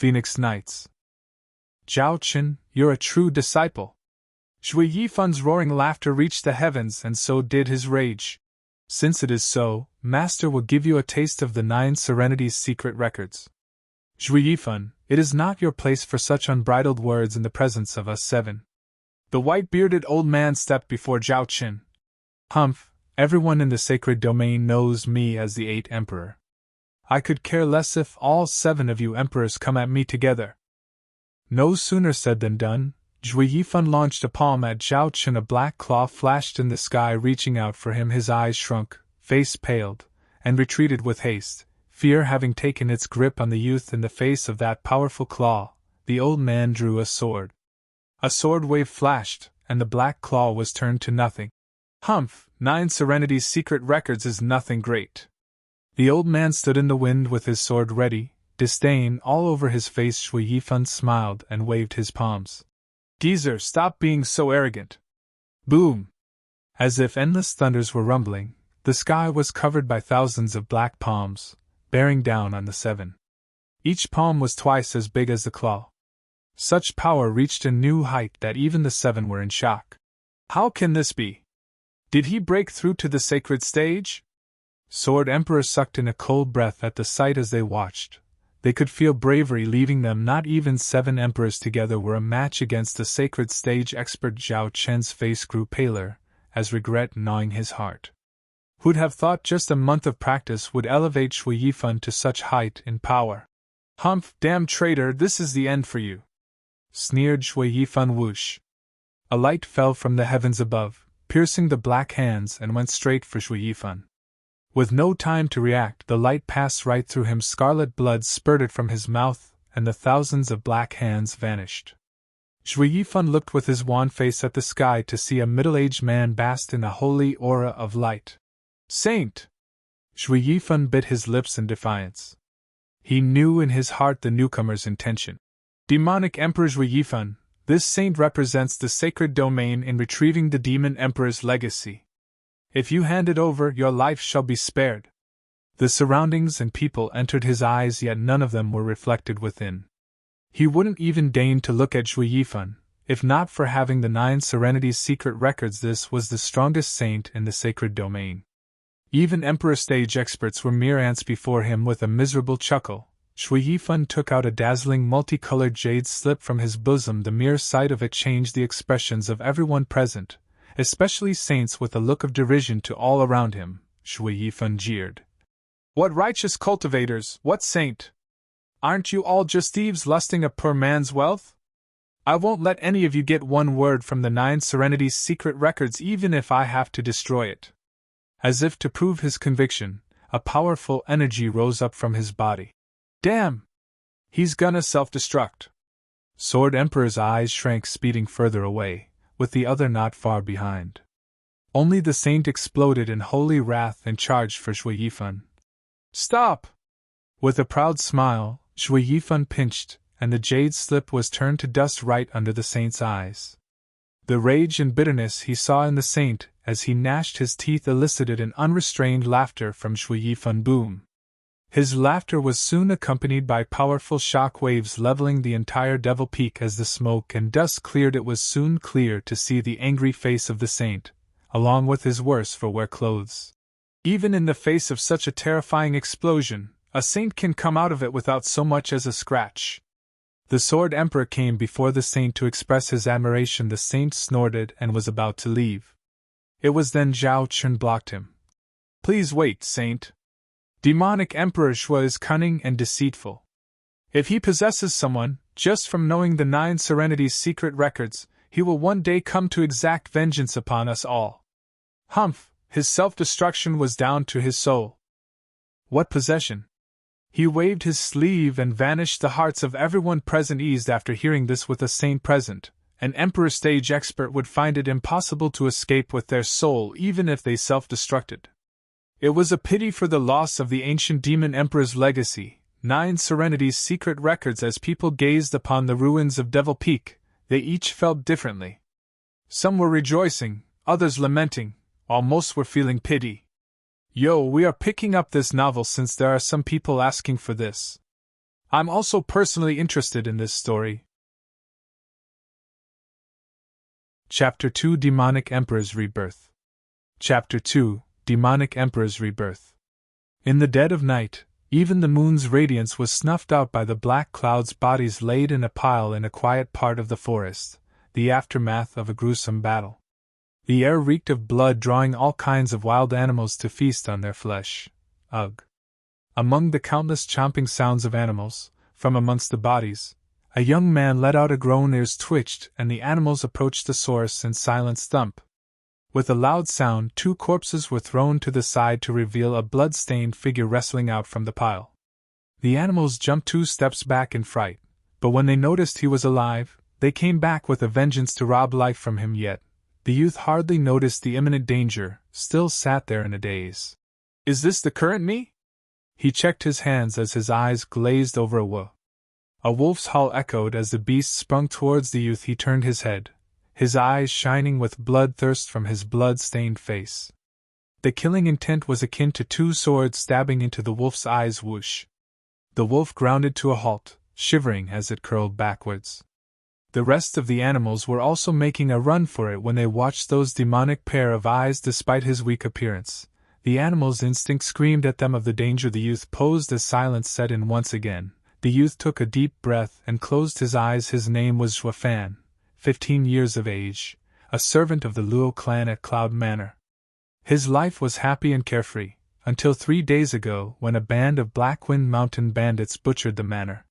Phoenix Knights. Zhao Qin, you're a true disciple. Zhui Yifan's roaring laughter reached the heavens, and so did his rage. Since it is so, Master will give you a taste of the 9 Serenities secret records. Zhui Yifan, it is not your place for such unbridled words in the presence of us 7. The white-bearded old man stepped before Zhao Qin. Humph, everyone in the sacred domain knows me as the 8th Emperor. I could care less if all 7 of you emperors come at me together. No sooner said than done. Zhui Yifan launched a palm at Zhao Qin. A black claw flashed in the sky, reaching out for him. His eyes shrunk, face paled, and retreated with haste, fear having taken its grip on the youth. In the face of that powerful claw, the old man drew a sword. A sword wave flashed, and the black claw was turned to nothing. Humph, 9 Serenities secret records is nothing great. The old man stood in the wind with his sword ready, disdain all over his face. Zhui Yifan smiled and waved his palms. Geezer, stop being so arrogant. Boom! As if endless thunders were rumbling, the sky was covered by thousands of black palms, bearing down on the 7. Each palm was twice as big as the claw. Such power reached a new height that even the 7 were in shock. How can this be? Did he break through to the sacred stage? Sword Emperor sucked in a cold breath at the sight as they watched. They could feel bravery leaving them. Not even 7 emperors together were a match against the sacred stage expert. Zhao Chen's face grew paler, as regret gnawing his heart. Who'd have thought just a month of practice would elevate Zhui Yifan to such height in power? Humph, damn traitor, this is the end for you! Sneered Zhui Yifan. Whoosh! A light fell from the heavens above, piercing the black hands, and went straight for Zhui Yifan. With no time to react, the light passed right through him. Scarlet blood spurted from his mouth, and the thousands of black hands vanished. Zhui Yifan looked with his wan face at the sky to see a middle-aged man bask in a holy aura of light. Saint! Zhui Yifan bit his lips in defiance. He knew in his heart the newcomer's intention. Demonic Emperor Zhui Yifan, this saint represents the sacred domain in retrieving the demon emperor's legacy. If you hand it over, your life shall be spared. The surroundings and people entered his eyes, yet none of them were reflected within. He wouldn't even deign to look at Zhui Yifan, if not for having the 9 Serenities secret records. This was the strongest saint in the sacred domain. Even Emperor stage experts were mere ants before him. With a miserable chuckle, Zhui Yifan took out a dazzling multicolored jade slip from his bosom. The mere sight of it changed the expressions of everyone present, especially saints. With a look of derision to all around him, Zhui Yifan jeered. What righteous cultivators, what saint? Aren't you all just thieves lusting a poor man's wealth? I won't let any of you get one word from the 9 Serenities secret records, even if I have to destroy it. As if to prove his conviction, a powerful energy rose up from his body. Damn! He's gonna self-destruct. Sword Emperor's eyes shrank, speeding further away, with the other not far behind. Only the saint exploded in holy wrath and charged for Zhui Yifan. Stop! With a proud smile, Zhui Yifan pinched, and the jade slip was turned to dust right under the saint's eyes. The rage and bitterness he saw in the saint, as he gnashed his teeth, elicited an unrestrained laughter from Zhui Yifan. Boom! His laughter was soon accompanied by powerful shock waves leveling the entire Devil Peak. As the smoke and dust cleared, it was soon clear to see the angry face of the saint, along with his worse-for-wear clothes. Even in the face of such a terrifying explosion, a saint can come out of it without so much as a scratch. The Sword Emperor came before the saint to express his admiration. The saint snorted and was about to leave. It was then Zhao Qin blocked him. Please wait, saint. Demonic Emperor Shui is cunning and deceitful. If he possesses someone, just from knowing the 9 Serenities secret records, he will one day come to exact vengeance upon us all. Humph! His self-destruction was down to his soul. What possession? He waved his sleeve and vanished. The hearts of everyone present eased after hearing this. With a saint present, an Emperor stage expert would find it impossible to escape with their soul even if they self-destructed. It was a pity for the loss of the ancient demon emperor's legacy, 9 Serenities secret records. As people gazed upon the ruins of Devil Peak, they each felt differently. Some were rejoicing, others lamenting, while most were feeling pity. Yo, we are picking up this novel since there are some people asking for this. I'm also personally interested in this story. Chapter 2 Demonic Emperor's Rebirth. Chapter 2 Demonic Emperor's Rebirth. In the dead of night, even the moon's radiance was snuffed out by the black clouds, bodies laid in a pile in a quiet part of the forest, the aftermath of a gruesome battle. The air reeked of blood, drawing all kinds of wild animals to feast on their flesh. Ugh! Among the countless chomping sounds of animals, from amongst the bodies, a young man let out a groan. Ears twitched, and the animals approached the source in silent stump. With a loud sound, 2 corpses were thrown to the side to reveal a blood-stained figure wrestling out from the pile. The animals jumped 2 steps back in fright, but when they noticed he was alive, they came back with a vengeance to rob life from him. Yet the youth hardly noticed the imminent danger, still sat there in a daze. Is this the current me? He checked his hands as his eyes glazed over a woe. A wolf's howl echoed as the beast sprung towards the youth. He turned his head, his eyes shining with bloodthirst from his blood-stained face. The killing intent was akin to 2 swords stabbing into the wolf's eyes. Whoosh! The wolf grounded to a halt, shivering as it curled backwards. The rest of the animals were also making a run for it when they watched those demonic pair of eyes. Despite his weak appearance, the animals' instinct screamed at them of the danger. The youth posed as silence set in once again. The youth took a deep breath and closed his eyes. His name was Xuefan, 15 years of age, a servant of the Luo clan at Cloud Manor. His life was happy and carefree, until 3 days ago when a band of Blackwind Mountain bandits butchered the manor.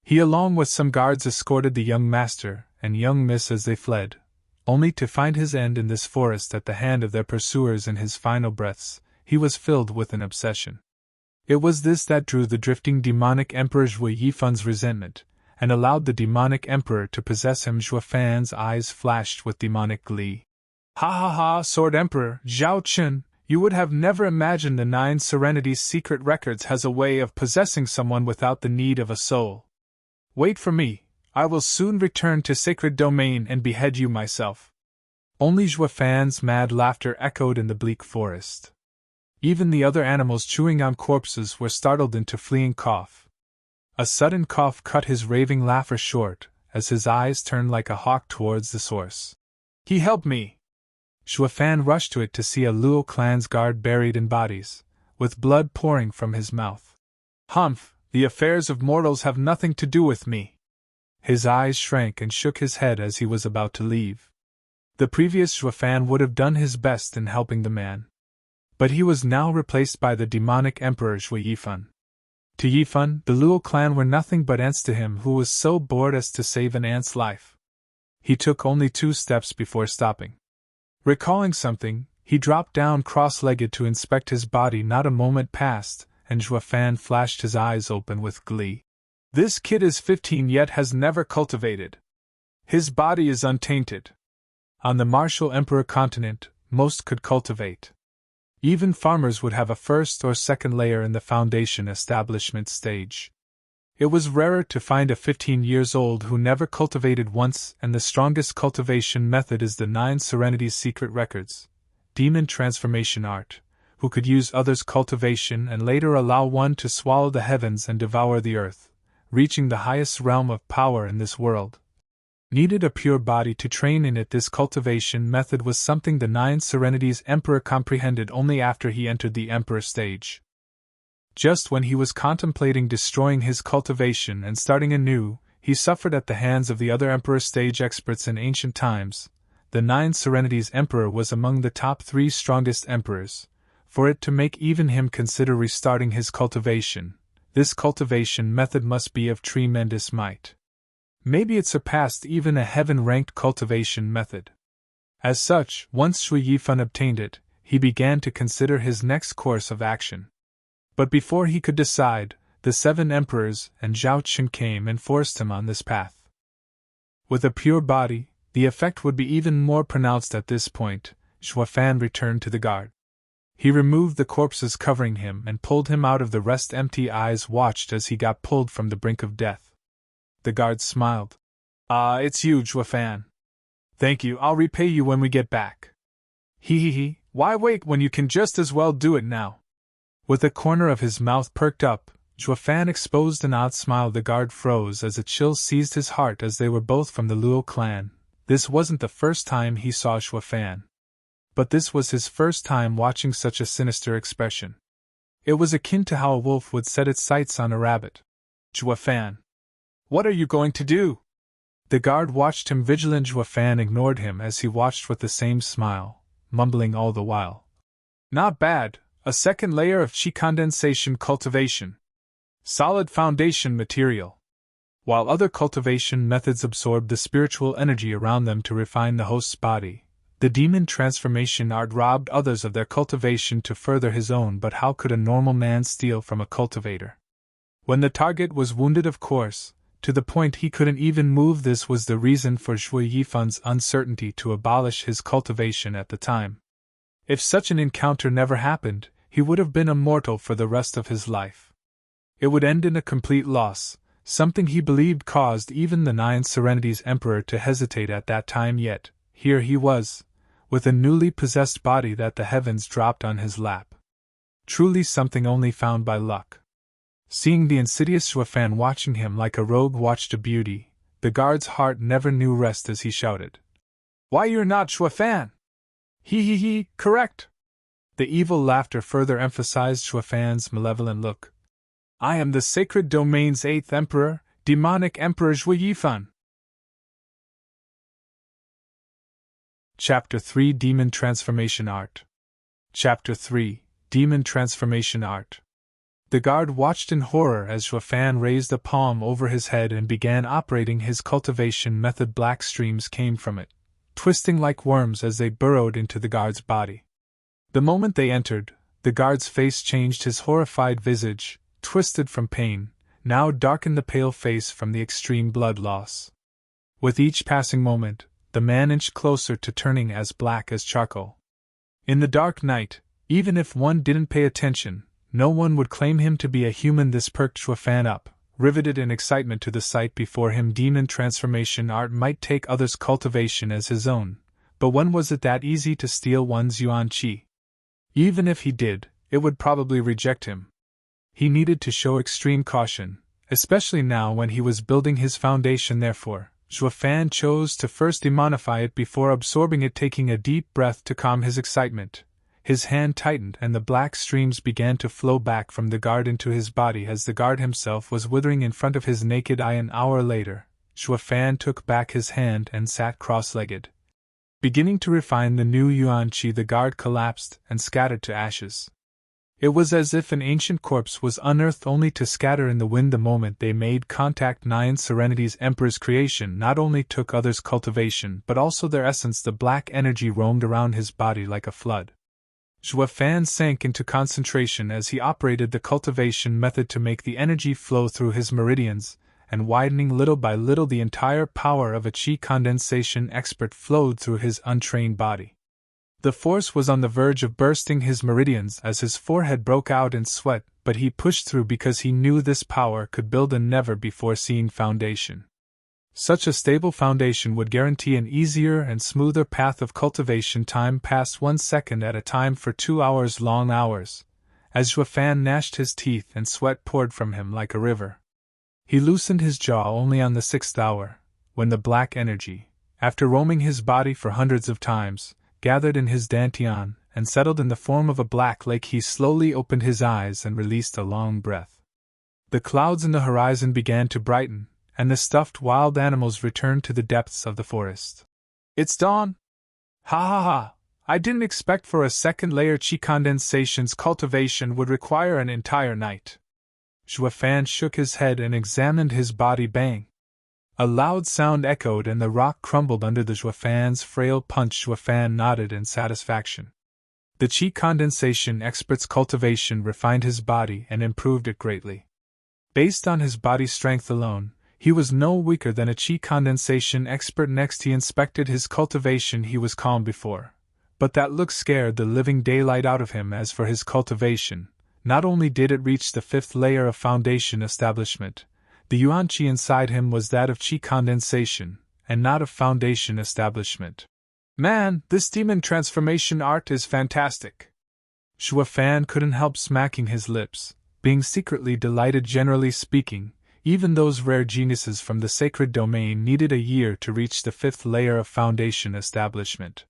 He along with some guards escorted the young master and young miss as they fled, only to find his end in this forest at the hand of their pursuers. In his final breaths, he was filled with an obsession. It was this that drew the drifting demonic emperor Zhui Yifan's resentment, and allowed the demonic emperor to possess him. Xuefan's eyes flashed with demonic glee. Ha ha ha, Sword Emperor, Zhao Chun, you would have never imagined the 9 Serenities secret records has a way of possessing someone without the need of a soul. Wait for me, I will soon return to Sacred Domain and behead you myself. Only Xuefan's mad laughter echoed in the bleak forest. Even the other animals chewing on corpses were startled into fleeing cough. A sudden cough cut his raving laughter short, as his eyes turned like a hawk towards the source. He helped me! Xuefan rushed to it to see a Luo clan's guard buried in bodies, with blood pouring from his mouth. Humph, the affairs of mortals have nothing to do with me. His eyes shrank and shook his head as he was about to leave. The previous Xuefan would have done his best in helping the man, but he was now replaced by the demonic emperor Zhui Yifan. To Yifan, the Luo clan were nothing but ants to him, who was so bored as to save an ant's life. He took only 2 steps before stopping. Recalling something, he dropped down cross-legged to inspect his body. Not a moment passed, and Xuefan flashed his eyes open with glee. This kid is 15 yet has never cultivated. His body is untainted. On the martial emperor continent, most could cultivate. Even farmers would have a first or second layer in the foundation establishment stage. It was rarer to find a 15 years old who never cultivated once, and the strongest cultivation method is the 9 Serenities secret records, demon transformation art, who could use others' cultivation and later allow one to swallow the heavens and devour the earth, reaching the highest realm of power in this world. Needed a pure body to train in it. This cultivation method was something the 9 Serenities Emperor comprehended only after he entered the Emperor stage. Just when he was contemplating destroying his cultivation and starting anew, he suffered at the hands of the other Emperor stage experts in ancient times. The 9 Serenities Emperor was among the top 3 strongest emperors. For it to make even him consider restarting his cultivation, this cultivation method must be of tremendous might. Maybe it surpassed even a heaven-ranked cultivation method. As such, once Zhui Yifan obtained it, he began to consider his next course of action. But before he could decide, the 7 emperors and Zhao Chun came and forced him on this path. With a pure body, the effect would be even more pronounced. At this point, Xuefan returned to the guard. He removed the corpses covering him and pulled him out of the rest. Empty eyes watched as he got pulled from the brink of death. The guard smiled. Ah, it's you, Xuefan. Thank you, I'll repay you when we get back. He, why wait when you can just as well do it now? With the corner of his mouth perked up, Fan exposed an odd smile. The guard froze as a chill seized his heart, as they were both from the Luo clan. This wasn't the first time he saw Fan. But this was his first time watching such a sinister expression. It was akin to how a wolf would set its sights on a rabbit. Fan. What are you going to do? The guard watched him vigilant. Fan ignored him as he watched with the same smile, mumbling all the while. Not bad, a second layer of chi condensation cultivation. Solid foundation material. While other cultivation methods absorbed the spiritual energy around them to refine the host's body, the demon transformation art robbed others of their cultivation to further his own. But how could a normal man steal from a cultivator? When the target was wounded, of course, to the point he couldn't even move. This was the reason for Zhui Yifan's uncertainty to abolish his cultivation at the time. If such an encounter never happened, he would have been immortal for the rest of his life. It would end in a complete loss, something he believed caused even the 9 Serenities Emperor to hesitate at that time. Yet, here he was, with a newly possessed body that the heavens dropped on his lap. Truly something only found by luck. Seeing the insidious Fan watching him like a rogue watched a beauty, the guard's heart never knew rest as he shouted. Why, you're not Fan! He, correct! The evil laughter further emphasized Fan's malevolent look. I am the sacred domain's 8th emperor, demonic emperor Zhui Yifan. Chapter 3 Demon Transformation Art. Chapter 3 Demon Transformation Art. The guard watched in horror as Fan raised a palm over his head and began operating his cultivation method. Black streams came from it, twisting like worms as they burrowed into the guard's body. The moment they entered, the guard's face changed. His horrified visage, twisted from pain, now darkened the pale face from the extreme blood loss. With each passing moment, the man inched closer to turning as black as charcoal. In the dark night, even if one didn't pay attention, no one would claim him to be a human. This perked Fan up, riveted in excitement to the sight before him. Demon transformation art might take others' cultivation as his own, but when was it that easy to steal one's yuan qi? Even if he did, it would probably reject him. He needed to show extreme caution, especially now when he was building his foundation. Therefore, Fan chose to first demonify it before absorbing it. Taking a deep breath to calm his excitement, his hand tightened and the black streams began to flow back from the guard into his body as the guard himself was withering in front of his naked eye. An hour later, Fan took back his hand and sat cross-legged. Beginning to refine the new yuan qi, the guard collapsed and scattered to ashes. It was as if an ancient corpse was unearthed only to scatter in the wind the moment they made contact. 9 Serenities Emperor's creation not only took others' cultivation but also their essence. The black energy roamed around his body like a flood. Fan sank into concentration as he operated the cultivation method to make the energy flow through his meridians, and widening little by little, the entire power of a chi condensation expert flowed through his untrained body. The force was on the verge of bursting his meridians as his forehead broke out in sweat, but he pushed through because he knew this power could build a never-before-seen foundation. Such a stable foundation would guarantee an easier and smoother path of cultivation. Time passed 1 second at a time for 2 hours, long hours, as Fan gnashed his teeth and sweat poured from him like a river. He loosened his jaw only on the 6th hour, when the black energy, after roaming his body for hundreds of times, gathered in his dantian and settled in the form of a black lake. He slowly opened his eyes and released a long breath. The clouds in the horizon began to brighten, and the stuffed wild animals returned to the depths of the forest. It's dawn! Ha ha ha! I didn't expect for a second layer chi condensation's cultivation would require an entire night. Fan shook his head and examined his body. Bang! A loud sound echoed and the rock crumbled under the Fan's frail punch. Fan nodded in satisfaction. The chi condensation expert's cultivation refined his body and improved it greatly. Based on his body strength alone, he was no weaker than a chi condensation expert. Next he inspected his cultivation. He was calm before, but that look scared the living daylight out of him. As for his cultivation, not only did it reach the 5th layer of foundation establishment, the yuan qi inside him was that of chi condensation, and not of foundation establishment. Man, this demon transformation art is fantastic! Fan couldn't help smacking his lips, being secretly delighted. Generally speaking, even those rare geniuses from the sacred domain needed a year to reach the 5th layer of foundation establishment.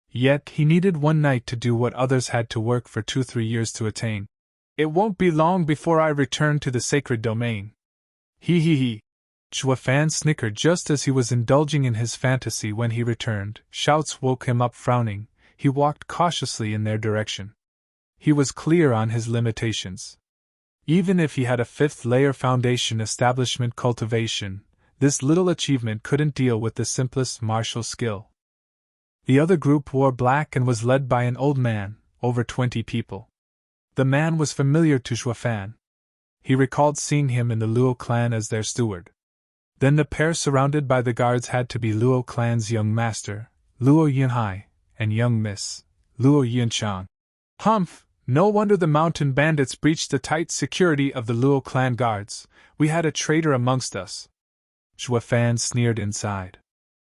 Yet he needed one night to do what others had to work for 2-3 years to attain. It won't be long before I return to the sacred domain. He. Chuafan snickered just as he was indulging in his fantasy when he returned. Shouts woke him up. Frowning, he walked cautiously in their direction. He was clear on his limitations. Even if he had a 5th layer foundation establishment cultivation, this little achievement couldn't deal with the simplest martial skill. The other group wore black and was led by an old man, over 20 people. The man was familiar to Chuafan. He recalled seeing him in the Luo clan as their steward. Then the pair surrounded by the guards had to be Luo clan's young master, Luo Yunhai, and young miss, Luo Yunchang. Humph! No wonder the mountain bandits breached the tight security of the Luo clan guards. We had a traitor amongst us. Chuafan sneered inside.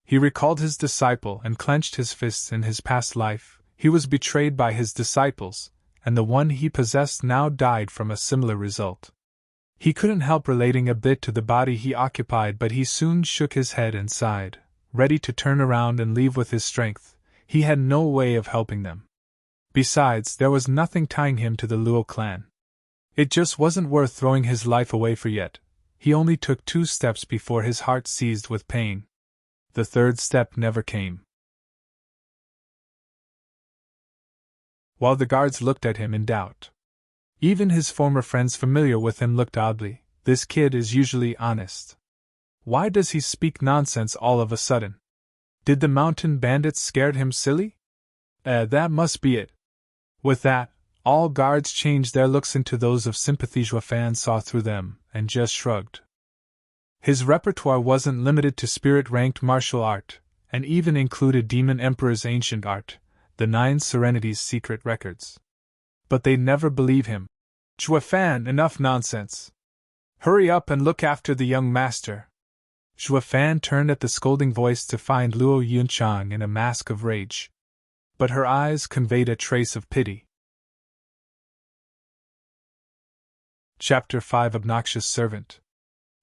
He recalled his disciple and clenched his fists. In his past life, he was betrayed by his disciples, and the one he possessed now died from a similar result. He couldn't help relating a bit to the body he occupied, but he soon shook his head and sighed, ready to turn around and leave with his strength. He had no way of helping them. Besides, there was nothing tying him to the Luo clan. It just wasn't worth throwing his life away for yet. He only took 2 steps before his heart seized with pain. The 3rd step never came. While the guards looked at him in doubt. Even his former friends familiar with him looked oddly. This kid is usually honest. Why does he speak nonsense all of a sudden? Did the mountain bandits scared him silly? That must be it. With that, all guards changed their looks into those of sympathy. Chuafan saw through them, and just shrugged. His repertoire wasn't limited to spirit-ranked martial art, and even included Demon Emperor's ancient art, the 9 Serenities secret records. But they'd never believe him. Chuafan, enough nonsense. Hurry up and look after the young master. Chuafan turned at the scolding voice to find Luo Yunchang in a mask of rage. But her eyes conveyed a trace of pity. Chapter 5 Obnoxious Servant.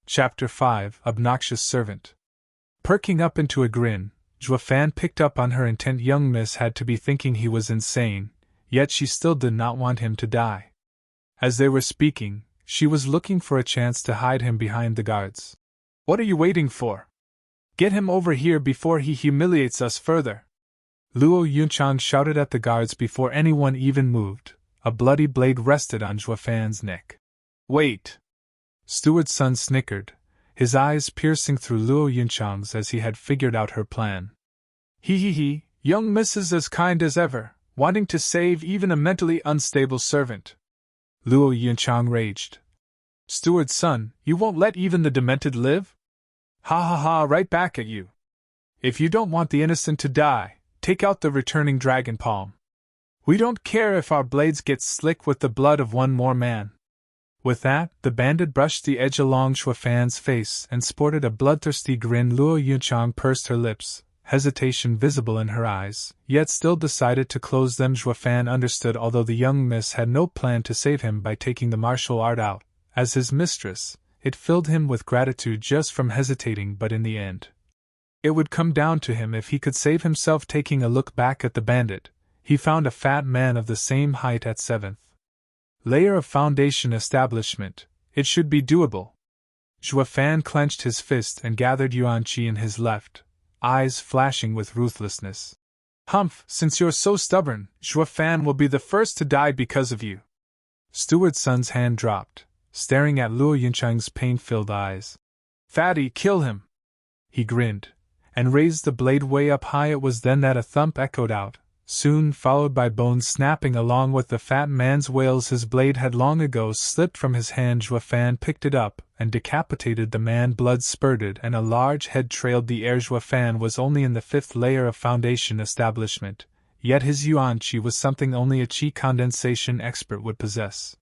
Chapter 5 Obnoxious Servant. Perking up into a grin, Chuafan picked up on her intent. Young miss had to be thinking he was insane, yet she still did not want him to die. As they were speaking, she was looking for a chance to hide him behind the guards. What are you waiting for? Get him over here before he humiliates us further. Luo Yunchang shouted at the guards before anyone even moved. A bloody blade rested on Chuafan's neck. Wait! Steward's son snickered, his eyes piercing through Luo Yunchang's as he had figured out her plan. He, young miss is as kind as ever, wanting to save even a mentally unstable servant. Luo Yunchang raged. Steward's son, you won't let even the demented live? Ha, right back at you. If you don't want the innocent to die, take out the returning dragon palm. We don't care if our blades get slick with the blood of one more man. With that, the bandit brushed the edge along Chuafan's face and sported a bloodthirsty grin. Luo Yunchang pursed her lips, hesitation visible in her eyes, yet still decided to close them. Chuafan understood, although the young miss had no plan to save him by taking the martial art out. As his mistress, it filled him with gratitude just from hesitating, but in the end, it would come down to him if he could save himself. Taking a look back at the bandit, he found a fat man of the same height at 7th layer of foundation establishment. It should be doable. Chuafan clenched his fist and gathered yuan qi in his left, eyes flashing with ruthlessness. Humph, since you're so stubborn, Chuafan will be the first to die because of you. Steward's son's hand dropped, staring at Luo Yunchang's pain-filled eyes. Fatty, kill him! He grinned, and raised the blade way up high. It was then that a thump echoed out, soon followed by bones snapping along with the fat man's wails. His blade had long ago slipped from his hand. Chuafan picked it up and decapitated the man. Blood spurted and a large head trailed the air. Chuafan was only in the 5th layer of foundation establishment, yet his yuan qi was something only a qi condensation expert would possess.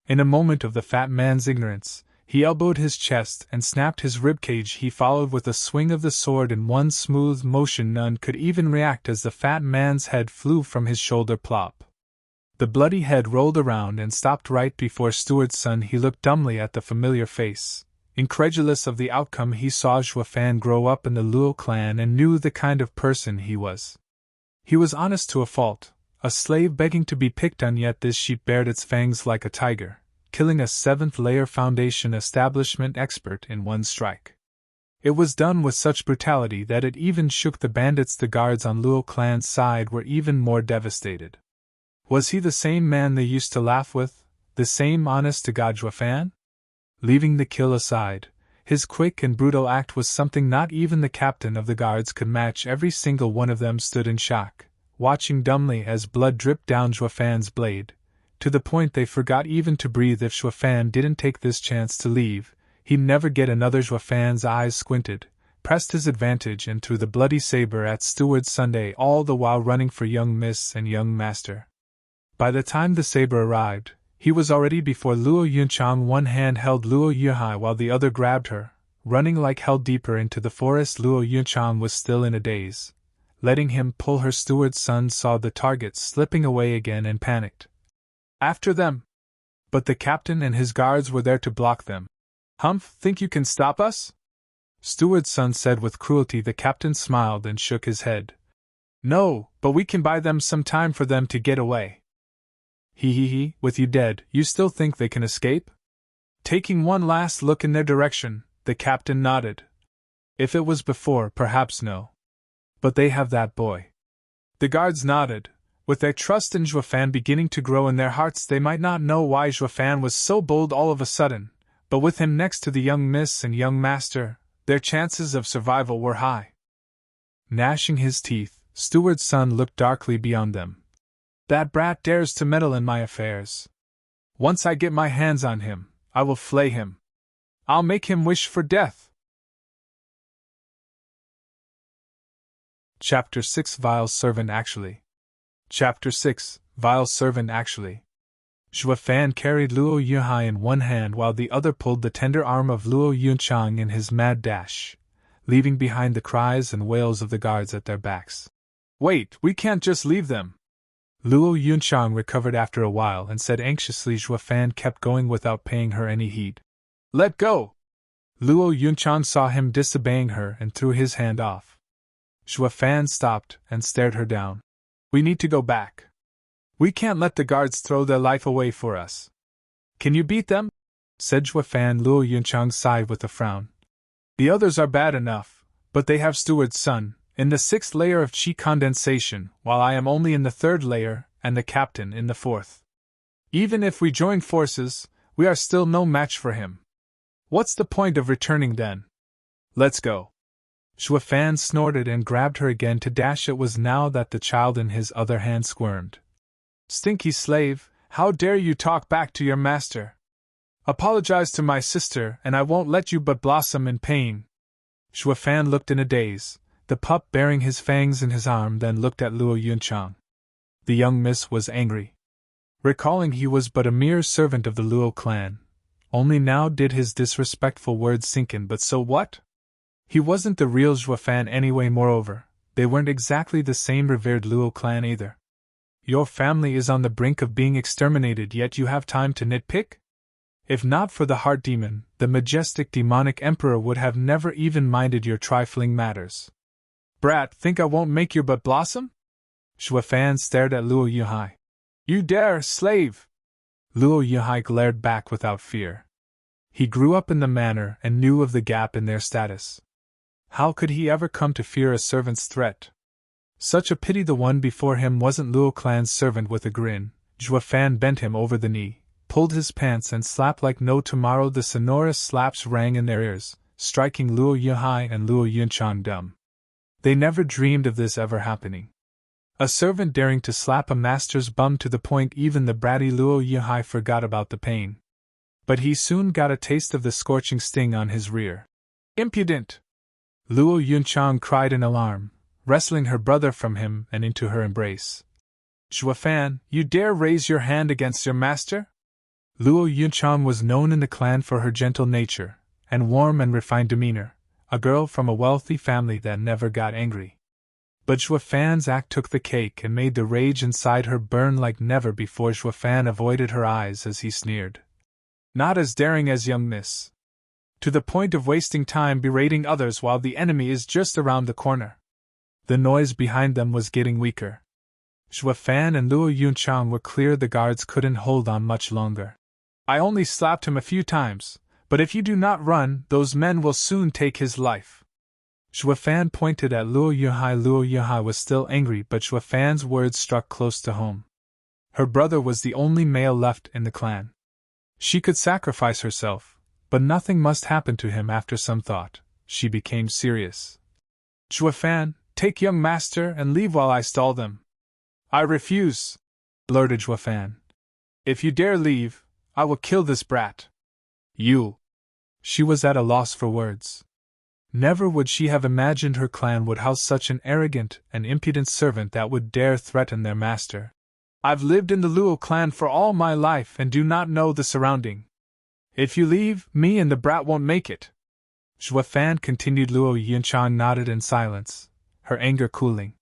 In a moment of the fat man's ignorance, he elbowed his chest and snapped his ribcage. He followed with a swing of the sword in one smooth motion. None could even react as the fat man's head flew from his shoulder. Plop! The bloody head rolled around and stopped right before Steward's son. He looked dumbly at the familiar face, incredulous of the outcome. He saw Zhuofan grow up in the Luo clan and knew the kind of person he was. He was honest to a fault, a slave begging to be picked on, yet this sheep bared its fangs like a tiger, killing a 7th-layer Foundation establishment expert in one strike. It was done with such brutality that it even shook the bandits. The guards on Luo clan's side were even more devastated. Was he the same man they used to laugh with, the same honest-to-God Zhuofan? Leaving the kill aside, his quick and brutal act was something not even the captain of the guards could match. Every single one of them stood in shock, watching dumbly as blood dripped down Zhuofan's blade, to the point they forgot even to breathe. If Zhuofan didn't take this chance to leave, he'd never get another. Zhuofan's eyes squinted, pressed his advantage, and threw the bloody saber at Steward Sunday, all the while running for young Miss and young Master. By the time the saber arrived, he was already before Luo Yunchang. One hand held Luo Yuhai while the other grabbed her, running like hell deeper into the forest. Luo Yunchang was still in a daze, letting him pull her. Steward's son saw the target slipping away again and panicked. After them! But the captain and his guards were there to block them. Humph, think you can stop us? Steward's son said with cruelty. The captain smiled and shook his head. No, but we can buy them some time for them to get away. He, with you dead, you still think they can escape? Taking one last look in their direction, the captain nodded. If it was before, perhaps no. But they have that boy. The guards nodded, with their trust in Zhuofan beginning to grow in their hearts. They might not know why Zhuofan was so bold all of a sudden, but with him next to the young Miss and young Master, their chances of survival were high. Gnashing his teeth, Steward's son looked darkly beyond them. That brat dares to meddle in my affairs. Once I get my hands on him, I will flay him. I'll make him wish for death. Chapter 6 Vile Servant Actually. Chapter 6 Vile Servant Actually. Zhuofan carried Luo Yuhai in one hand while the other pulled the tender arm of Luo Yunchang in his mad dash, leaving behind the cries and wails of the guards at their backs. Wait, we can't just leave them. Luo Yunchang recovered after a while and said anxiously. Zhuofan kept going without paying her any heed. Let go! Luo Yunchang saw him disobeying her and threw his hand off. Zhuofan stopped and stared her down. We need to go back. We can't let the guards throw their life away for us. Can you beat them? Said Zhuofan. Luo Yunchang sighed with a frown. The others are bad enough, but they have Steward's son in the 6th layer of chi condensation, while I am only in the 3rd layer, and the captain in the 4th. Even if we join forces, we are still no match for him. What's the point of returning then? Let's go. Zhuofan snorted and grabbed her again to dash. It was now that the child in his other hand squirmed. Stinky slave, how dare you talk back to your master? Apologize to my sister, and I won't let you but blossom in pain. Zhuofan looked in a daze, the pup bearing his fangs in his arm, then looked at Luo Yunchang. The young miss was angry. Recalling he was but a mere servant of the Luo clan, only now did his disrespectful words sink in. But so what? He wasn't the real Zhuofan anyway. Moreover, they weren't exactly the same revered Luo clan either. Your family is on the brink of being exterminated, yet you have time to nitpick? If not for the heart demon, the majestic demonic emperor would have never even minded your trifling matters. Brat, think I won't make your butt blossom? Zhuofan stared at Luo Yuhai. You dare, slave! Luo Yuhai glared back without fear. He grew up in the manor and knew of the gap in their status. How could he ever come to fear a servant's threat? Such a pity the one before him wasn't Luo clan's servant. With a grin, Zhuofan bent him over the knee, pulled his pants and slapped like no tomorrow. The sonorous slaps rang in their ears, striking Luo Yuhai and Luo Yunchang dumb. They never dreamed of this ever happening. A servant daring to slap a master's bum, to the point even the bratty Luo Yuhai forgot about the pain. But he soon got a taste of the scorching sting on his rear. Impudent! Luo Yunchang cried in alarm, wrestling her brother from him and into her embrace. Zhuofan, you dare raise your hand against your master? Luo Yunchang was known in the clan for her gentle nature and warm and refined demeanor, a girl from a wealthy family that never got angry. But Juefan's act took the cake and made the rage inside her burn like never before. Juefan avoided her eyes as he sneered. Not as daring as young miss. To the point of wasting time berating others while the enemy is just around the corner. The noise behind them was getting weaker. Juefan and Luo Yunchang were clear. The guards couldn't hold on much longer. I only slapped him a few times, but if you do not run, those men will soon take his life. Juefan pointed at Luo Yunhai. Luo Yunhai was still angry, but Juefan's words struck close to home. Her brother was the only male left in the clan. She could sacrifice herself, but nothing must happen to him. After some thought, she became serious. Juefan, take young master and leave while I stall them. I refuse, blurted Juefan. If you dare leave, I will kill this brat. You. She was at a loss for words. Never would she have imagined her clan would house such an arrogant and impudent servant that would dare threaten their master. I've lived in the Luo clan for all my life and do not know the surrounding. If you leave, me and the brat won't make it. Juefan continued. Luo Yunchang nodded in silence, her anger cooling.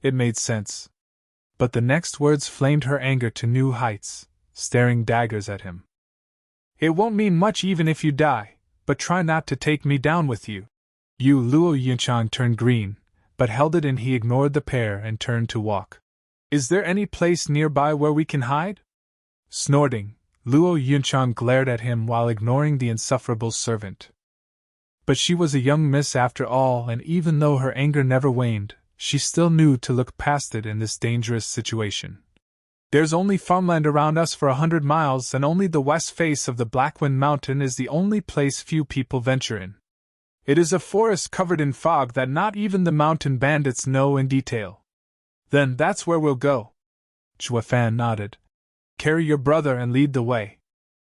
It made sense. But the next words flamed her anger to new heights, staring daggers at him. It won't mean much even if you die, but try not to take me down with you. Luo Yunchang turned green, but held it in. He ignored the pair and turned to walk. Is there any place nearby where we can hide? Snorting, Luo Yunchang glared at him while ignoring the insufferable servant. But she was a young miss after all, and even though her anger never waned, she still knew to look past it in this dangerous situation. There's only farmland around us for 100 miles, and only the west face of the Blackwind Mountain is the only place few people venture in. It is a forest covered in fog that not even the mountain bandits know in detail. Then that's where we'll go. Juefan nodded. Carry your brother and lead the way.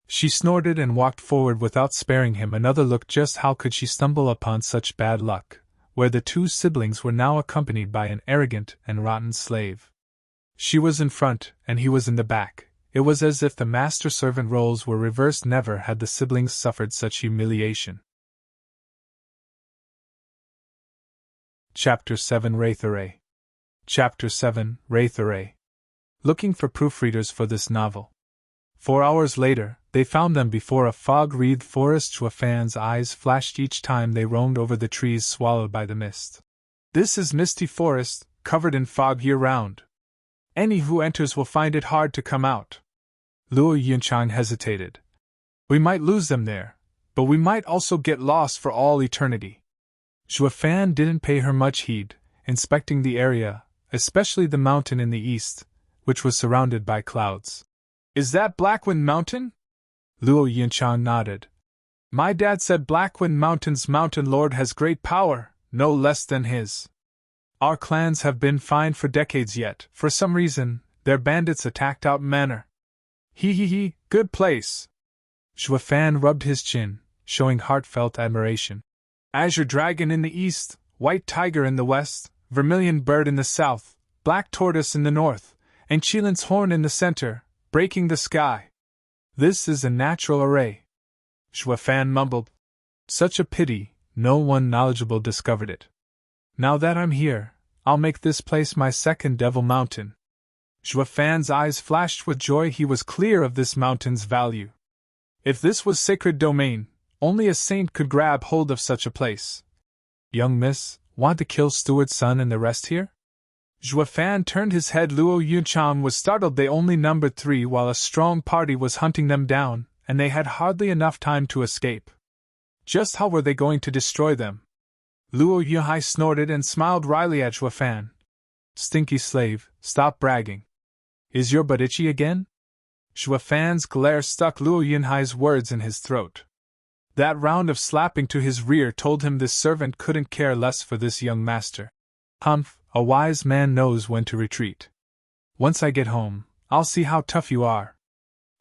She snorted and walked forward without sparing him another look. Just how could she stumble upon such bad luck, where the two siblings were now accompanied by an arrogant and rotten slave? She was in front, and he was in the back. It was as if the master-servant roles were reversed. Never had the siblings suffered such humiliation. Chapter 7 Wraith Array. Chapter 7 Wraith Array. Looking for proofreaders for this novel. 4 hours later, they found them before a fog-wreathed forest. Juefan's eyes flashed each time they roamed over the trees swallowed by the mist. This is misty forest, covered in fog year-round. Any who enters will find it hard to come out. Luo Yunchang hesitated. We might lose them there, but we might also get lost for all eternity. Juefan didn't pay her much heed, inspecting the area, especially the mountain in the east, which was surrounded by clouds. Is that Blackwind Mountain? Luo Yunchang nodded. My dad said Blackwind Mountain's mountain lord has great power, no less than his. Our clans have been fine for decades yet, for some reason, their bandits attacked out manor. He, good place. Juefan rubbed his chin, showing heartfelt admiration. Azure Dragon in the east, White Tiger in the west, Vermilion Bird in the south, Black Tortoise in the north, and Chilin's Horn in the center, breaking the sky. This is a natural array. Juefan mumbled. Such a pity, no one knowledgeable discovered it. Now that I'm here, I'll make this place my second Devil Mountain. Juefan's eyes flashed with joy. He was clear of this mountain's value. If this was sacred domain, only a saint could grab hold of such a place. Young miss, want to kill Steward's son and the rest here? Juefan turned his head. Luo Yunchang was startled. They only numbered 3 while a strong party was hunting them down, and they had hardly enough time to escape. Just how were they going to destroy them? Luo Yunhai snorted and smiled wryly at Juefan. Stinky slave, stop bragging. Is your butt itchy again? Juefan's glare stuck Luo Yunhai's words in his throat. That round of slapping to his rear told him this servant couldn't care less for this young master. Humph, a wise man knows when to retreat. Once I get home, I'll see how tough you are.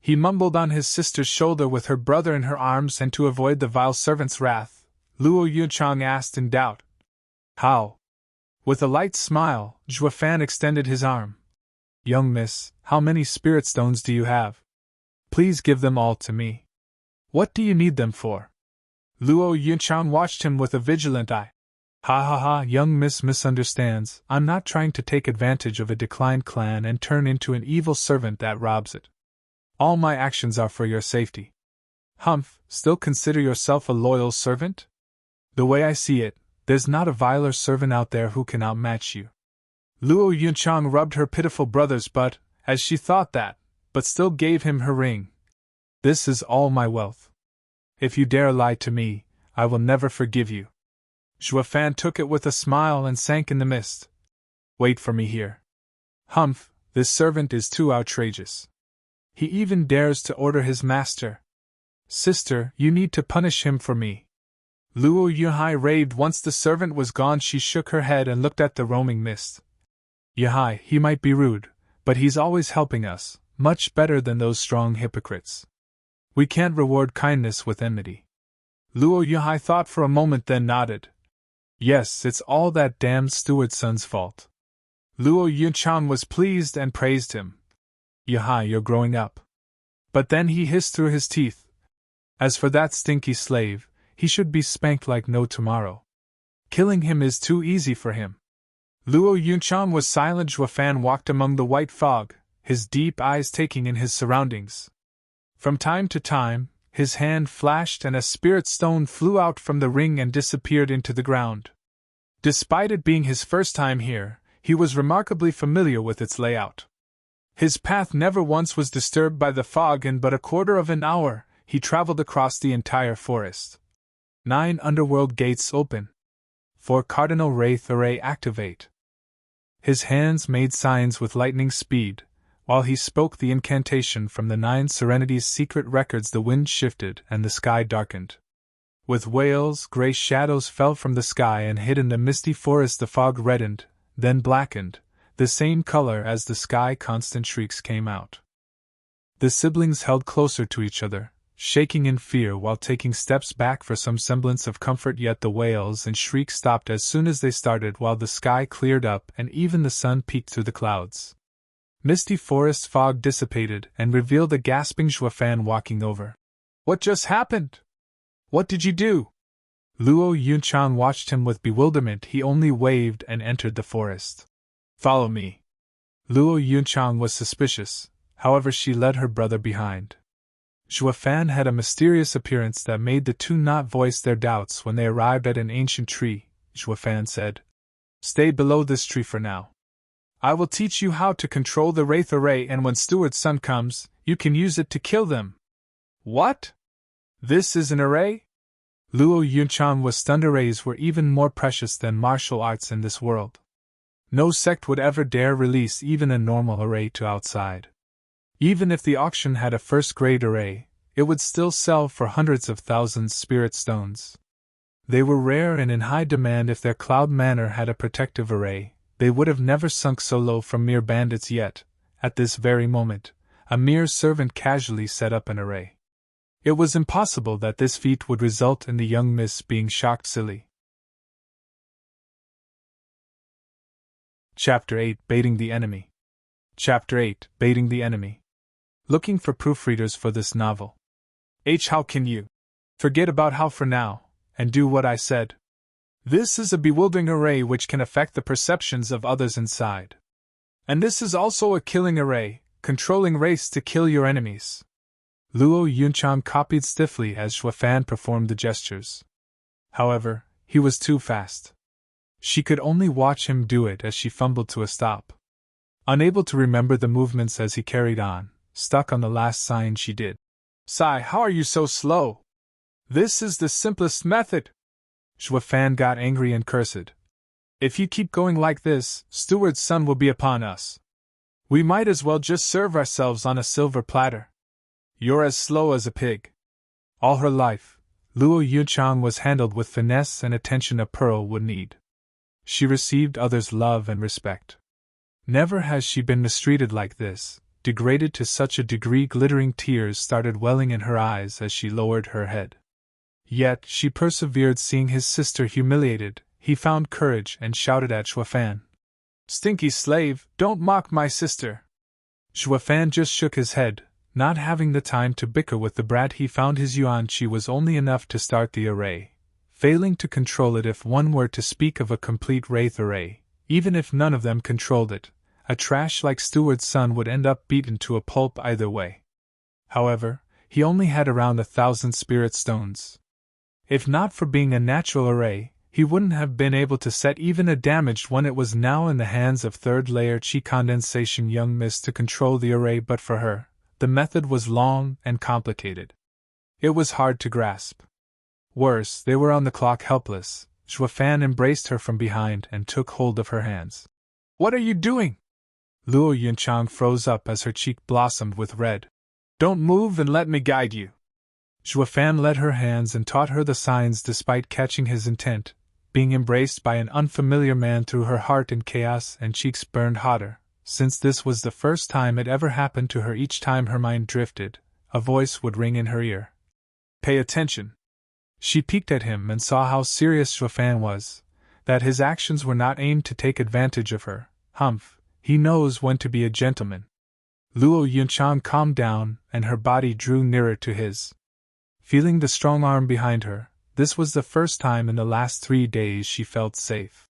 He mumbled on his sister's shoulder with her brother in her arms, and to avoid the vile servant's wrath, Luo Yunchang asked in doubt. How? With a light smile, Juefan extended his arm. Young miss, how many spirit stones do you have? Please give them all to me. What do you need them for? Luo Yunchang watched him with a vigilant eye. Ha ha ha, young miss misunderstands. I'm not trying to take advantage of a declined clan and turn into an evil servant that robs it. All my actions are for your safety. Humph, still consider yourself a loyal servant? The way I see it, there's not a viler servant out there who can outmatch you. Luo Yunchang rubbed her pitiful brother's butt, as she thought that, but still gave him her ring. This is all my wealth. If you dare lie to me, I will never forgive you. Zhuofan took it with a smile and sank in the mist. Wait for me here. Humph, this servant is too outrageous. He even dares to order his master. Sister, you need to punish him for me. Luo Yuhai raved. Once the servant was gone, she shook her head and looked at the roaming mist. Yuhai, he might be rude, but he's always helping us, much better than those strong hypocrites. We can't reward kindness with enmity. Luo Yuhai thought for a moment, then nodded. Yes, it's all that damned steward son's fault. Luo Yunchang was pleased and praised him. Yuhai, you're growing up. But then he hissed through his teeth. As for that stinky slave, he should be spanked like no tomorrow. Killing him is too easy for him. Luo Yunchang was silent. Zhuofan walked among the white fog, his deep eyes taking in his surroundings. From time to time, his hand flashed and a spirit stone flew out from the ring and disappeared into the ground. Despite it being his first time here, he was remarkably familiar with its layout. His path never once was disturbed by the fog. In but a quarter of an hour, he traveled across the entire forest. 9 underworld gates open. 4 cardinal wraith array activate. His hands made signs with lightning speed. While he spoke the incantation from the 9 Serenities' secret records, the wind shifted and the sky darkened. With wails, gray shadows fell from the sky and hid in the misty forest. The fog reddened, then blackened, the same color as the sky. Constant shrieks came out. The siblings held closer to each other, shaking in fear while taking steps back for some semblance of comfort, yet the wails and shrieks stopped as soon as they started, while the sky cleared up and even the sun peeked through the clouds. Misty forest fog dissipated and revealed a gasping Zhuofan walking over. What just happened? What did you do? Luo Yunchang watched him with bewilderment. He only waved and entered the forest. Follow me. Luo Yunchang was suspicious, however she led her brother behind. Zhuofan had a mysterious appearance that made the two not voice their doubts. When they arrived at an ancient tree, Zhuofan said, Stay below this tree for now. I will teach you how to control the Wraith array, and when Steward's son comes, you can use it to kill them. What? This is an array? Luo Yunchang was stunned. Arrays were even more precious than martial arts in this world. No sect would ever dare release even a normal array to outside. Even if the auction had a first-grade array, it would still sell for hundreds of thousands spirit stones. They were rare and in high demand. If their Cloud Manor had a protective array, they would have never sunk so low from mere bandits. Yet, at this very moment, a mere servant casually set up an array. It was impossible that this feat would result in the young miss being shocked silly. Chapter 8 Baiting the Enemy. Chapter 8 Baiting the Enemy. Looking for proofreaders for this novel. How can you? Forget about how for now, and do what I said. This is a bewildering array which can affect the perceptions of others inside. And this is also a killing array, controlling wraiths to kill your enemies. Luo Yunchang copied stiffly as Zhuofan performed the gestures. However, he was too fast. She could only watch him do it as she fumbled to a stop. Unable to remember the movements as he carried on, stuck on the last sign she did. Sigh, how are you so slow? This is the simplest method. Zhuofan got angry and cursed. If you keep going like this, Steward's son will be upon us. We might as well just serve ourselves on a silver platter. You're as slow as a pig. All her life, Luo Yunchang was handled with finesse and attention a pearl would need. She received others' love and respect. Never has she been mistreated like this, degraded to such a degree. Glittering tears started welling in her eyes as she lowered her head. Yet she persevered. Seeing his sister humiliated, he found courage and shouted at Zhuofan. Stinky slave, don't mock my sister. Zhuofan just shook his head, not having the time to bicker with the brat. He found his yuan. She was only enough to start the array. failing to control it. If one were to speak of a complete Wraith array, even if none of them controlled it, a trash like Steward's son would end up beaten to a pulp either way. However, he only had around 1,000 spirit stones. If not for being a natural array, he wouldn't have been able to set even a damaged one. It was now in the hands of third-layer chi condensation young Miss to control the array, but for her, the method was long and complicated. It was hard to grasp. Worse, they were on the clock, helpless. Xuefan embraced her from behind and took hold of her hands. "What are you doing?" Luo Yunchang froze up as her cheek blossomed with red. "Don't move and let me guide you." Xuefan led her hands and taught her the signs. Despite catching his intent, being embraced by an unfamiliar man threw her heart in chaos and cheeks burned hotter. Since this was the first time it ever happened to her, each time her mind drifted, a voice would ring in her ear. "Pay attention." She peeked at him and saw how serious Xuefan was, that his actions were not aimed to take advantage of her. "Humph, he knows when to be a gentleman." Luo Yunchang calmed down, and her body drew nearer to his. Feeling the strong arm behind her, this was the first time in the last 3 days she felt safe.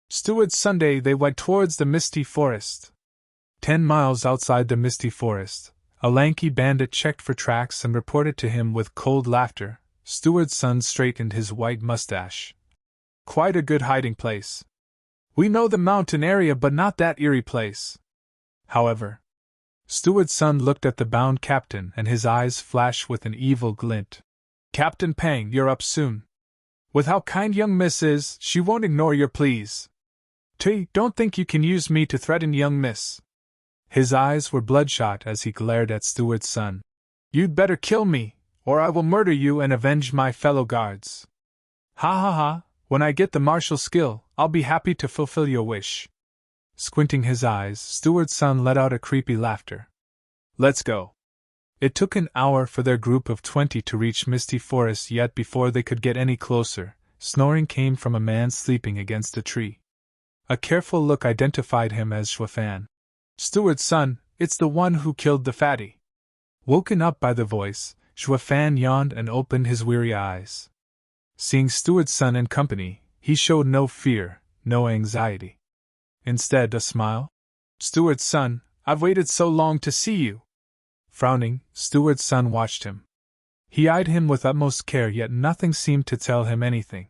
Steward's Sunday. They went towards the Misty Forest. 10 miles outside the Misty Forest, a lanky bandit checked for tracks and reported to him with cold laughter. Steward's son straightened his white mustache. "Quite a good hiding place. We know the mountain area, but not that eerie place." However, Steward's son looked at the bound captain and his eyes flashed with an evil glint. "Captain Pang, you're up soon. With how kind young Miss is, she won't ignore your pleas. Don't think you can use me to threaten young Miss." His eyes were bloodshot as he glared at Steward's son. "You'd better kill me, or I will murder you and avenge my fellow guards." "Ha ha ha, when I get the martial skill, I'll be happy to fulfill your wish." Squinting his eyes, Steward's son let out a creepy laughter. "Let's go." It took an hour for their group of 20 to reach Misty Forest, yet before they could get any closer, snoring came from a man sleeping against a tree. A careful look identified him as Xuefan. "Steward's son, it's the one who killed the fatty." Woken up by the voice, Xuefan yawned and opened his weary eyes. Seeing Steward's son in company, he showed no fear, no anxiety. Instead, a smile. "Steward's son, I've waited so long to see you." Frowning, Steward's son watched him. He eyed him with utmost care, yet nothing seemed to tell him anything.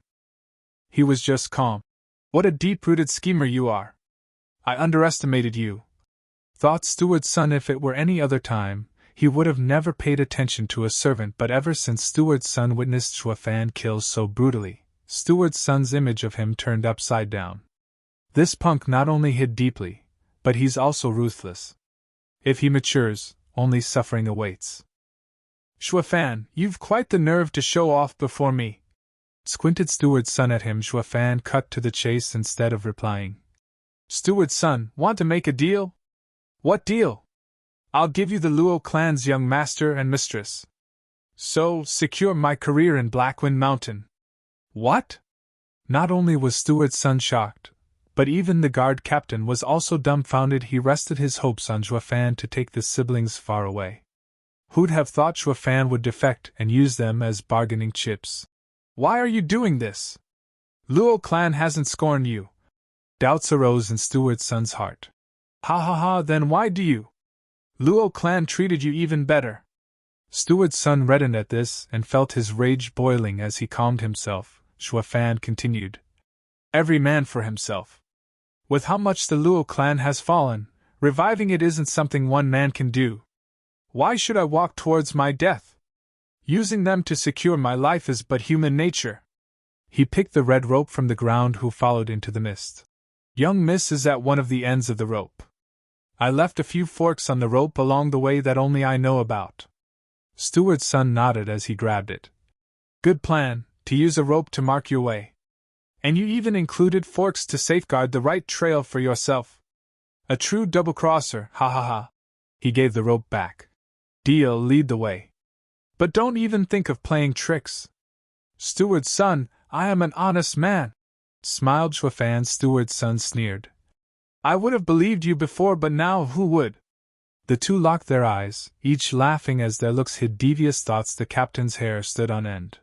He was just calm. "What a deep-rooted schemer you are. I underestimated you," thought Steward's son. If it were any other time, he would have never paid attention to a servant, but ever since Steward's son witnessed Xuefan kill so brutally, Steward's son's image of him turned upside down. This punk not only hid deeply, but he's also ruthless. If he matures, only suffering awaits. "Xuefan, you've quite the nerve to show off before me." Squinted Steward's son at him. Xuefan cut to the chase instead of replying. "Steward's son, want to make a deal?" "What deal?" "I'll give you the Luo clan's young master and mistress. So, secure my career in Blackwind Mountain." "What?" Not only was Steward's son shocked, but even the guard captain was also dumbfounded. He rested his hopes on Xuefan to take the siblings far away. Who'd have thought Xuefan would defect and use them as bargaining chips? "Why are you doing this? Luo clan hasn't scorned you." Doubts arose in Steward's son's heart. "Ha ha ha, then why do you? Luo clan treated you even better." Steward's son reddened at this and felt his rage boiling. As he calmed himself, Xuefan continued. "Every man for himself. With how much the Luo clan has fallen, reviving it isn't something one man can do. Why should I walk towards my death? Using them to secure my life is but human nature." He picked the red rope from the ground. Who followed into the mist. "Young Miss is at one of the ends of the rope. I left a few forks on the rope along the way that only I know about." Steward's son nodded as he grabbed it. "Good plan, to use a rope to mark your way. And you even included forks to safeguard the right trail for yourself. A true double-crosser, ha ha ha." He gave the rope back. "Deal, lead the way. But don't even think of playing tricks." "Steward's son, I am an honest man," smiled Xuefan. Steward's son sneered. "I would have believed you before, but now who would?" The two locked their eyes, each laughing as their looks hid devious thoughts. The captain's hair stood on end.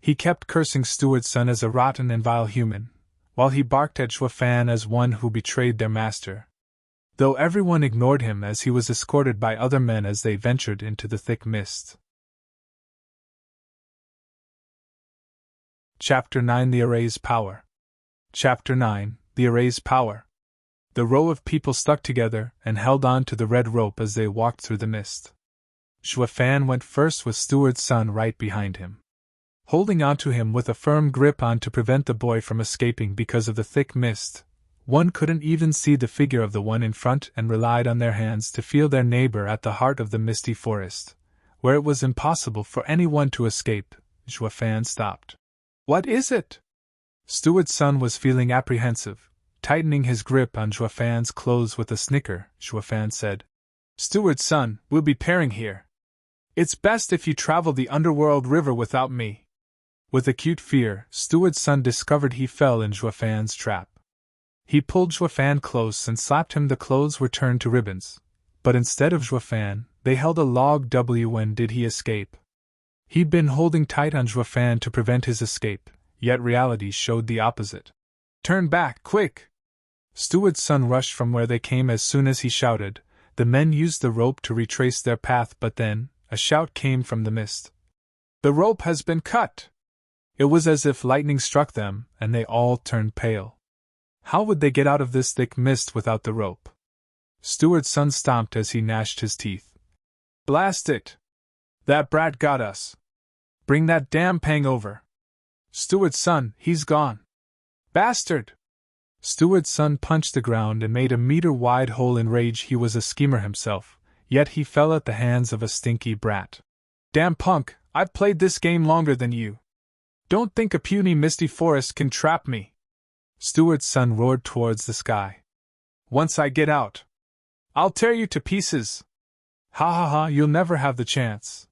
He kept cursing Steward's son as a rotten and vile human, while he barked at Xuefan as one who betrayed their master. Though everyone ignored him as he was escorted by other men as they ventured into the thick mist. Chapter 9: The Array's Power. Chapter 9: The Array's Power. The row of people stuck together and held on to the red rope as they walked through the mist. Xuefan went first with Steward's son right behind him, holding onto him with a firm grip on to prevent the boy from escaping because of the thick mist. One couldn't even see the figure of the one in front and relied on their hands to feel their neighbor at the heart of the misty forest, where it was impossible for anyone to escape. Xuefan stopped. "What is it?" Steward's son was feeling apprehensive, tightening his grip on Xuefan's clothes with a snicker. Xuefan said, "Steward's son, we'll be pairing here. It's best if you travel the underworld river without me." With acute fear, Steward's son discovered he fell in Xuefan's trap. He pulled Xuefan close and slapped him. The clothes were turned to ribbons, but instead of Xuefan, they held a log. When did he escape? He'd been holding tight on Xuefan to prevent his escape, yet reality showed the opposite. "Turn back, quick!" Steward's son rushed from where they came as soon as he shouted. The men used the rope to retrace their path, but then, a shout came from the mist. "The rope has been cut!" It was as if lightning struck them, and they all turned pale. How would they get out of this thick mist without the rope? Steward's son stomped as he gnashed his teeth. "Blast it! That brat got us! Bring that damn Pang over! Steward's son, he's gone! Bastard!" Steward's son punched the ground and made a meter-wide hole in rage. He was a schemer himself, yet he fell at the hands of a stinky brat. "Damn punk, I've played this game longer than you. Don't think a puny misty forest can trap me!" Steward's son roared towards the sky. "Once I get out, I'll tear you to pieces! Ha ha ha, you'll never have the chance!"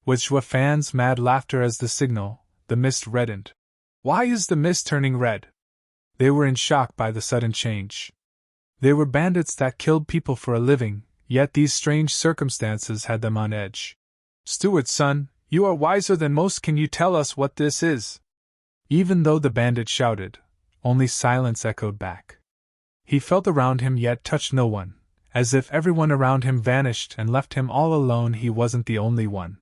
With Xuefan's mad laughter as the signal, the mist reddened. Why is the mist turning red? They were in shock by the sudden change. They were bandits that killed people for a living, yet these strange circumstances had them on edge. "Steward's son, you are wiser than most. Can you tell us what this is?" Even though the bandit shouted, only silence echoed back. He felt around him yet touched no one, as if everyone around him vanished and left him all alone. He wasn't the only one.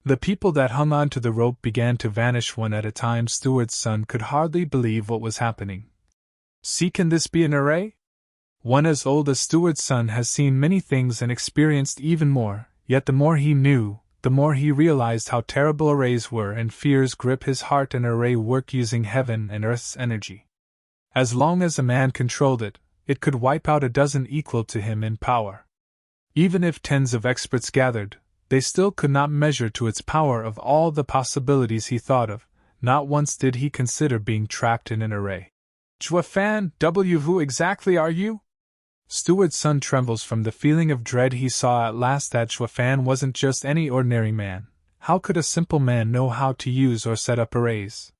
The people that hung on to the rope began to vanish one at a time. Steward's son could hardly believe what was happening. "See, can this be an array?" One as old as Steward's son has seen many things and experienced even more, yet the more he knew, the more he realized how terrible arrays were, and fears grip his heart. An array worked using heaven and earth's energy. As long as a man controlled it, it could wipe out a dozen equal to him in power. Even if tens of experts gathered, they still could not measure to its power. Of all the possibilities he thought of, not once did he consider being trapped in an array. "Xuefan, who exactly are you?" Steward's son trembles from the feeling of dread. He saw at last that Xuefan wasn't just any ordinary man. How could a simple man know how to use or set up arrays?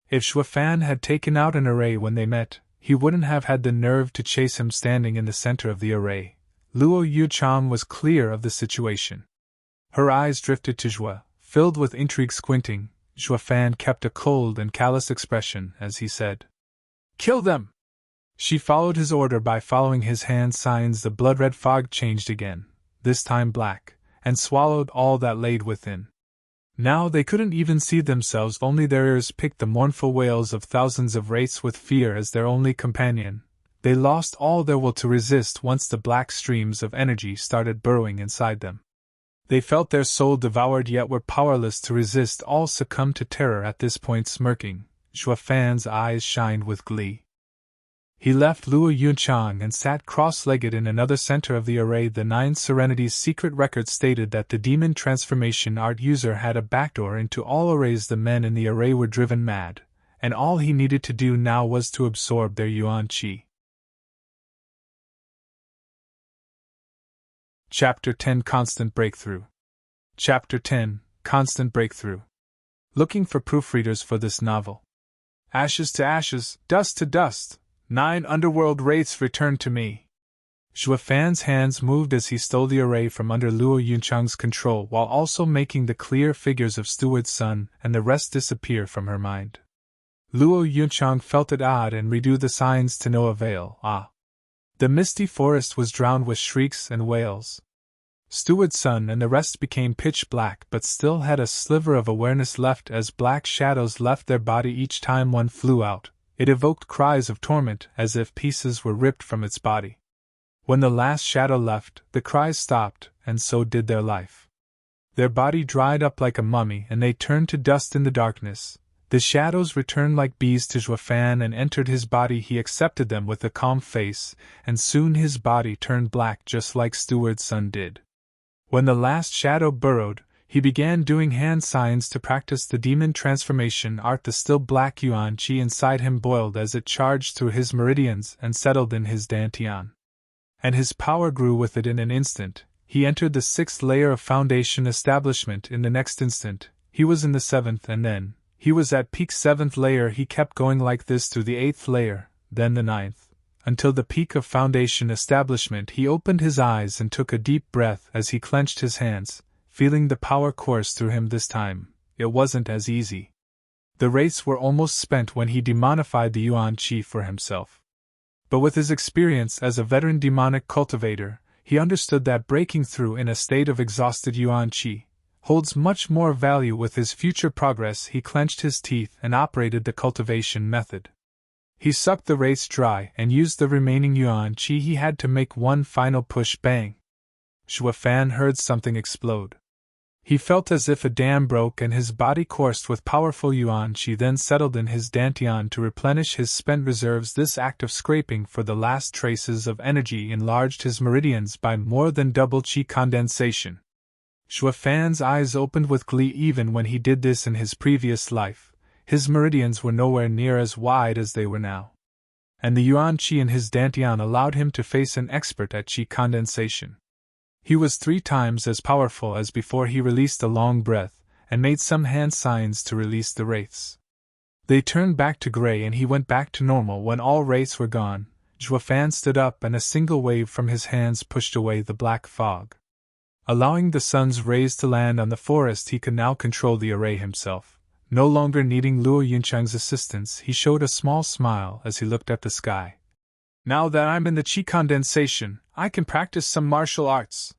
If Xuefan had taken out an array when they met, he wouldn't have had the nerve to chase him standing in the center of the array. Luo Yuchang was clear of the situation. Her eyes drifted to Xue, filled with intrigue. Squinting, Xuefan kept a cold and callous expression as he said, "Kill them!" She followed his order by following his hand signs. The blood-red fog changed again, this time black, and swallowed all that laid within. Now they couldn't even see themselves, only their ears picked the mournful wails of thousands of wraiths with fear as their only companion. They lost all their will to resist once the black streams of energy started burrowing inside them. They felt their soul devoured yet were powerless to resist. All succumbed to terror at this point. Smirking, Xuefan's eyes shined with glee. He left Luo Yunchang and sat cross-legged in another center of the array. The 9 Serenities secret record stated that the demon transformation art user had a backdoor into all arrays. The men in the array were driven mad, and all he needed to do now was to absorb their yuan qi. Chapter 10: Constant Breakthrough. Chapter 10: Constant Breakthrough. Looking for proofreaders for this novel. Ashes to ashes, dust to dust. 9 underworld wraiths returned to me. Zhou Fan's hands moved as he stole the array from under Luo Yunchang's control while also making the clear figures of Steward's son and the rest disappear from her mind. Luo Yunchang felt it odd and redo the signs to no avail. The misty forest was drowned with shrieks and wails. Steward's son and the rest became pitch black but still had a sliver of awareness left as black shadows left their body each time one flew out. It evoked cries of torment as if pieces were ripped from its body. When the last shadow left, the cries stopped, and so did their life. Their body dried up like a mummy and they turned to dust in the darkness. The shadows returned like bees to Zhou Fan and entered his body. He accepted them with a calm face, and soon his body turned black just like Steward's son did. When the last shadow burrowed, he began doing hand signs to practice the demon transformation art. The still black yuan qi inside him boiled as it charged through his meridians and settled in his dantian. And his power grew with it in an instant. He entered the 6th layer of foundation establishment in the next instant. He was in the 7th and then he was at peak 7th layer. He kept going like this through the 8th layer, then the 9th. Until the peak of foundation establishment. He opened his eyes and took a deep breath as he clenched his hands, feeling the power course through him this time. It wasn't as easy. The wraiths were almost spent when he demonified the yuan qi for himself. But with his experience as a veteran demonic cultivator, he understood that breaking through in a state of exhausted yuan qi holds much more value with his future progress. He clenched his teeth and operated the cultivation method. He sucked the wraiths dry and used the remaining yuan qi he had to make one final push. Bang! Zhou Fan heard something explode. He felt as if a dam broke and his body coursed with powerful yuan qi, then settled in his dantian to replenish his spent reserves. This act of scraping for the last traces of energy enlarged his meridians by more than double qi condensation. Zhou Fan's eyes opened with glee. Even when he did this in his previous life, his meridians were nowhere near as wide as they were now. And the yuan qi in his dantian allowed him to face an expert at qi condensation. He was 3 times as powerful as before. He released a long breath and made some hand signs to release the wraiths. They turned back to gray and he went back to normal. When all wraiths were gone, Zhou Fan stood up and a single wave from his hands pushed away the black fog. Allowing the sun's rays to land on the forest, he could now control the array himself. No longer needing Luo Yunchang's assistance, he showed a small smile as he looked at the sky. Now that I'm in the qi condensation, I can practice some martial arts.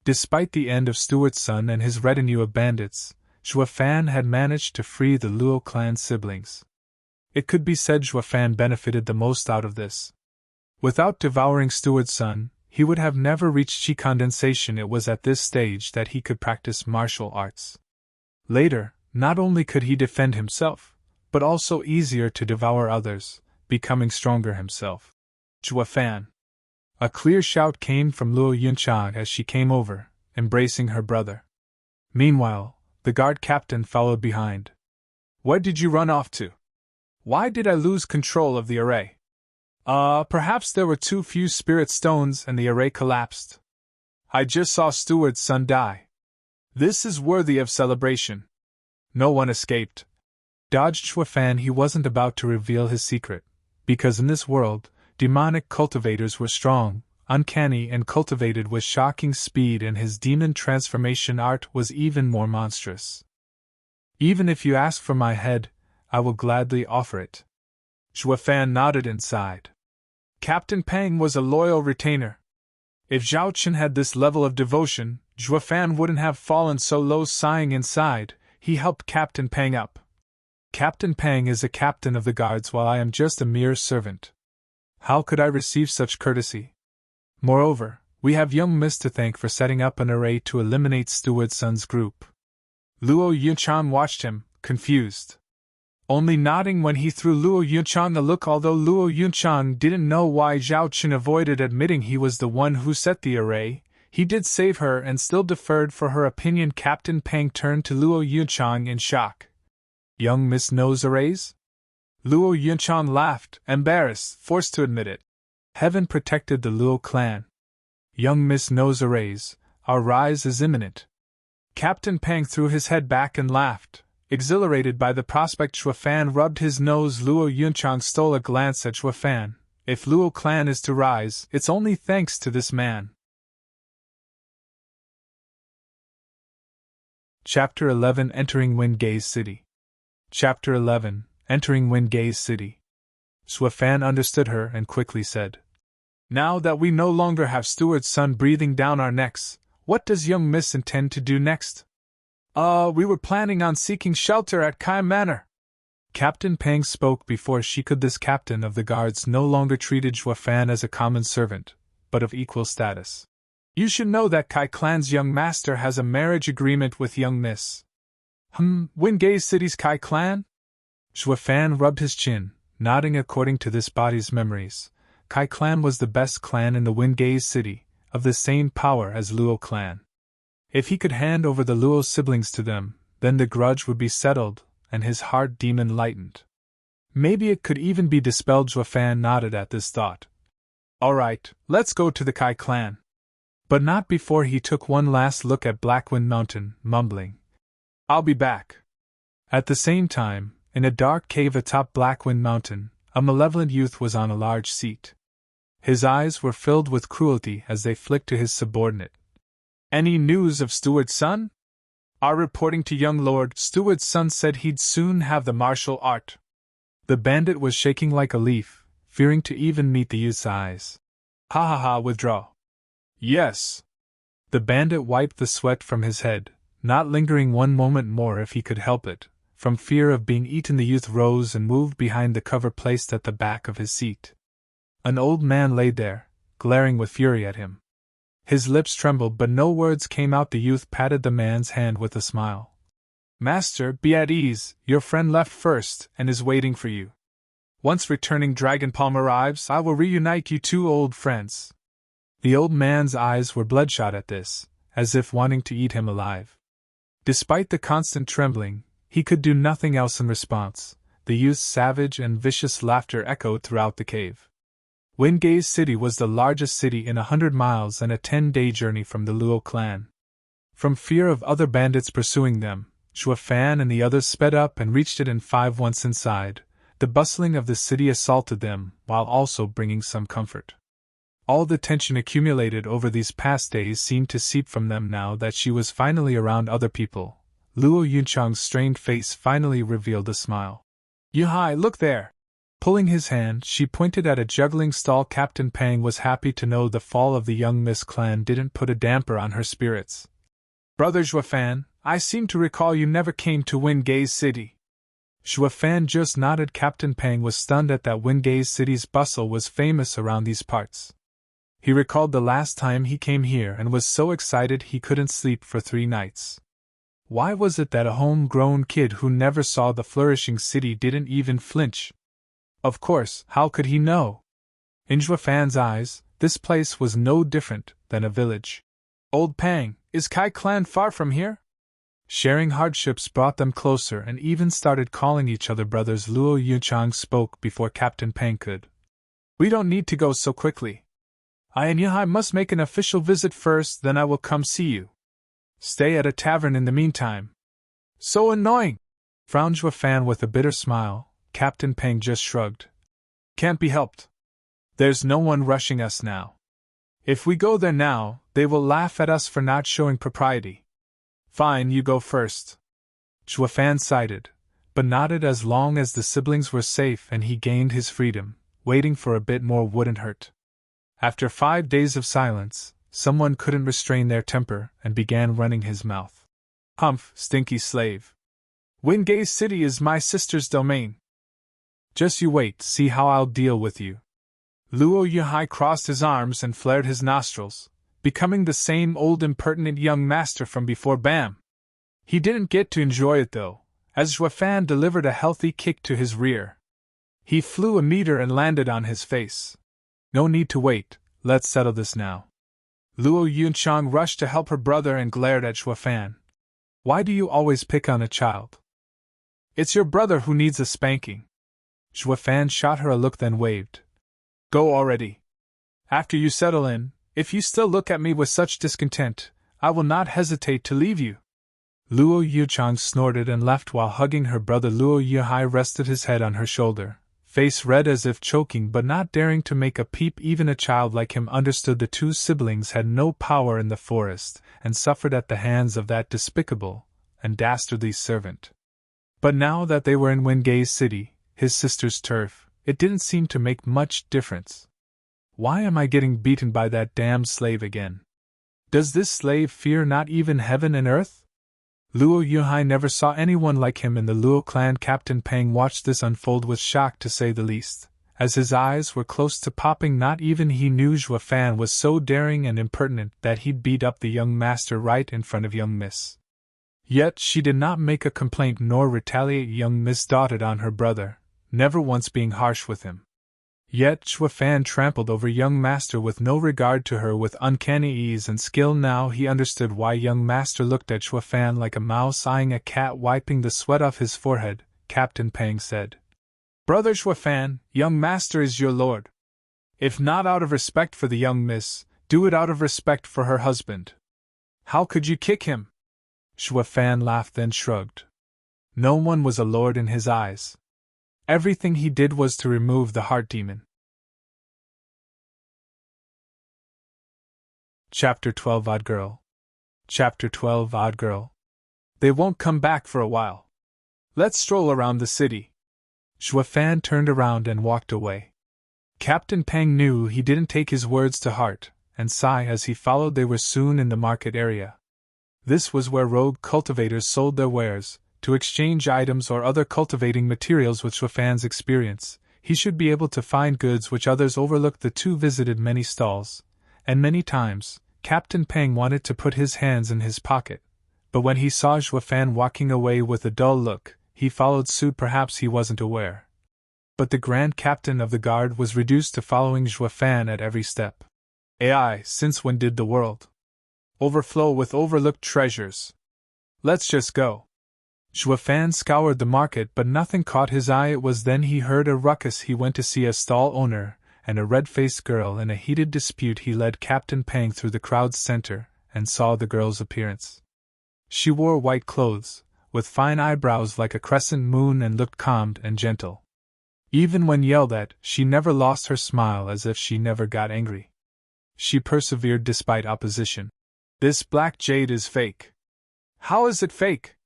Despite the end of Steward's son and his retinue of bandits, Zhou Fan had managed to free the Luo clan siblings. It could be said Zhou Fan benefited the most out of this. Without devouring Steward's son, he would have never reached qi condensation. It was at this stage that he could practice martial arts. Later, not only could he defend himself, but also easier to devour others, becoming stronger himself. Zhou Fan! A clear shout came from Luo Yunchang as she came over, embracing her brother. Meanwhile, the guard captain followed behind. Where did you run off to? Why did I lose control of the array? Perhaps there were too few spirit stones and the array collapsed. I just saw Steward's son die. This is worthy of celebration. No one escaped. Dodged Zhou Fan. He wasn't about to reveal his secret, because in this world, demonic cultivators were strong, uncanny, and cultivated with shocking speed, and his demon transformation art was even more monstrous. Even if you ask for my head, I will gladly offer it. Zhou Fan nodded and sighed. Captain Pang was a loyal retainer. If Zhao Qin had this level of devotion, Zhou Fan wouldn't have fallen so low. Sighing inside, he helped Captain Pang up. Captain Pang is a captain of the guards while I am just a mere servant. How could I receive such courtesy? Moreover, we have young Miss to thank for setting up an array to eliminate Steward's son's group. Luo Yunchang watched him, confused. Only nodding when he threw Luo Yunchang a look. Although Luo Yunchang didn't know why Zhao Qin avoided admitting he was the one who set the array, he did save her and still deferred for her opinion. Captain Pang turned to Luo Yunchang in shock. Young Miss knows arrays? Luo Yunchang laughed, embarrassed, forced to admit it. Heaven protected the Luo clan. Young Miss knows arrays, our rise is imminent. Captain Pang threw his head back and laughed. Exhilarated by the prospect, Zhou Fan rubbed his nose. Luo Yunchang stole a glance at Zhou Fan, If Luo clan is to rise, it's only thanks to this man. Chapter 11 Entering Windgaze City. Chapter 11 Entering Windgaze City. Xuefan understood her and quickly said, "Now that we no longer have Steward's son breathing down our necks, what does young Miss intend to do next?" We were planning on seeking shelter at Kai Manor." Captain Pang spoke before she could. This captain of the guards no longer treated Xuefan as a common servant, but of equal status. "You should know that Kai clan's young master has a marriage agreement with young Miss." Windgaze City's Kai clan? Xuefan rubbed his chin, nodding according to this body's memories. Kai clan was the best clan in the Windgaze City, of the same power as Luo clan. If he could hand over the Luo siblings to them, then the grudge would be settled, and his heart demon lightened. Maybe it could even be dispelled. Xuefan nodded at this thought. "Alright, let's go to the Kai clan." But not before he took one last look at Blackwind Mountain, mumbling, "I'll be back." At the same time, in a dark cave atop Blackwind Mountain, a malevolent youth was on a large seat. His eyes were filled with cruelty as they flicked to his subordinate. "Any news of Steward's son?" "Our reporting to young Lord Steward's son said he'd soon have the martial art." The bandit was shaking like a leaf, fearing to even meet the youth's eyes. "Ha, withdraw." "Yes." The bandit wiped the sweat from his head, not lingering one moment more if he could help it. From fear of being eaten, the youth rose and moved behind the cover placed at the back of his seat. An old man lay there, glaring with fury at him. His lips trembled, but no words came out. The youth patted the man's hand with a smile. "Master, be at ease, your friend left first and is waiting for you. Once returning Dragon Palm arrives, I will reunite you two old friends." The old man's eyes were bloodshot at this, as if wanting to eat him alive. Despite the constant trembling, he could do nothing else in response. The youth's savage and vicious laughter echoed throughout the cave. Windgaze City was the largest city in 100 miles and a 10-day journey from the Luo clan. From fear of other bandits pursuing them, Xuefan and the others sped up and reached it in 5. Once inside, the bustling of the city assaulted them, while also bringing some comfort. All the tension accumulated over these past days seemed to seep from them now that she was finally around other people. Luo Yunchang's strained face finally revealed a smile. "Yuhai, look there!" Pulling his hand, she pointed at a juggling stall. Captain Pang was happy to know the fall of the young Miss clan didn't put a damper on her spirits. "Brother Xuefan, I seem to recall you never came to Windgaze City." Xuefan just nodded. Captain Pang was stunned at that Windgaze City's bustle was famous around these parts. He recalled the last time he came here and was so excited he couldn't sleep for 3 nights. Why was it that a homegrown kid who never saw the flourishing city didn't even flinch? Of course, how could he know? In Xuefan's eyes, this place was no different than a village. "Old Pang, is Kai clan far from here?" Sharing hardships brought them closer and even started calling each other brothers. Luo Yunchang spoke before Captain Pang could. "We don't need to go so quickly. I and Yuhai must make an official visit first, then I will come see you. Stay at a tavern in the meantime." "So annoying!" frowned Xuefan with a bitter smile. Captain Pang just shrugged. "Can't be helped. There's no one rushing us now. If we go there now, they will laugh at us for not showing propriety." "Fine, you go first." Xuefan sighed, but nodded as long as the siblings were safe and he gained his freedom. Waiting for a bit more wouldn't hurt. After 5 days of silence, someone couldn't restrain their temper and began running his mouth. "Humph, stinky slave. Windgaze City is my sister's domain. Just you wait, see how I'll deal with you." Luo Yuhai crossed his arms and flared his nostrils, becoming the same old impertinent young master from before. Bam! He didn't get to enjoy it though, as Xuefan delivered a healthy kick to his rear. He flew a meter and landed on his face. "No need to wait, let's settle this now." Luo Yunchang rushed to help her brother and glared at Xuefan. "Why do you always pick on a child? It's your brother who needs a spanking." Xuefan shot her a look then waved. "Go already. After you settle in, if you still look at me with such discontent, I will not hesitate to leave you." Luo Yunchang snorted and left while hugging her brother. Luo Yuhai rested his head on her shoulder, face red as if choking but not daring to make a peep. Even a child like him understood the two siblings had no power in the forest, and suffered at the hands of that despicable and dastardly servant. But now that they were in Windgaze City, his sister's turf, it didn't seem to make much difference. Why am I getting beaten by that damned slave again? Does this slave fear not even heaven and earth? Luo Yuhai never saw anyone like him in the Luo clan. Captain Pang watched this unfold with shock, to say the least, as his eyes were close to popping. Not even he knew Zhua Fan was so daring and impertinent that he'd beat up the young master right in front of young Miss. Yet she did not make a complaint nor retaliate. Young Miss doted on her brother, never once being harsh with him. Yet Zhua Fan trampled over young master with no regard to her, with uncanny ease and skill. Now he understood why young master looked at Zhua Fan like a mouse eyeing a cat. Wiping the sweat off his forehead, Captain Pang said, "Brother Zhua Fan, young master is your lord. If not out of respect for the young miss, do it out of respect for her husband. How could you kick him?" Zhua Fan laughed, then shrugged. No one was a lord in his eyes. Everything he did was to remove the heart demon. Chapter 12 Odd Girl. Chapter 12 Odd Girl. They won't come back for a while. Let's stroll around the city. Zhua Fan turned around and walked away. Captain Pang knew he didn't take his words to heart, and sighed as he followed. They were soon in the market area. This was where rogue cultivators sold their wares. To exchange items or other cultivating materials with Zhua Fan's experience, he should be able to find goods which others overlooked. The two visited many stalls, and many times, Captain Pang wanted to put his hands in his pocket, but when he saw Zhua Fan walking away with a dull look, he followed suit. Perhaps he wasn't aware, but the Grand Captain of the Guard was reduced to following Zhua Fan at every step. AI, since when did the world overflow with overlooked treasures? Let's just go. Zhua Fan scoured the market, but nothing caught his eye. It was then he heard a ruckus. He went to see a stall owner and a red-faced girl in a heated dispute. He led Captain Pang through the crowd's center and saw the girl's appearance. She wore white clothes, with fine eyebrows like a crescent moon, and looked calm and gentle. Even when yelled at, she never lost her smile, as if she never got angry. She persevered despite opposition. "This black jade is fake." "How is it fake?"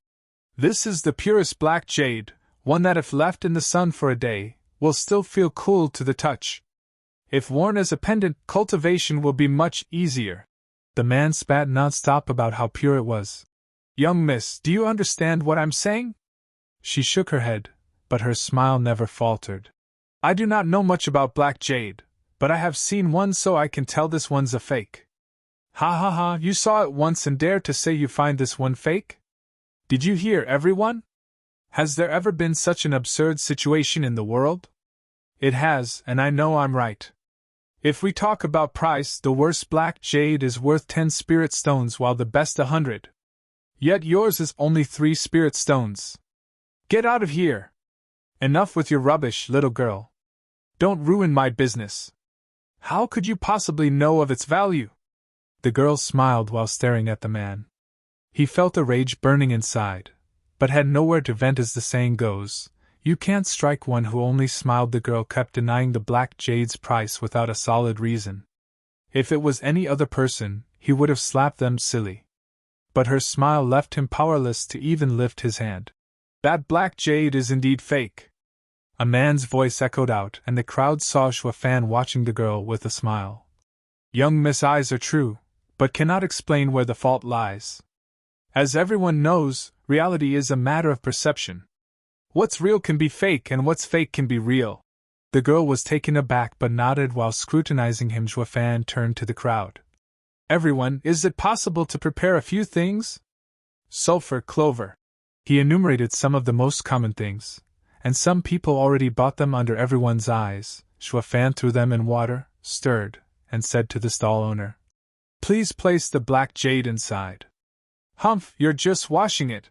"This is the purest black jade, one that if left in the sun for a day, will still feel cool to the touch. If worn as a pendant, cultivation will be much easier." The man spat non-stop about how pure it was. "Young miss, do you understand what I'm saying?" She shook her head, but her smile never faltered. "I do not know much about black jade, but I have seen one, so I can tell this one's a fake." "Ha ha ha, you saw it once and dare to say you find this one fake? Did you hear, everyone? Has there ever been such an absurd situation in the world? It has, and I know I'm right. If we talk about price, the worst black jade is worth 10 spirit stones, while the best 100. Yet yours is only 3 spirit stones. Get out of here! Enough with your rubbish, little girl. Don't ruin my business. How could you possibly know of its value?" The girl smiled while staring at the man. He felt a rage burning inside, but had nowhere to vent. As the saying goes, you can't strike one who only smiled. The girl kept denying the black jade's price without a solid reason. If it was any other person, he would have slapped them silly. But her smile left him powerless to even lift his hand. "That black jade is indeed fake." A man's voice echoed out, and the crowd saw Zhua Fan watching the girl with a smile. "Young Miss eyes are true, but cannot explain where the fault lies. As everyone knows, reality is a matter of perception. What's real can be fake, and what's fake can be real." The girl was taken aback but nodded while scrutinizing him. Zhua Fan turned to the crowd. "Everyone, is it possible to prepare a few things?" "Sulfur clover." He enumerated some of the most common things, and some people already bought them under everyone's eyes. Zhua Fan threw them in water, stirred, and said to the stall owner, "Please place the black jade inside." "Humph, you're just washing it."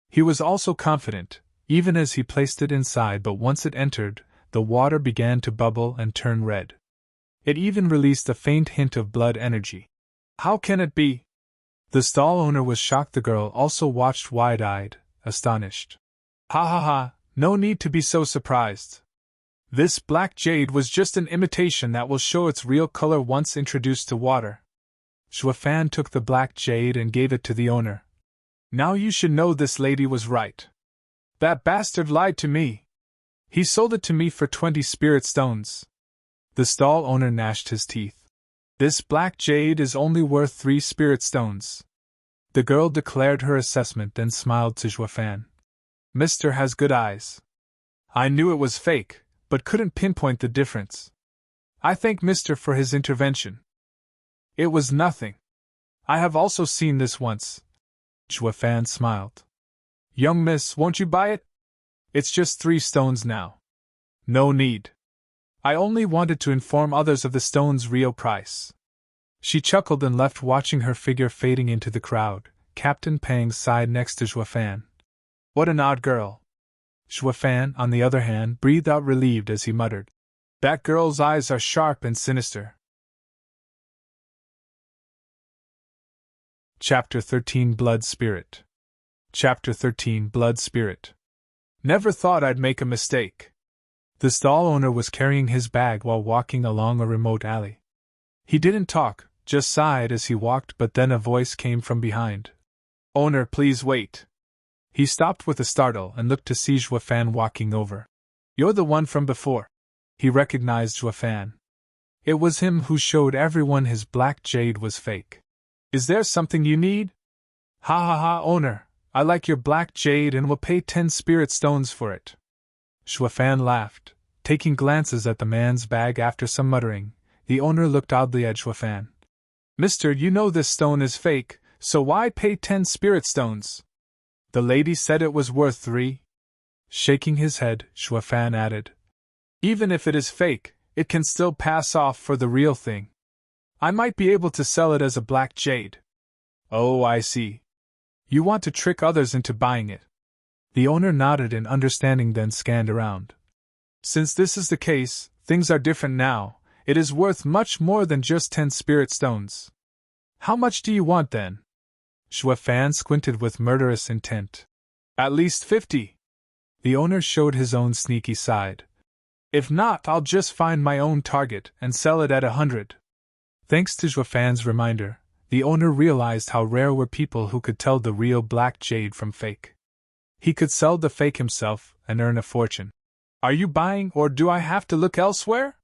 He was also confident, even as he placed it inside, but once it entered, the water began to bubble and turn red. It even released a faint hint of blood energy. "How can it be?" The stall owner was shocked. The girl also watched wide-eyed, astonished. "Ha ha ha, no need to be so surprised. This black jade was just an imitation that will show its real color once introduced to water. Xuefan took the black jade and gave it to the owner. Now you should know this lady was right. That bastard lied to me. He sold it to me for 20 spirit stones. The stall owner gnashed his teeth. This black jade is only worth 3 spirit stones. The girl declared her assessment and smiled to Xuefan. Mister has good eyes. I knew it was fake, but couldn't pinpoint the difference. I thank Mister for his intervention. It was nothing. I have also seen this once. Xuefan smiled. Young miss, won't you buy it? It's just 3 stones now. No need. I only wanted to inform others of the stone's real price. She chuckled and left, watching her figure fading into the crowd. Captain Pang sighed next to Xuefan. What an odd girl. Xuefan, on the other hand, breathed out relieved as he muttered. That girl's eyes are sharp and sinister. Chapter 13 Blood Spirit. Chapter 13 Blood Spirit. Never thought I'd make a mistake. The stall owner was carrying his bag while walking along a remote alley. He didn't talk, just sighed as he walked, but then a voice came from behind. Owner, please wait. He stopped with a startle and looked to see Xuefan walking over. You're the one from before. He recognized Xuefan. It was him who showed everyone his black jade was fake. Is there something you need? Ha ha ha, owner. I like your black jade and will pay 10 spirit stones for it. Xuefan laughed, taking glances at the man's bag. After some muttering, the owner looked oddly at Xuefan. Mister, you know this stone is fake, so why pay 10 spirit stones? The lady said it was worth 3. Shaking his head, Xuefan added. Even if it is fake, it can still pass off for the real thing. I might be able to sell it as a black jade. Oh, I see. You want to trick others into buying it. The owner nodded in understanding, then scanned around. Since this is the case, things are different now. It is worth much more than just 10 spirit stones. How much do you want then? Xuefan squinted with murderous intent. At least 50. The owner showed his own sneaky side. If not, I'll just find my own target and sell it at 100. Thanks to Xuefan's reminder, the owner realized how rare were people who could tell the real black jade from fake. He could sell the fake himself and earn a fortune. Are you buying, or do I have to look elsewhere?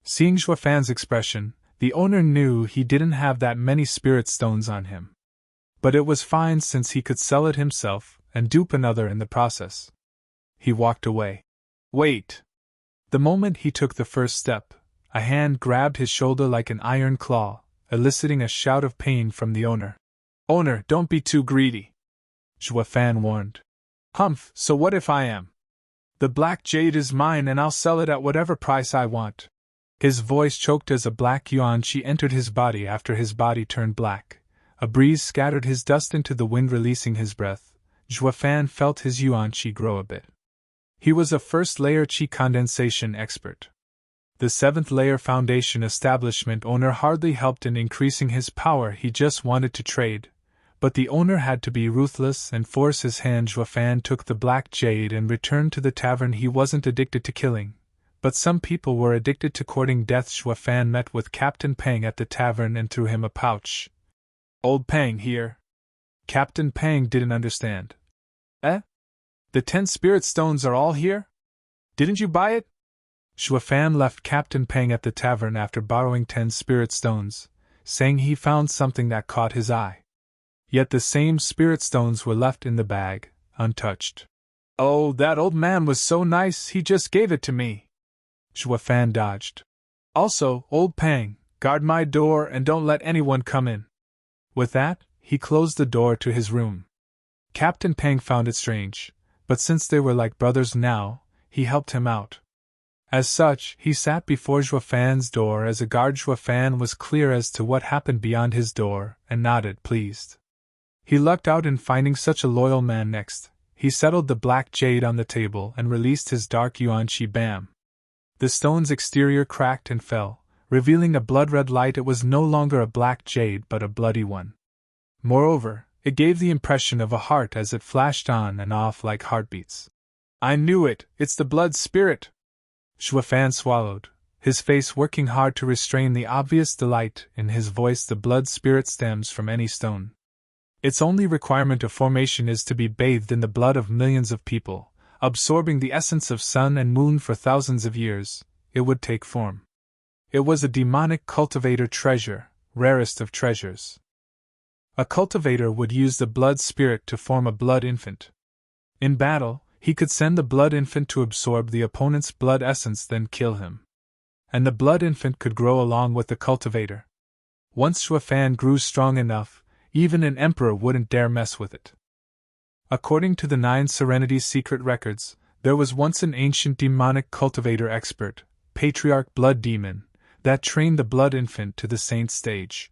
Seeing Xuefan's expression, the owner knew he didn't have that many spirit stones on him. But it was fine since he could sell it himself and dupe another in the process. He walked away. Wait! The moment he took the first step, a hand grabbed his shoulder like an iron claw, eliciting a shout of pain from the owner. Owner, don't be too greedy. Xuefan warned. Humph, so what if I am? The black jade is mine and I'll sell it at whatever price I want. His voice choked as a black yuan-chi entered his body. After his body turned black, a breeze scattered his dust into the wind, releasing his breath. Xuefan felt his yuan-chi grow a bit. He was a first-layer chi condensation expert. The 7th-layer foundation establishment owner hardly helped in increasing his power. He just wanted to trade. But the owner had to be ruthless and force his hand. Xuefan took the black jade and returned to the tavern. He wasn't addicted to killing, but some people were addicted to courting death. Xuefan met with Captain Pang at the tavern and threw him a pouch. Old Pang here. Captain Pang didn't understand. Eh? The 10 spirit stones are all here? Didn't you buy it? Xuefan left Captain Pang at the tavern after borrowing 10 spirit stones, saying he found something that caught his eye. Yet the same spirit stones were left in the bag, untouched. Oh, that old man was so nice, he just gave it to me. Xuefan dodged. Also, old Pang, guard my door and don't let anyone come in. With that, he closed the door to his room. Captain Pang found it strange, but since they were like brothers now, he helped him out. As such, he sat before Xuefan's door as a guard. Xuefan was clear as to what happened beyond his door, and nodded, pleased. He lucked out in finding such a loyal man. Next, he settled the black jade on the table and released his dark yuan-chi. Bam! The stone's exterior cracked and fell, revealing a blood-red light. It was no longer a black jade but a bloody one. Moreover, it gave the impression of a heart as it flashed on and off like heartbeats. I knew it, it's the blood spirit! Fan swallowed, his face working hard to restrain the obvious delight in his voice. The blood spirit stems from any stone. Its only requirement of formation is to be bathed in the blood of millions of people, absorbing the essence of sun and moon for thousands of years. It would take form. It was a demonic cultivator treasure, rarest of treasures. A cultivator would use the blood spirit to form a blood infant. In battle, he could send the blood infant to absorb the opponent's blood essence, then kill him. And the blood infant could grow along with the cultivator. Once Fan grew strong enough, even an emperor wouldn't dare mess with it. According to the 9 Serenities secret records, there was once an ancient demonic cultivator expert, Patriarch Blood Demon, that trained the blood infant to the saint stage.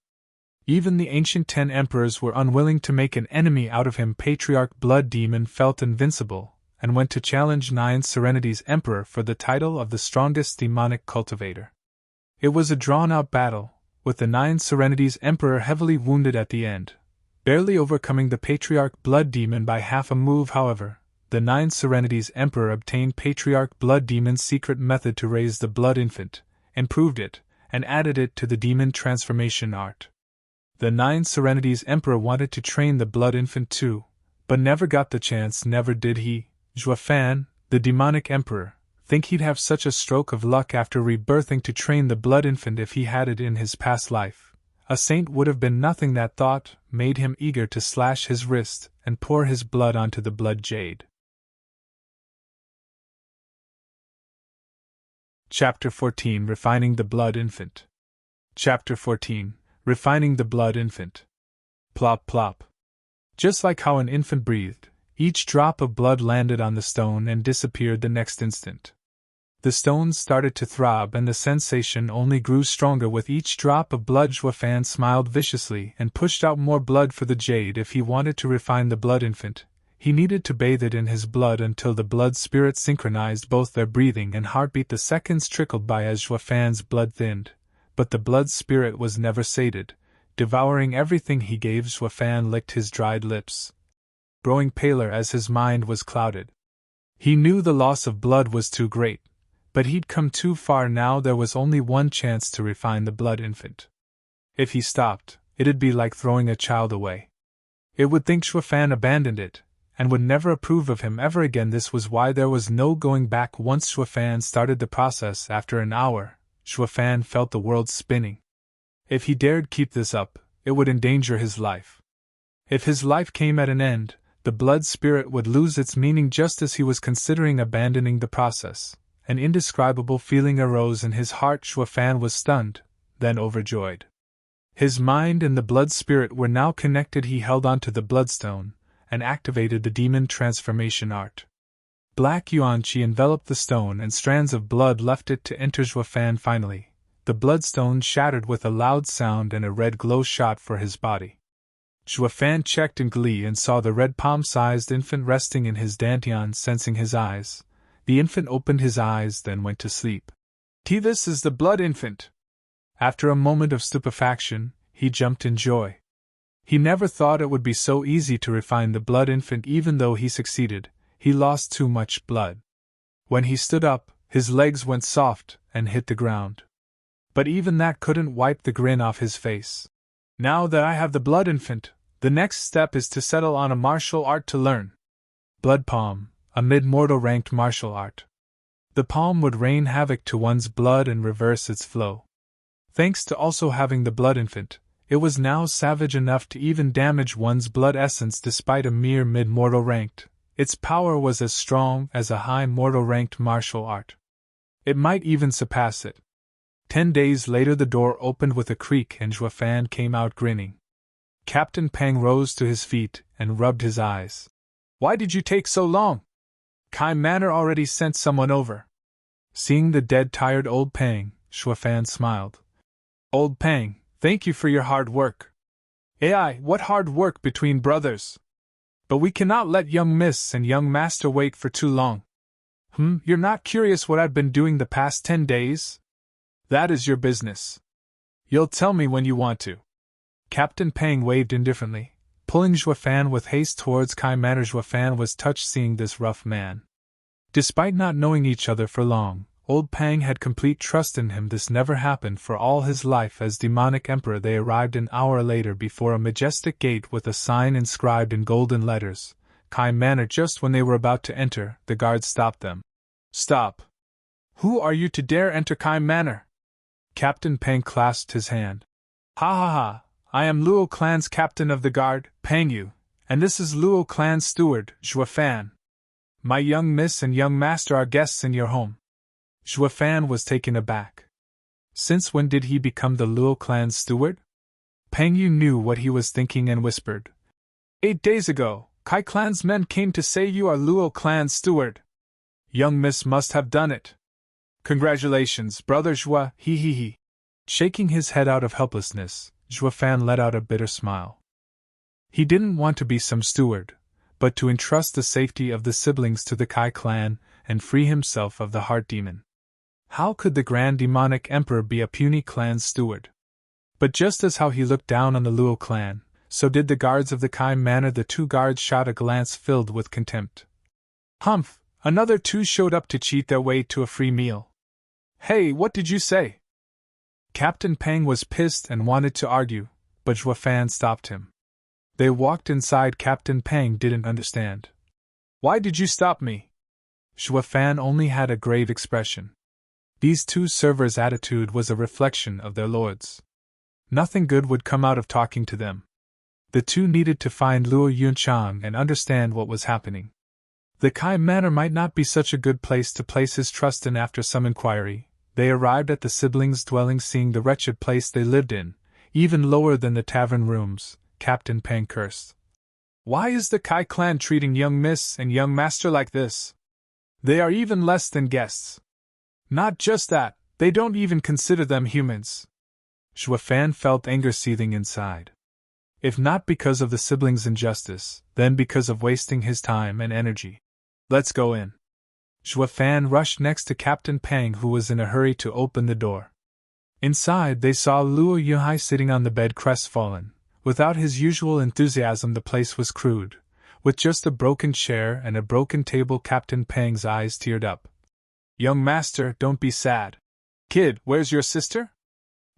Even the ancient 10 emperors were unwilling to make an enemy out of him. Patriarch Blood Demon felt invincible, and went to challenge 9 Serenities Emperor for the title of the strongest demonic cultivator. It was a drawn-out battle, with the 9 Serenities Emperor heavily wounded at the end, barely overcoming the Patriarch Blood Demon by half a move. However, the 9 Serenities Emperor obtained Patriarch Blood Demon's secret method to raise the blood infant, improved it, and added it to the demon transformation art. The 9 Serenities Emperor wanted to train the blood infant too, but never got the chance. Never did he, Fan, the demonic emperor, think he'd have such a stroke of luck after rebirthing to train the blood infant. If he had it in his past life, a saint would have been nothing. That thought made him eager to slash his wrist and pour his blood onto the blood jade. Chapter 14 Refining the Blood Infant. Chapter 14 Refining the Blood Infant. Plop plop. Just like how an infant breathed, each drop of blood landed on the stone and disappeared the next instant. The stone started to throb, and the sensation only grew stronger with each drop of blood. Fan smiled viciously and pushed out more blood for the jade. If he wanted to refine the blood infant, he needed to bathe it in his blood until the blood spirit synchronized both their breathing and heartbeat. The seconds trickled by as Fan's blood thinned, but the blood spirit was never sated, devouring everything he gave. Fan licked his dried lips, growing paler as his mind was clouded. He knew the loss of blood was too great, but he'd come too far now. There was only one chance to refine the blood infant. If he stopped, it'd be like throwing a child away. It would think Fan abandoned it, and would never approve of him ever again. This was why there was no going back. Once Fan started the process, after an hour, Fan felt the world spinning. If he dared keep this up, it would endanger his life. If his life came at an end, the blood spirit would lose its meaning. Just as he was considering abandoning the process, an indescribable feeling arose in his heart. Fan was stunned, then overjoyed. His mind and the blood spirit were now connected. He held onto the bloodstone and activated the demon transformation art. Black yuan qi enveloped the stone, and strands of blood left it to enter Fan. Finally, the bloodstone shattered with a loud sound and a red glow shot for his body. Fan checked in glee and saw the red palm-sized infant resting in his dantian. Sensing his eyes, the infant opened his eyes, then went to sleep. This is the blood infant. After a moment of stupefaction, he jumped in joy. He never thought it would be so easy to refine the blood infant. Even though he succeeded, he lost too much blood. When he stood up, his legs went soft and hit the ground. But even that couldn't wipe the grin off his face. Now that I have the blood infant, the next step is to settle on a martial art to learn. Blood Palm, a mid-mortal ranked martial art. The palm would rain havoc to one's blood and reverse its flow. Thanks to also having the blood infant, it was now savage enough to even damage one's blood essence. Despite a mere mid-mortal ranked, its power was as strong as a high mortal ranked martial art. It might even surpass it. 10 days later the door opened with a creak and Fan came out grinning. Captain Pang rose to his feet and rubbed his eyes. Why did you take so long? Kai Manor already sent someone over. Seeing the dead tired old Pang, Fan smiled. Old Pang, thank you for your hard work. Ai, what hard work between brothers? But we cannot let young miss and young master wait for too long. You're not curious what I've been doing the past 10 days? That is your business. You'll tell me when you want to. Captain Pang waved indifferently, pulling Fan with haste towards Kai Manor. Fan was touched seeing this rough man. Despite not knowing each other for long, Old Pang had complete trust in him. This never happened for all his life. As demonic emperor, they arrived an hour later before a majestic gate with a sign inscribed in golden letters, Kai Manor. Just when they were about to enter, the guards stopped them. Stop! Who are you to dare enter Kai Manor? Captain Pang clasped his hand. Ha ha ha! I am Luo Clan's captain of the guard, Pang Yu, and this is Luo Clan's steward, Zhua Fan. My young miss and young master are guests in your home. Zhua Fan was taken aback. Since when did he become the Luo Clan's steward? Pang Yu knew what he was thinking and whispered. 8 days ago, Kai Clan's men came to say you are Luo Clan's steward. Young miss must have done it. Congratulations, brother Zhua, he he he. Shaking his head out of helplessness, Zhua Fan let out a bitter smile. He didn't want to be some steward, but to entrust the safety of the siblings to the Kai clan and free himself of the heart demon. How could the Grand Demonic Emperor be a puny clan's steward? But just as how he looked down on the Luo clan, so did the guards of the Kai Manor. The 2 guards shot a glance filled with contempt. Humph! Another 2 showed up to cheat their way to a free meal. Hey, what did you say? Captain Pang was pissed and wanted to argue, but Zhua Fan stopped him. They walked inside. Captain Pang didn't understand. Why did you stop me? Zhua Fan only had a grave expression. These 2 servers' attitude was a reflection of their lords. Nothing good would come out of talking to them. The 2 needed to find Luo Yunchang and understand what was happening. The Kai Manor might not be such a good place to place his trust in. After some inquiry, they arrived at the siblings' dwelling. Seeing the wretched place they lived in, even lower than the tavern rooms, Captain Pang cursed. Why is the Kai clan treating young miss and young master like this? They are even less than guests. Not just that, they don't even consider them humans. Zhua Fan felt anger seething inside. If not because of the siblings' injustice, then because of wasting his time and energy. Let's go in. Zhua Fan rushed next to Captain Pang, who was in a hurry to open the door. Inside they saw Luo Yuhai sitting on the bed, crestfallen. Without his usual enthusiasm, the place was crude. With just a broken chair and a broken table, Captain Pang's eyes teared up. Young master, don't be sad. Kid, where's your sister?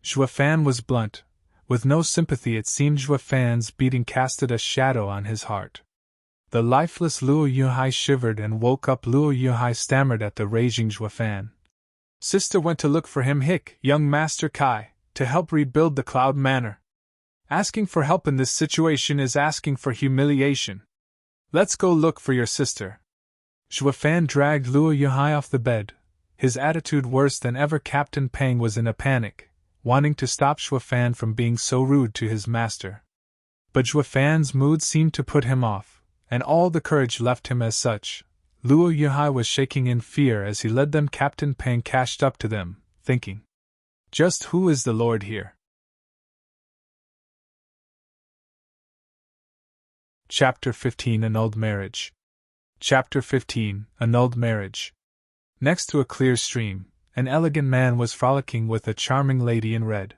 Zhua Fan was blunt. With no sympathy, it seemed Zhua Fan's beating casted a shadow on his heart. The lifeless Luo Yuhai shivered and woke up. Luo Yuhai stammered at the raging Zhua Fan. Sister went to look for him, young master Kai, to help rebuild the Cloud Manor. Asking for help in this situation is asking for humiliation. Let's go look for your sister. Zhua Fan dragged Luo Yuhai off the bed, his attitude worse than ever. Captain Pang was in a panic, wanting to stop Zhua Fan from being so rude to his master. But Zhua Fan's mood seemed to put him off, and all the courage left him. As such, Luo Yuhai was shaking in fear as he led them. Captain Pang cashed up to them, thinking, just who is the lord here? Chapter 15 Annulled Marriage. Chapter 15 Annulled Marriage. Next to a clear stream, an elegant man was frolicking with a charming lady in red.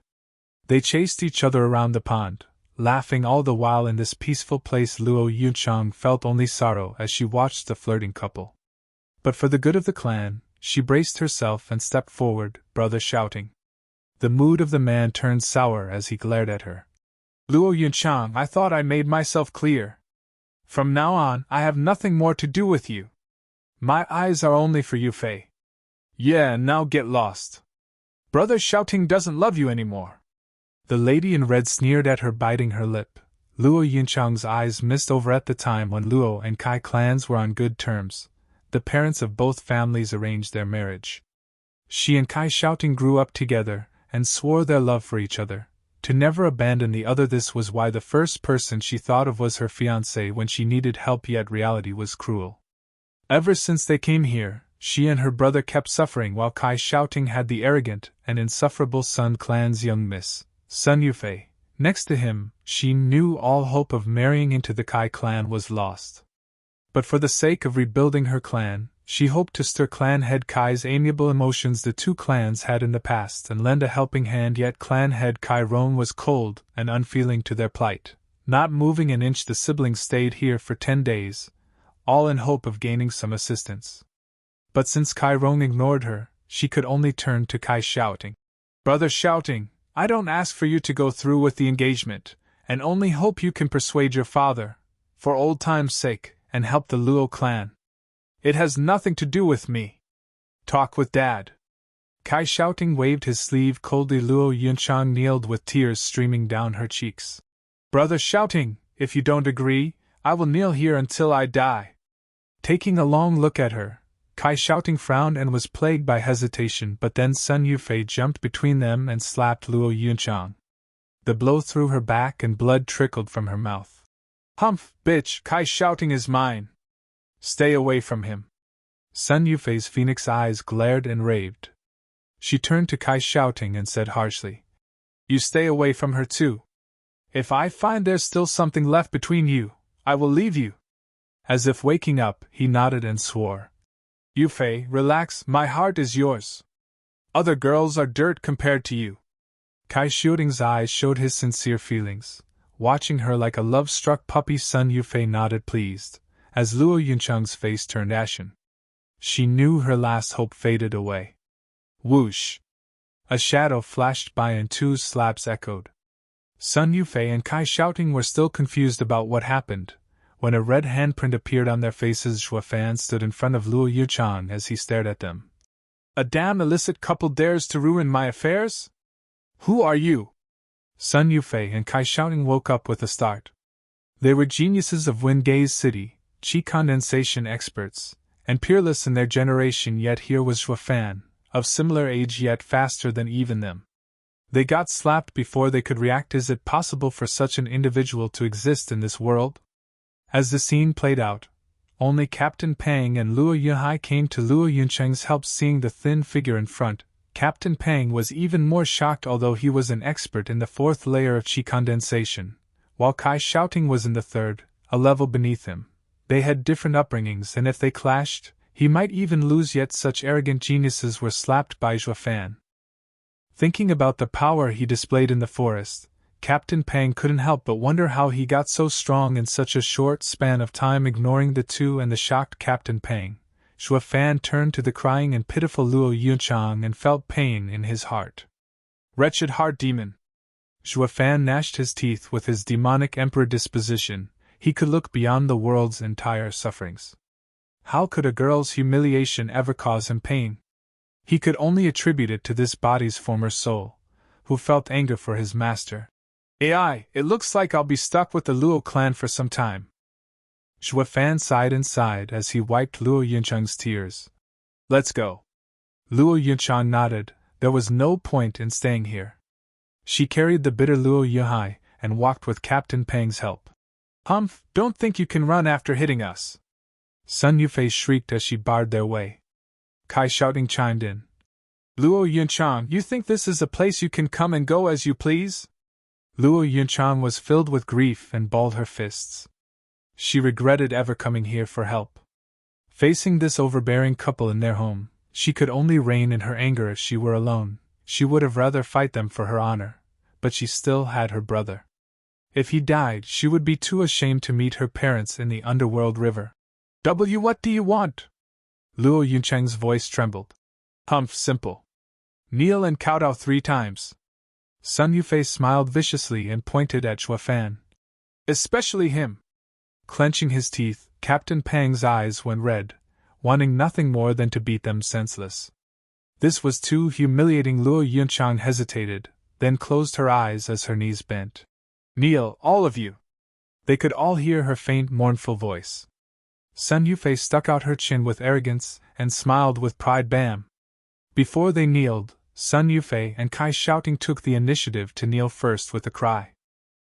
They chased each other around the pond, laughing all the while. In this peaceful place, Luo Yunchang felt only sorrow as she watched the flirting couple. But for the good of the clan, she braced herself and stepped forward, brother shouting. The mood of the man turned sour as he glared at her. Luo Yunchang, I thought I made myself clear. From now on, I have nothing more to do with you. My eyes are only for you, Fei. Yeah, now get lost. Brother shouting doesn't love you anymore. The lady in red sneered at her, biting her lip. Luo Yunchang's eyes missed over. At the time when Luo and Kai clans were on good terms, the parents of both families arranged their marriage. She and Kai shouting grew up together and swore their love for each other, to never abandon the other. This was why the first person she thought of was her fiancé when she needed help, yet reality was cruel. Ever since they came here, she and her brother kept suffering while Kai shouting had the arrogant and insufferable Sun Clan's young miss, Sun Yufei. Next to him, she knew all hope of marrying into the Kai clan was lost. But for the sake of rebuilding her clan, she hoped to stir clan head Kai's amiable emotions. The 2 clans had in the past and lend a helping hand, yet clan head Kai Rong was cold and unfeeling to their plight. Not moving an inch, the siblings stayed here for 10 days, all in hope of gaining some assistance. But since Kai Rong ignored her, she could only turn to Kai shouting. Brother shouting, I don't ask for you to go through with the engagement, and only hope you can persuade your father, for old time's sake, and help the Luo clan. It has nothing to do with me. Talk with Dad. Kai shouting waved his sleeve coldly. Luo Yunchang kneeled with tears streaming down her cheeks. Brother shouting, if you don't agree, I will kneel here until I die. Taking a long look at her, Kai shouting frowned and was plagued by hesitation, but then Sun Yufei jumped between them and slapped Luo Yunchang. The blow threw her back and blood trickled from her mouth. Humph, bitch, Kai shouting is mine. Stay away from him. Sun Yufei's phoenix eyes glared and raved. She turned to Kai shouting and said harshly, You stay away from her too. If I find there's still something left between you, I will leave you. As if waking up, he nodded and swore. Yufei, relax, my heart is yours. Other girls are dirt compared to you. Kai shouting's eyes showed his sincere feelings. Watching her like a love-struck puppy, Sun Yufei nodded pleased, as Luo Yunchang's face turned ashen. She knew her last hope faded away. Whoosh! A shadow flashed by and two slaps echoed. Sun Yufei and Kai shouting were still confused about what happened, when a red handprint appeared on their faces. Zhua Fan stood in front of Luo Yunchang as he stared at them. A damn illicit couple dares to ruin my affairs? Who are you? Sun Yufei and Kai shouting woke up with a start. They were geniuses of Windgaze City, chi condensation experts, and peerless in their generation, yet here was Zhua Fan, of similar age yet faster than even them. They got slapped before they could react. Is it possible for such an individual to exist in this world? As the scene played out, only Captain Pang and Luo Yunhai came to Luo Yunchang's help. Seeing the thin figure in front, Captain Pang was even more shocked. Although he was an expert in the fourth layer of chi condensation, while Kai shouting was in the third, a level beneath him. They had different upbringings, and if they clashed, he might even lose. Yet such arrogant geniuses were slapped by Zhua Fan. Thinking about the power he displayed in the forest, Captain Pang couldn't help but wonder how he got so strong in such a short span of time. Ignoring the two and the shocked Captain Pang, Zhua Fan turned to the crying and pitiful Luo Yunchang and felt pain in his heart. Wretched heart demon! Zhua Fan gnashed his teeth. With his demonic emperor disposition, he could look beyond the world's entire sufferings. How could a girl's humiliation ever cause him pain? He could only attribute it to this body's former soul, who felt anger for his master. Ai, it looks like I'll be stuck with the Luo clan for some time. Zhua Fan sighed and sighed as he wiped Luo Yunchang's tears. Let's go. Luo Yunchang nodded. There was no point in staying here. She carried the bitter Luo Yunhai and walked with Captain Pang's help. Humph, don't think you can run after hitting us. Sun Yufei shrieked as she barred their way. Kai shouting chimed in. Luo Yunchang, you think this is a place you can come and go as you please? Luo Yunchang was filled with grief and balled her fists. She regretted ever coming here for help. Facing this overbearing couple in their home, she could only rein in her anger. If she were alone, she would have rather fight them for her honor, but she still had her brother. If he died, she would be too ashamed to meet her parents in the underworld river. What do you want? Luo Yunchang's voice trembled. Humph, simple. Kneel and kowtow 3 times. Sun Yufei smiled viciously and pointed at Zhua Fan. Especially him. Clenching his teeth, Captain Pang's eyes went red, wanting nothing more than to beat them senseless. This was too humiliating. Luo Yunchang hesitated, then closed her eyes as her knees bent. Kneel, all of you. They could all hear her faint, mournful voice. Sun Yufei stuck out her chin with arrogance and smiled with pride. Bam! Before they kneeled, Sun Yufei and Kai shouting took the initiative to kneel first with a cry.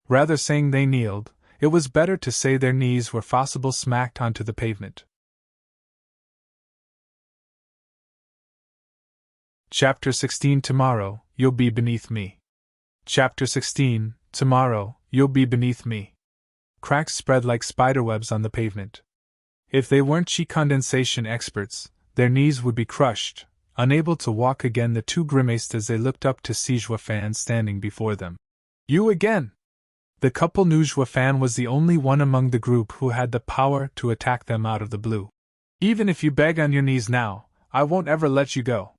Rather saying they kneeled, it was better to say their knees were forcibly smacked onto the pavement. Chapter 16. Tomorrow, you'll be beneath me. Chapter 16. Tomorrow, you'll be beneath me. Cracks spread like spiderwebs on the pavement. If they weren't chi condensation experts, their knees would be crushed. Unable to walk again, the two grimaced as they looked up to see Zhua Fan standing before them. You again! The couple knew Zhua Fan was the only one among the group who had the power to attack them out of the blue. Even if you beg on your knees now, I won't ever let you go.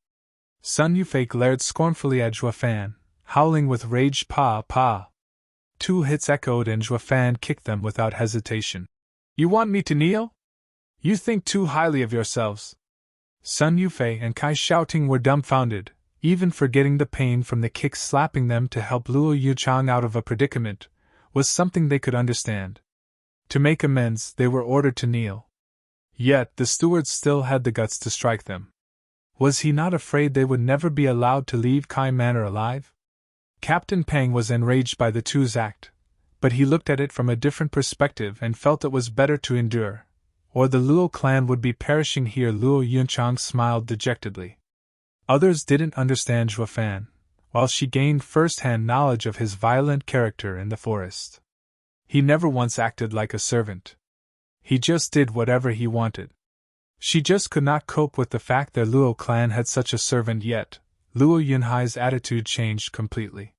Sun Yufei glared scornfully at Zhuafan, howling with rage. Pa pa. 2 hits echoed and Zhuafan kicked them without hesitation. You want me to kneel? You think too highly of yourselves. Sun Yufei and Kai Shouting were dumbfounded, even forgetting the pain from the kick slapping them to help Luo Yuchang out of a predicament, was something they could understand. To make amends, they were ordered to kneel. Yet, the steward still had the guts to strike them. Was he not afraid they would never be allowed to leave Kai Manor alive? Captain Peng was enraged by the two's act, but he looked at it from a different perspective and felt it was better to endure, or the Luo clan would be perishing here. Luo Yunchang smiled dejectedly. Others didn't understand Zhuafan, while she gained first-hand knowledge of his violent character in the forest. He never once acted like a servant. He just did whatever he wanted. She just could not cope with the fact that Luo clan had such a servant yet. Luo Yunhai's attitude changed completely.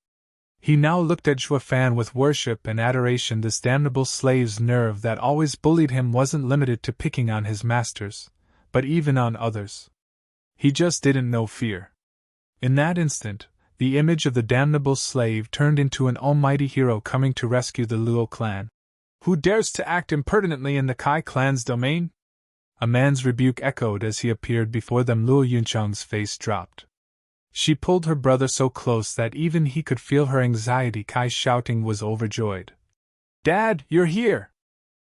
He now looked at Zhuafan with worship and adoration. This damnable slave's nerve that always bullied him wasn't limited to picking on his masters, but even on others. He just didn't know fear. In that instant, the image of the damnable slave turned into an almighty hero coming to rescue the Luo clan. Who dares to act impertinently in the Kai clan's domain? A man's rebuke echoed as he appeared before them. Luo Yunchang's face dropped. She pulled her brother so close that even he could feel her anxiety. Kai Shouting was overjoyed. Dad, you're here!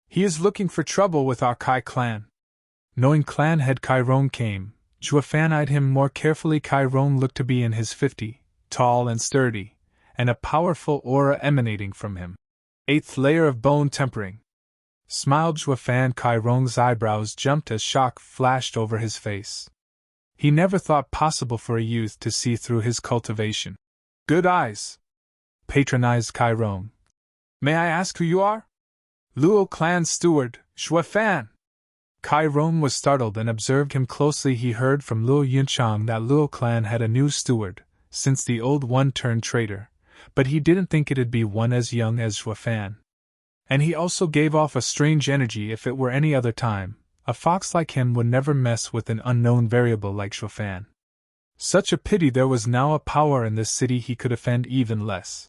He is looking for trouble with our Kai clan. Knowing clan head Kai Rong came, Zhuafan eyed him more carefully. Kai Rong looked to be in his 50, tall and sturdy, and a powerful aura emanating from him. 8th layer of bone tempering. Smiled Zhuafan. Kai Rong's eyebrows jumped as shock flashed over his face. He never thought possible for a youth to see through his cultivation. Good eyes! Patronized Kai Rong. May I ask who you are? Luo clan steward, Zhuafan. Kai Rong was startled and observed him closely. He heard from Luo Yunchang that Luo clan had a new steward, since the old one turned traitor, but he didn't think it'd be one as young as Zhuafan. And he also gave off a strange energy. If it were any other time, a fox like him would never mess with an unknown variable like Zhuafan. Such a pity there was now a power in this city he could offend even less.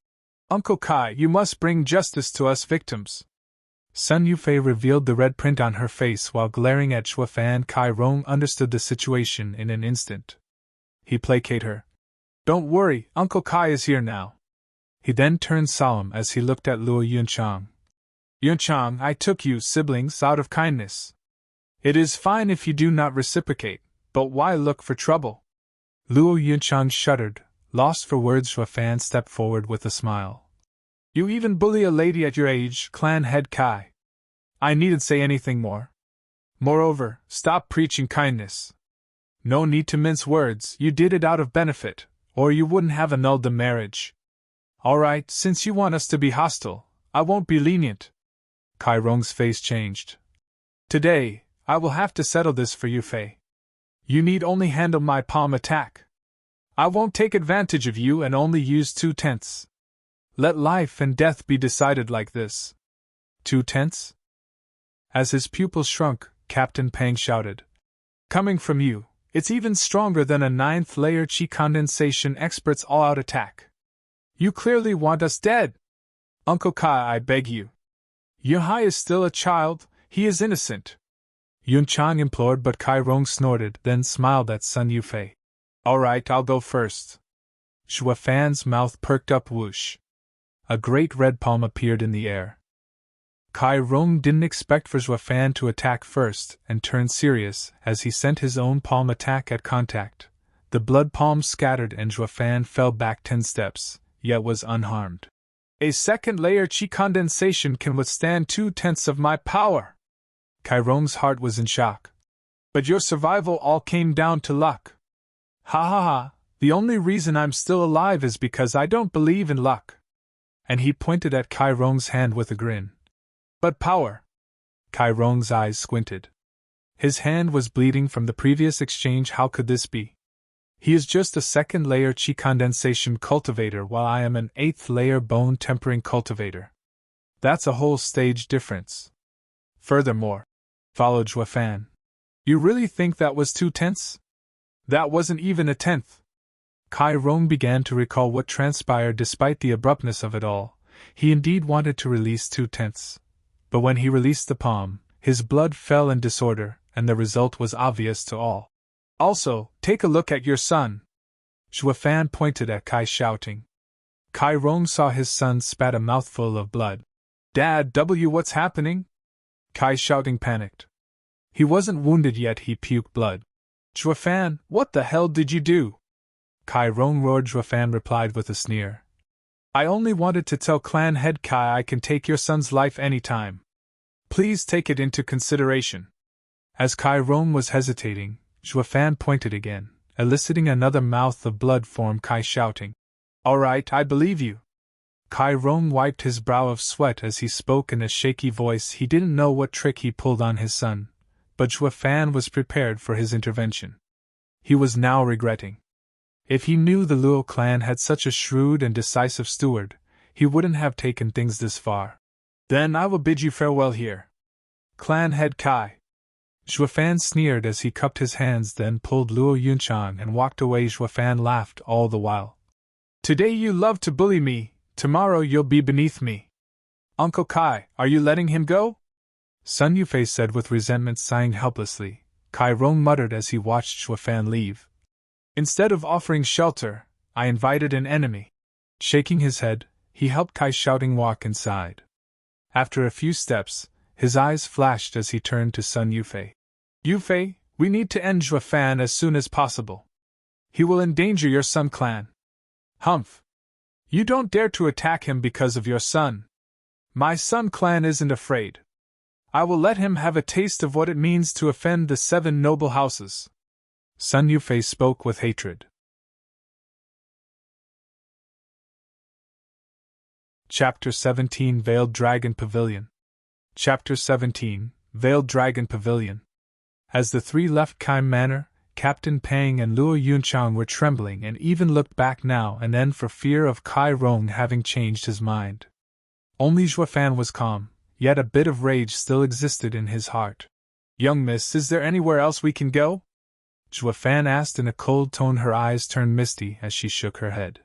Uncle Kai, you must bring justice to us victims. Sun Yufei revealed the red print on her face while glaring at Zhuafan. Kai Rong understood the situation in an instant. He placated her. Don't worry, Uncle Kai is here now. He then turned solemn as he looked at Luo Yunchang. Yunchang, I took you, siblings, out of kindness. It is fine if you do not reciprocate, but why look for trouble? Luo Yunchang shuddered, lost for words. Zhuafan stepped forward with a smile. You even bully a lady at your age, clan head Kai. I needn't say anything more. Moreover, stop preaching kindness. No need to mince words. You did it out of benefit, or you wouldn't have annulled the marriage. All right, since you want us to be hostile, I won't be lenient. Kai Rong's face changed. Today, I will have to settle this for you, Fei. You need only handle my palm attack. I won't take advantage of you and only use 2/10. Let life and death be decided like this. 2/10? As his pupils shrunk, Captain Peng shouted. Coming from you, it's even stronger than a 9th layer chi condensation expert's all-out attack. You clearly want us dead. Uncle Kai, I beg you. Yuhai is still a child, he is innocent. Yunchang implored, but Kai Rong snorted, then smiled at Sun Yufei. All right, I'll go first. Zhuafan's mouth perked up. Whoosh. A great red palm appeared in the air. Kai Rong didn't expect for Zhuafan to attack first and turned serious as he sent his own palm attack at contact. The blood palm scattered and Zhuafan fell back 10 steps, yet was unharmed. A 2nd layer chi condensation can withstand 2/10 of my power. Kai Rong's heart was in shock. But your survival all came down to luck. Ha ha ha, the only reason I'm still alive is because I don't believe in luck. And he pointed at Kai Rong's hand with a grin. But power. Kai Rong's eyes squinted. His hand was bleeding from the previous exchange. How could this be? He is just a 2nd layer chi condensation cultivator while I am an 8th layer bone tempering cultivator. That's a whole stage difference. Furthermore, followed Zhuafan. You really think that was 2/10? That wasn't even a 10th. Kai Rong began to recall what transpired despite the abruptness of it all. He indeed wanted to release 2/10. But when he released the palm, his blood fell in disorder, and the result was obvious to all. Also, take a look at your son. Zhuofan pointed at Kai, shouting. Kai Rong saw his son spat a mouthful of blood. Dad, what's happening? Kai shouting panicked. He wasn't wounded yet, he puked blood. Zhuofan, what the hell did you do? Kai Rong roared. Zhuofan replied with a sneer. I only wanted to tell clan head Kai I can take your son's life any time. Please take it into consideration. As Kai Rong was hesitating, Zhuofan pointed again, eliciting another mouth of blood from Kai, shouting. All right, I believe you. Kai Rong wiped his brow of sweat as he spoke in a shaky voice. He didn't know what trick he pulled on his son, but Zhuofan was prepared for his intervention. He was now regretting. If he knew the Luo clan had such a shrewd and decisive steward, he wouldn't have taken things this far. Then I will bid you farewell here. Clan head Kai. Zhuofan sneered as he cupped his hands, then pulled Luo Yunchang and walked away. Zhuofan laughed all the while. Today you love to bully me, tomorrow you'll be beneath me. Uncle Kai, are you letting him go? Sun Yufei said with resentment, sighing helplessly. Kai Rong muttered as he watched Zhuofan leave. Instead of offering shelter, I invited an enemy. Shaking his head, he helped Kai shouting walk inside. After a few steps, his eyes flashed as he turned to Sun Yufei. Yufei, we need to end Zhuofan as soon as possible. He will endanger your Sun clan. Humph! You don't dare to attack him because of your son. My Sun clan isn't afraid. I will let him have a taste of what it means to offend the 7 noble houses. Sun Yufei spoke with hatred. Chapter 17 Veiled Dragon Pavilion. Chapter 17 Veiled Dragon Pavilion. As the three left Kai Manor, Captain Pang and Luo Yunchang were trembling and even looked back now and then for fear of Kai Rong having changed his mind. Only Zhuofan was calm, yet a bit of rage still existed in his heart. Young miss, is there anywhere else we can go? Zhuofan asked in a cold tone. Her eyes turned misty as she shook her head.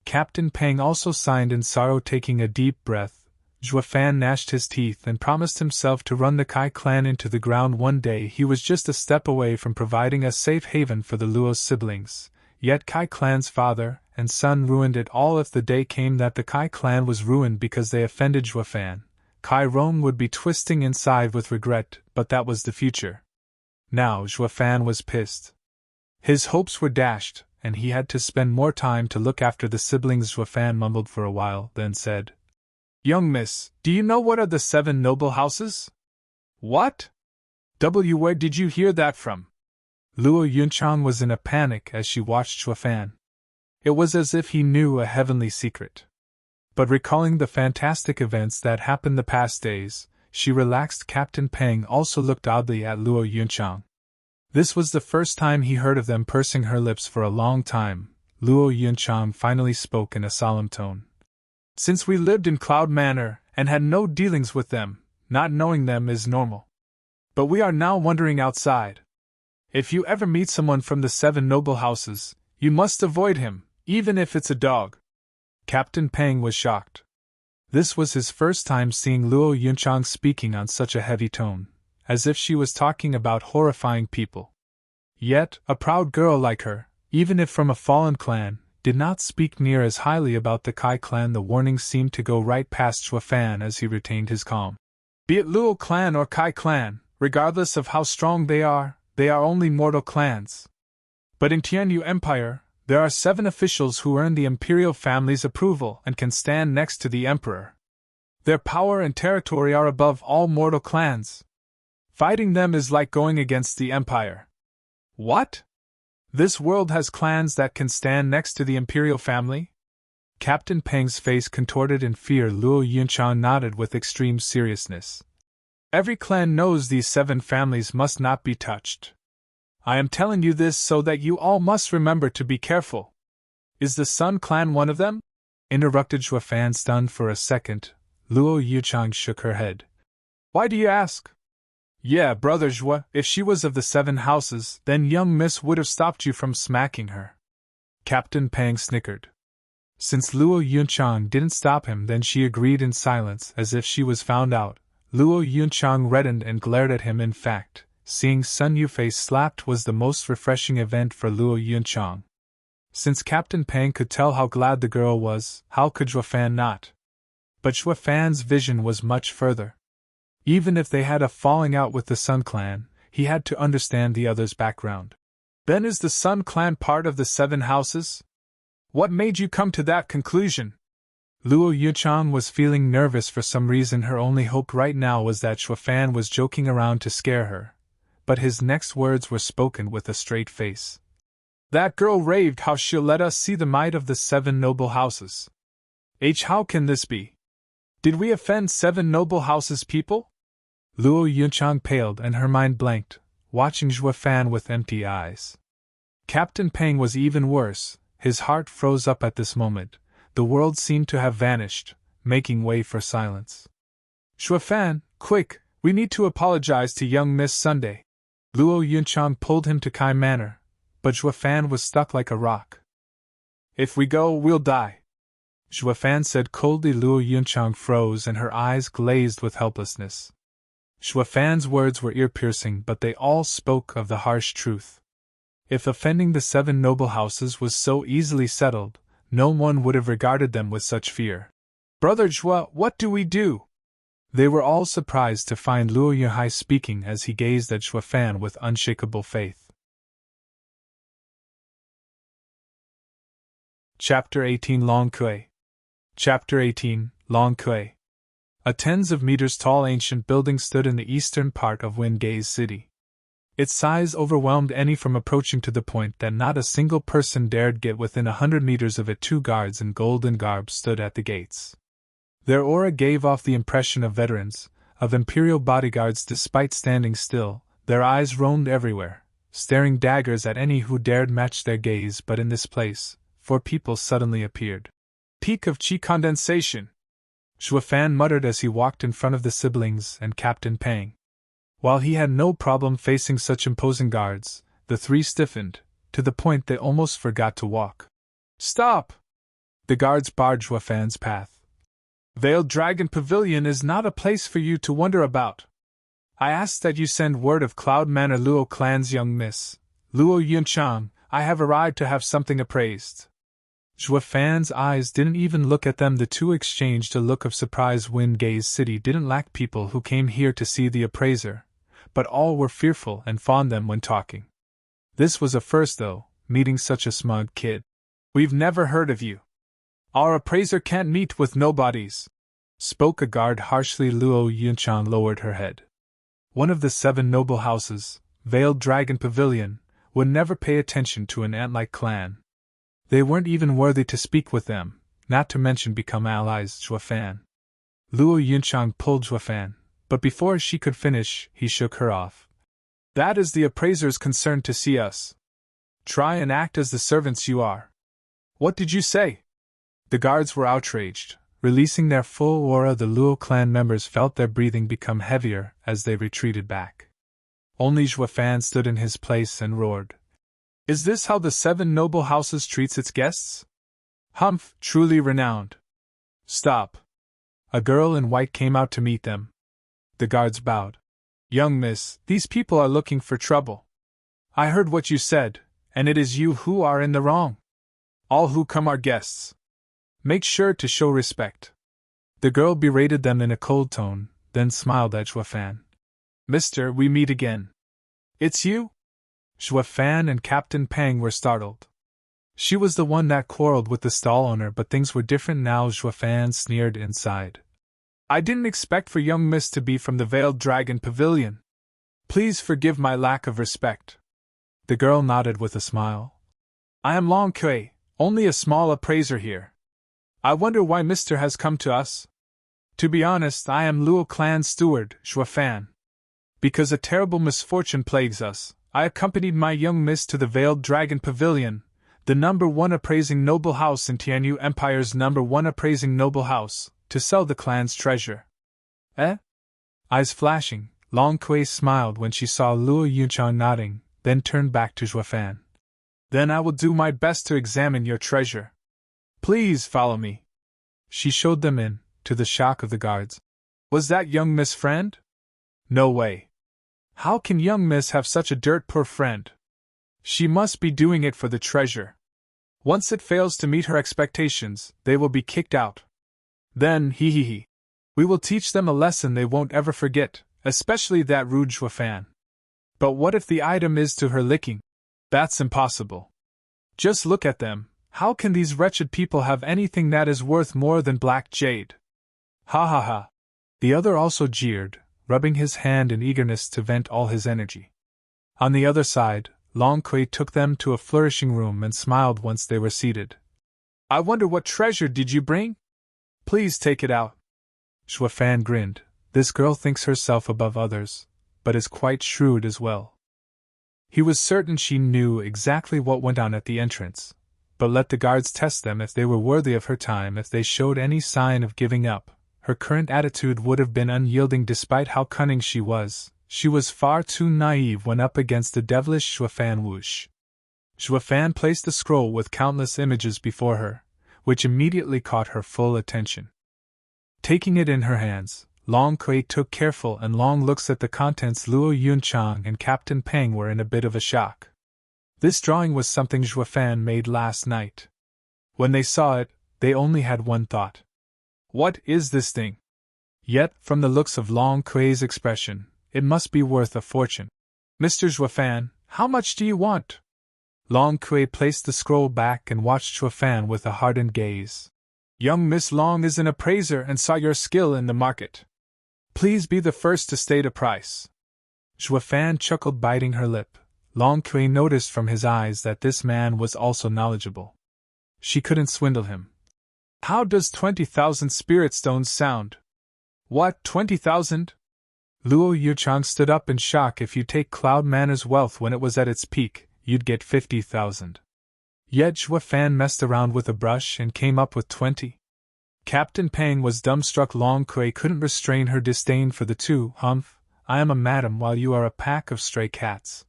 Captain Pang also sighed in sorrow, taking a deep breath. Zhuofan gnashed his teeth and promised himself to run the Kai clan into the ground one day. He was just a step away from providing a safe haven for the Luo siblings, yet Kai clan's father and son ruined it all. If the day came that the Kai clan was ruined because they offended Zhuofan, Kai Rong would be twisting inside with regret, but that was the future. Now Zhuofan was pissed. His hopes were dashed, and he had to spend more time to look after the siblings. Zhuofan mumbled for a while, then said, Young miss, do you know what are the 7 noble houses? What? Where did you hear that from? Luo Yunchang was in a panic as she watched Zhuofan. It was as if he knew a heavenly secret. But recalling the fantastic events that happened the past days, she relaxed. Captain Pang also looked oddly at Luo Yunchang. This was the first time he heard of them pursing her lips for a long time. Luo Yunchang finally spoke in a solemn tone. Since we lived in Cloud Manor and had no dealings with them, not knowing them is normal. But we are now wandering outside. If you ever meet someone from the 7 noble houses, you must avoid him, even if it's a dog. Captain Pang was shocked. This was his first time seeing Luo Yunchang speaking on such a heavy tone, as if she was talking about horrifying people. Yet, a proud girl like her, even if from a fallen clan, did not speak near as highly about the Kai clan. The warning seemed to go right past Zhuofan as he retained his calm. Be it Luo clan or Kai clan, regardless of how strong they are only mortal clans. But in Tianyu Empire, there are 7 officials who earn the imperial family's approval and can stand next to the emperor. Their power and territory are above all mortal clans. Fighting them is like going against the empire. What? This world has clans that can stand next to the imperial family? Captain Pang's face contorted in fear. Luo Yunchang nodded with extreme seriousness. Every clan knows these 7 families must not be touched. I am telling you this so that you all must remember to be careful. Is the Sun clan one of them? Interrupted Zhuofan, stunned for a second. Luo Yunchang shook her head. Why do you ask? Yeah, brother Zhuo, if she was of the 7 houses, then young miss would have stopped you from smacking her. Captain Pang snickered. Since Luo Yunchang didn't stop him, then she agreed in silence as if she was found out. Luo Yunchang reddened and glared at him. In fact, seeing Sun Yufei slapped was the most refreshing event for Luo Yunchang. Since Captain Pang could tell how glad the girl was, how could Zhuofan not? But Zhuofan's vision was much further. Even if they had a falling out with the Sun Clan, he had to understand the other's background. Then is the Sun Clan part of the 7 houses? What made you come to that conclusion? Luo Yunchang was feeling nervous for some reason. Her only hope right now was that Zhuofan was joking around to scare her. But his next words were spoken with a straight face. That girl raved how she'll let us see the might of the 7 noble houses. How can this be? Did we offend 7 noble houses people? Luo Yunchang paled and her mind blanked, watching Zhuofan with empty eyes. Captain Pang was even worse. His heart froze up at this moment. The world seemed to have vanished, making way for silence. Zhuofan, quick, we need to apologize to young Miss Sunday. Luo Yunchang pulled him to kind manner, but Zhuofan was stuck like a rock. If we go, we'll die, Zhuofan said coldly. Luo Yunchang froze and her eyes glazed with helplessness. Zhuofan's words were ear-piercing, but they all spoke of the harsh truth. If offending the 7 noble houses was so easily settled, no one would have regarded them with such fear. Brother Zhuo, what do we do? They were all surprised to find Luo Yunhai speaking as he gazed at Zhuofan with unshakable faith. Chapter 18 Long Kui. Chapter 18 Long Kui. A tens of meters tall ancient building stood in the eastern part of Windgaze city. Its size overwhelmed any from approaching to the point that not a single person dared get within 100 meters of it. 2 guards in golden garb stood at the gates. Their aura gave off the impression of veterans, of imperial bodyguards. Despite standing still, their eyes roamed everywhere, staring daggers at any who dared match their gaze. But in this place, 4 people suddenly appeared. Peak of chi condensation, Zhuofan muttered as he walked in front of the siblings and Captain Pang. While he had no problem facing such imposing guards, the 3 stiffened, to the point they almost forgot to walk. Stop! The guards barred Zhuofan's path. Veiled Dragon Pavilion is not a place for you to wonder about. I ask that you send word of Cloud Manor Luo Clan's young miss, Luo Yunchang. I have arrived to have something appraised. Zhuofan's eyes didn't even look at them. The 2 exchanged a look of surprise. Windgaze City didn't lack people who came here to see the appraiser, but all were fearful and fawned them when talking. This was a first, though, meeting such a smug kid. We've never heard of you. Our appraiser can't meet with nobodies, spoke a guard harshly. Luo Yunchang lowered her head. One of the 7 noble houses, Veiled Dragon Pavilion, would never pay attention to an ant-like clan. They weren't even worthy to speak with them, not to mention become allies. Zhuofan. Luo Yunchang pulled Zhuofan, but before she could finish, he shook her off. That is the appraiser's concern to see us. Try and act as the servants you are. What did you say? The guards were outraged. Releasing their full aura, the Luo clan members felt their breathing become heavier as they retreated back. Only Zhuofan stood in his place and roared. Is this how the 7 noble houses treats its guests? Humph, truly renowned. Stop. A girl in white came out to meet them. The guards bowed. Young miss, these people are looking for trouble. I heard what you said, and it is you who are in the wrong. All who come are guests. Make sure to show respect. The girl berated them in a cold tone, then smiled at Zhuofan. Mister, we meet again. It's you? Zhuofan and Captain Pang were startled. She was the one that quarreled with the stall owner, but things were different now. Zhuofan sneered inside. I didn't expect for young miss to be from the Veiled Dragon Pavilion. Please forgive my lack of respect. The girl nodded with a smile. I am Long Kui, only a small appraiser here. I wonder why Mister has come to us. To be honest, I am Luo Clan's steward, Zhuofan. Because a terrible misfortune plagues us, I accompanied my young miss to the Veiled Dragon Pavilion, the #1 appraising noble house in Tianyu Empire's #1 appraising noble house, to sell the clan's treasure. Eh? Eyes flashing, Long Kui smiled when she saw Luo Yunchang nodding, then turned back to Zhuofan. Then I will do my best to examine your treasure. Please follow me. She showed them in, to the shock of the guards. Was that young Miss friend? No way. How can young Miss have such a dirt-poor friend? She must be doing it for the treasure. Once it fails to meet her expectations, they will be kicked out. Then, we will teach them a lesson they won't ever forget, especially that rude Juefan. But what if the item is to her liking? That's impossible. Just look at them. How can these wretched people have anything that is worth more than black jade? Ha ha ha. The other also jeered, rubbing his hand in eagerness to vent all his energy. On the other side, Long Kui took them to a flourishing room and smiled once they were seated. I wonder what treasure did you bring? Please take it out. Juefan grinned. This girl thinks herself above others, but is quite shrewd as well. He was certain she knew exactly what went on at the entrance, but let the guards test them if they were worthy of her time. If they showed any sign of giving up, her current attitude would have been unyielding despite how cunning she was. She was far too naive when up against the devilish Juefan Wush. Juefan placed the scroll with countless images before her, which immediately caught her full attention. Taking it in her hands, Long Kui took careful and long looks at the contents. Luo Yunchang and Captain Peng were in a bit of a shock. This drawing was something Juefan made last night. When they saw it, they only had one thought. What is this thing? Yet, from the looks of Long Kui's expression, it must be worth a fortune. Mr. Juefan, how much do you want? Long Kui placed the scroll back and watched Juefan with a hardened gaze. Young Miss Long is an appraiser and saw your skill in the market. Please be the first to state a price. Juefan chuckled, biting her lip. Long Kui noticed from his eyes that this man was also knowledgeable. She couldn't swindle him. How does 20,000 spirit stones sound? What, 20,000? Luo Yuchang stood up in shock. If you take Cloud Manor's wealth when it was at its peak, you'd get 50,000. Yet Juefan messed around with a brush and came up with 20. Captain Peng was dumbstruck. Long Kui couldn't restrain her disdain for the two. Humph, I am a madam while you are a pack of stray cats.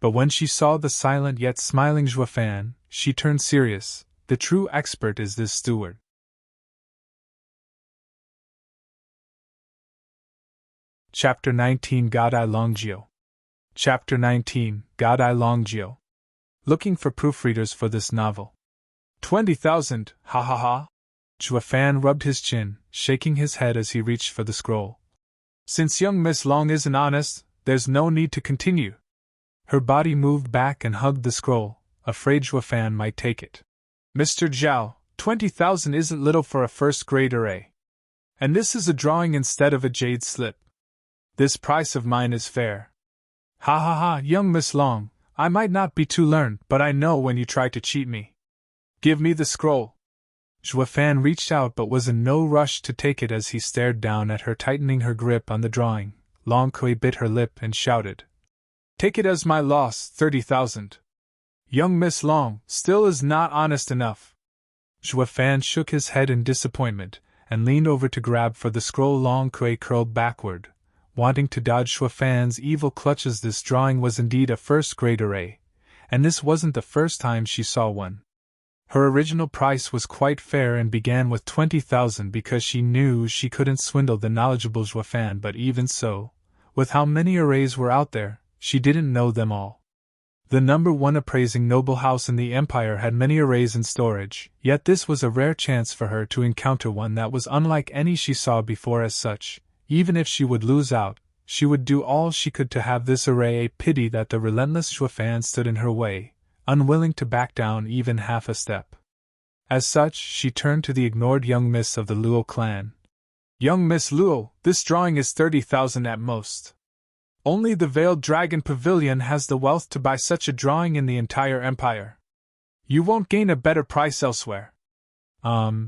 But when she saw the silent yet smiling Juefan, she turned serious. The true expert is this steward. Chapter 19 Godeye Longjio. Chapter 19 Godeye Longjio. Looking for proofreaders for this novel. 20,000, ha ha ha. Juefan rubbed his chin, shaking his head as he reached for the scroll. Since young Miss Long isn't honest, there's no need to continue. Her body moved back and hugged the scroll, afraid Juefan might take it. Mr. Zhao, 20,000 isn't little for a first-grade array. And this is a drawing instead of a jade slip. This price of mine is fair. Ha ha ha, young Miss Long, I might not be too learned, but I know when you try to cheat me. Give me the scroll. Juefan reached out but was in no rush to take it as he stared down at her, tightening her grip on the drawing. Long Kui bit her lip and shouted. Take it as my loss, 30,000. Young Miss Long still is not honest enough. Juefan shook his head in disappointment, and leaned over to grab for the scroll. Long Kui curled backward, wanting to dodge Juefan's evil clutches. This drawing was indeed a first-grade array, and this wasn't the first time she saw one. Her original price was quite fair and began with 20,000 because she knew she couldn't swindle the knowledgeable Juefan, but even so, with how many arrays were out there, she didn't know them all. The number one appraising noble house in the empire had many arrays in storage, yet this was a rare chance for her to encounter one that was unlike any she saw before. As such, even if she would lose out, she would do all she could to have this array. A pity that the relentless Juefan stood in her way, unwilling to back down even half a step. As such, she turned to the ignored young miss of the Luo clan. Young Miss Luo, this drawing is 30,000 at most. Only the Veiled Dragon Pavilion has the wealth to buy such a drawing in the entire empire. You won't gain a better price elsewhere.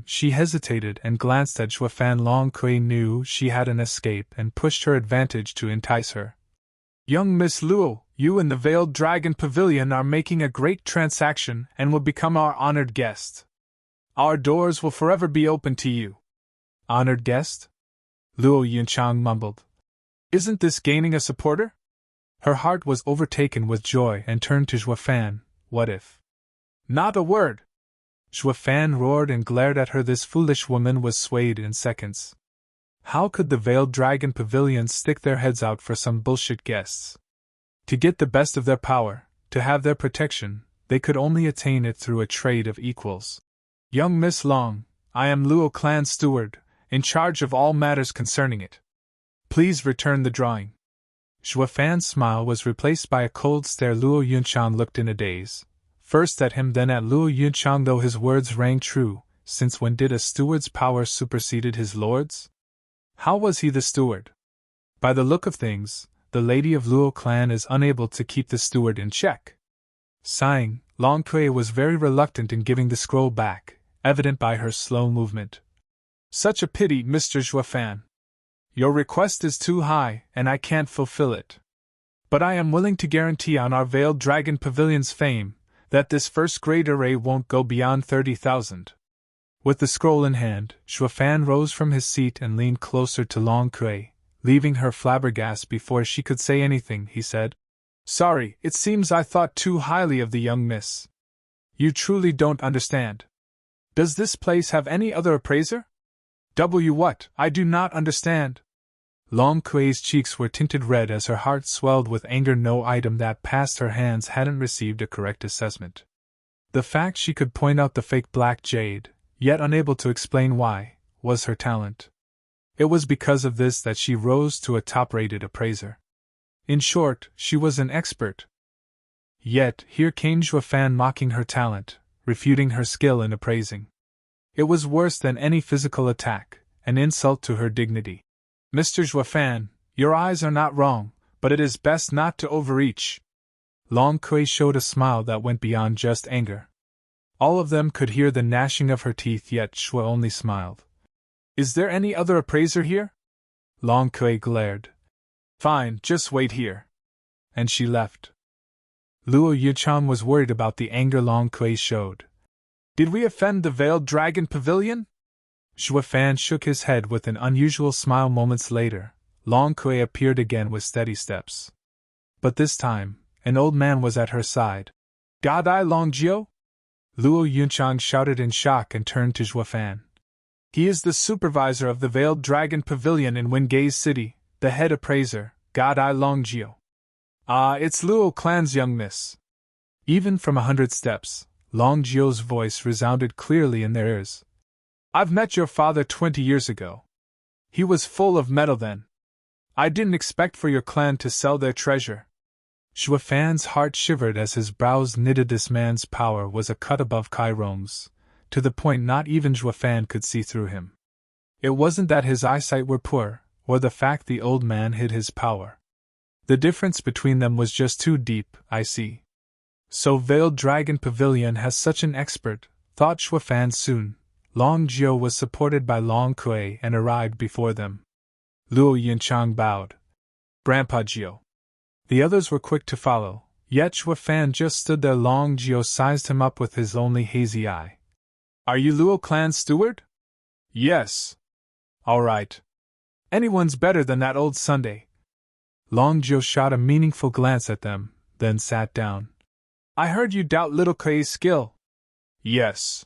She hesitated and glanced at Juefan. Long Kui knew she had an escape and pushed her advantage to entice her. Young Miss Luo, you and the Veiled Dragon Pavilion are making a great transaction and will become our honored guest. Our doors will forever be open to you. Honored guest? Luo Yunchang mumbled. Isn't this gaining a supporter? Her heart was overtaken with joy and turned to Juefan. What if? Not a word! Xue Fan roared and glared at her. This foolish woman was swayed in seconds. How could the Veiled Dragon Pavilion stick their heads out for some bullshit guests? To get the best of their power, to have their protection, they could only attain it through a trade of equals. Young Miss Long, I am Luo Clan's steward, in charge of all matters concerning it. Please return the drawing. Xue Fan's smile was replaced by a cold stare. Luo Yunchang looked in a daze, first at him then at Luo Yunchang, though his words rang true. Since when did a steward's power superseded his lord's? How was he the steward? By the look of things, the lady of Luo Clan is unable to keep the steward in check. Sighing, Long Kui was very reluctant in giving the scroll back, evident by her slow movement. Such a pity, Mr. Xue Fan. Your request is too high, and I can't fulfill it. But I am willing to guarantee on our Veiled Dragon Pavilion's fame that this first-grade array won't go beyond 30,000. With the scroll in hand, Xue Fan rose from his seat and leaned closer to Long Kui, leaving her flabbergasted before she could say anything. He said, Sorry, it seems I thought too highly of the young miss. You truly don't understand. Does this place have any other appraiser? What? I do not understand. Long Kui's cheeks were tinted red as her heart swelled with anger. No item that passed her hands hadn't received a correct assessment. The fact she could point out the fake black jade, yet unable to explain why, was her talent. It was because of this that she rose to a top-rated appraiser. In short, she was an expert. Yet, here came Xue Fan mocking her talent, refuting her skill in appraising. It was worse than any physical attack, an insult to her dignity. Mr. Xue Fan, your eyes are not wrong, but it is best not to overreach. Long Kui showed a smile that went beyond just anger. All of them could hear the gnashing of her teeth, yet Xue only smiled. Is there any other appraiser here? Long Kui glared. Fine, just wait here. And she left. Luo Yuchang was worried about the anger Long Kui showed. Did we offend the Veiled Dragon Pavilion? Xue Fan shook his head with an unusual smile. Moments later, Long Kui appeared again with steady steps. But this time, an old man was at her side. Godeye Longjio? Luo Yunchang shouted in shock and turned to Xue Fan. He is the supervisor of the Veiled Dragon Pavilion in Windgaze City, the head appraiser, Godeye Longjio. Ah, it's Luo Clan's young miss. Even from 100 steps, Longjio's voice resounded clearly in their ears. I've met your father 20 years ago. He was full of mettle then. I didn't expect for your clan to sell their treasure. Xue Fan's heart shivered as his brows knitted. This man's power was a cut above Kai Rong's, to the point not even Xue Fan could see through him. It wasn't that his eyesight were poor, or the fact the old man hid his power. The difference between them was just too deep. I see. So Veiled Dragon Pavilion has such an expert, thought Xue Fan soon. Long Jiu was supported by Long Kui and arrived before them. Luo Yinchang bowed. Grandpa Jiu. The others were quick to follow, yet Xue Fan just stood there. Long Jiu sized him up with his only hazy eye. Are you Luo Clan's steward? Yes. All right. Anyone's better than that old Sunday. Long Jiu shot a meaningful glance at them, then sat down. I heard you doubt little Kui's skill. Yes.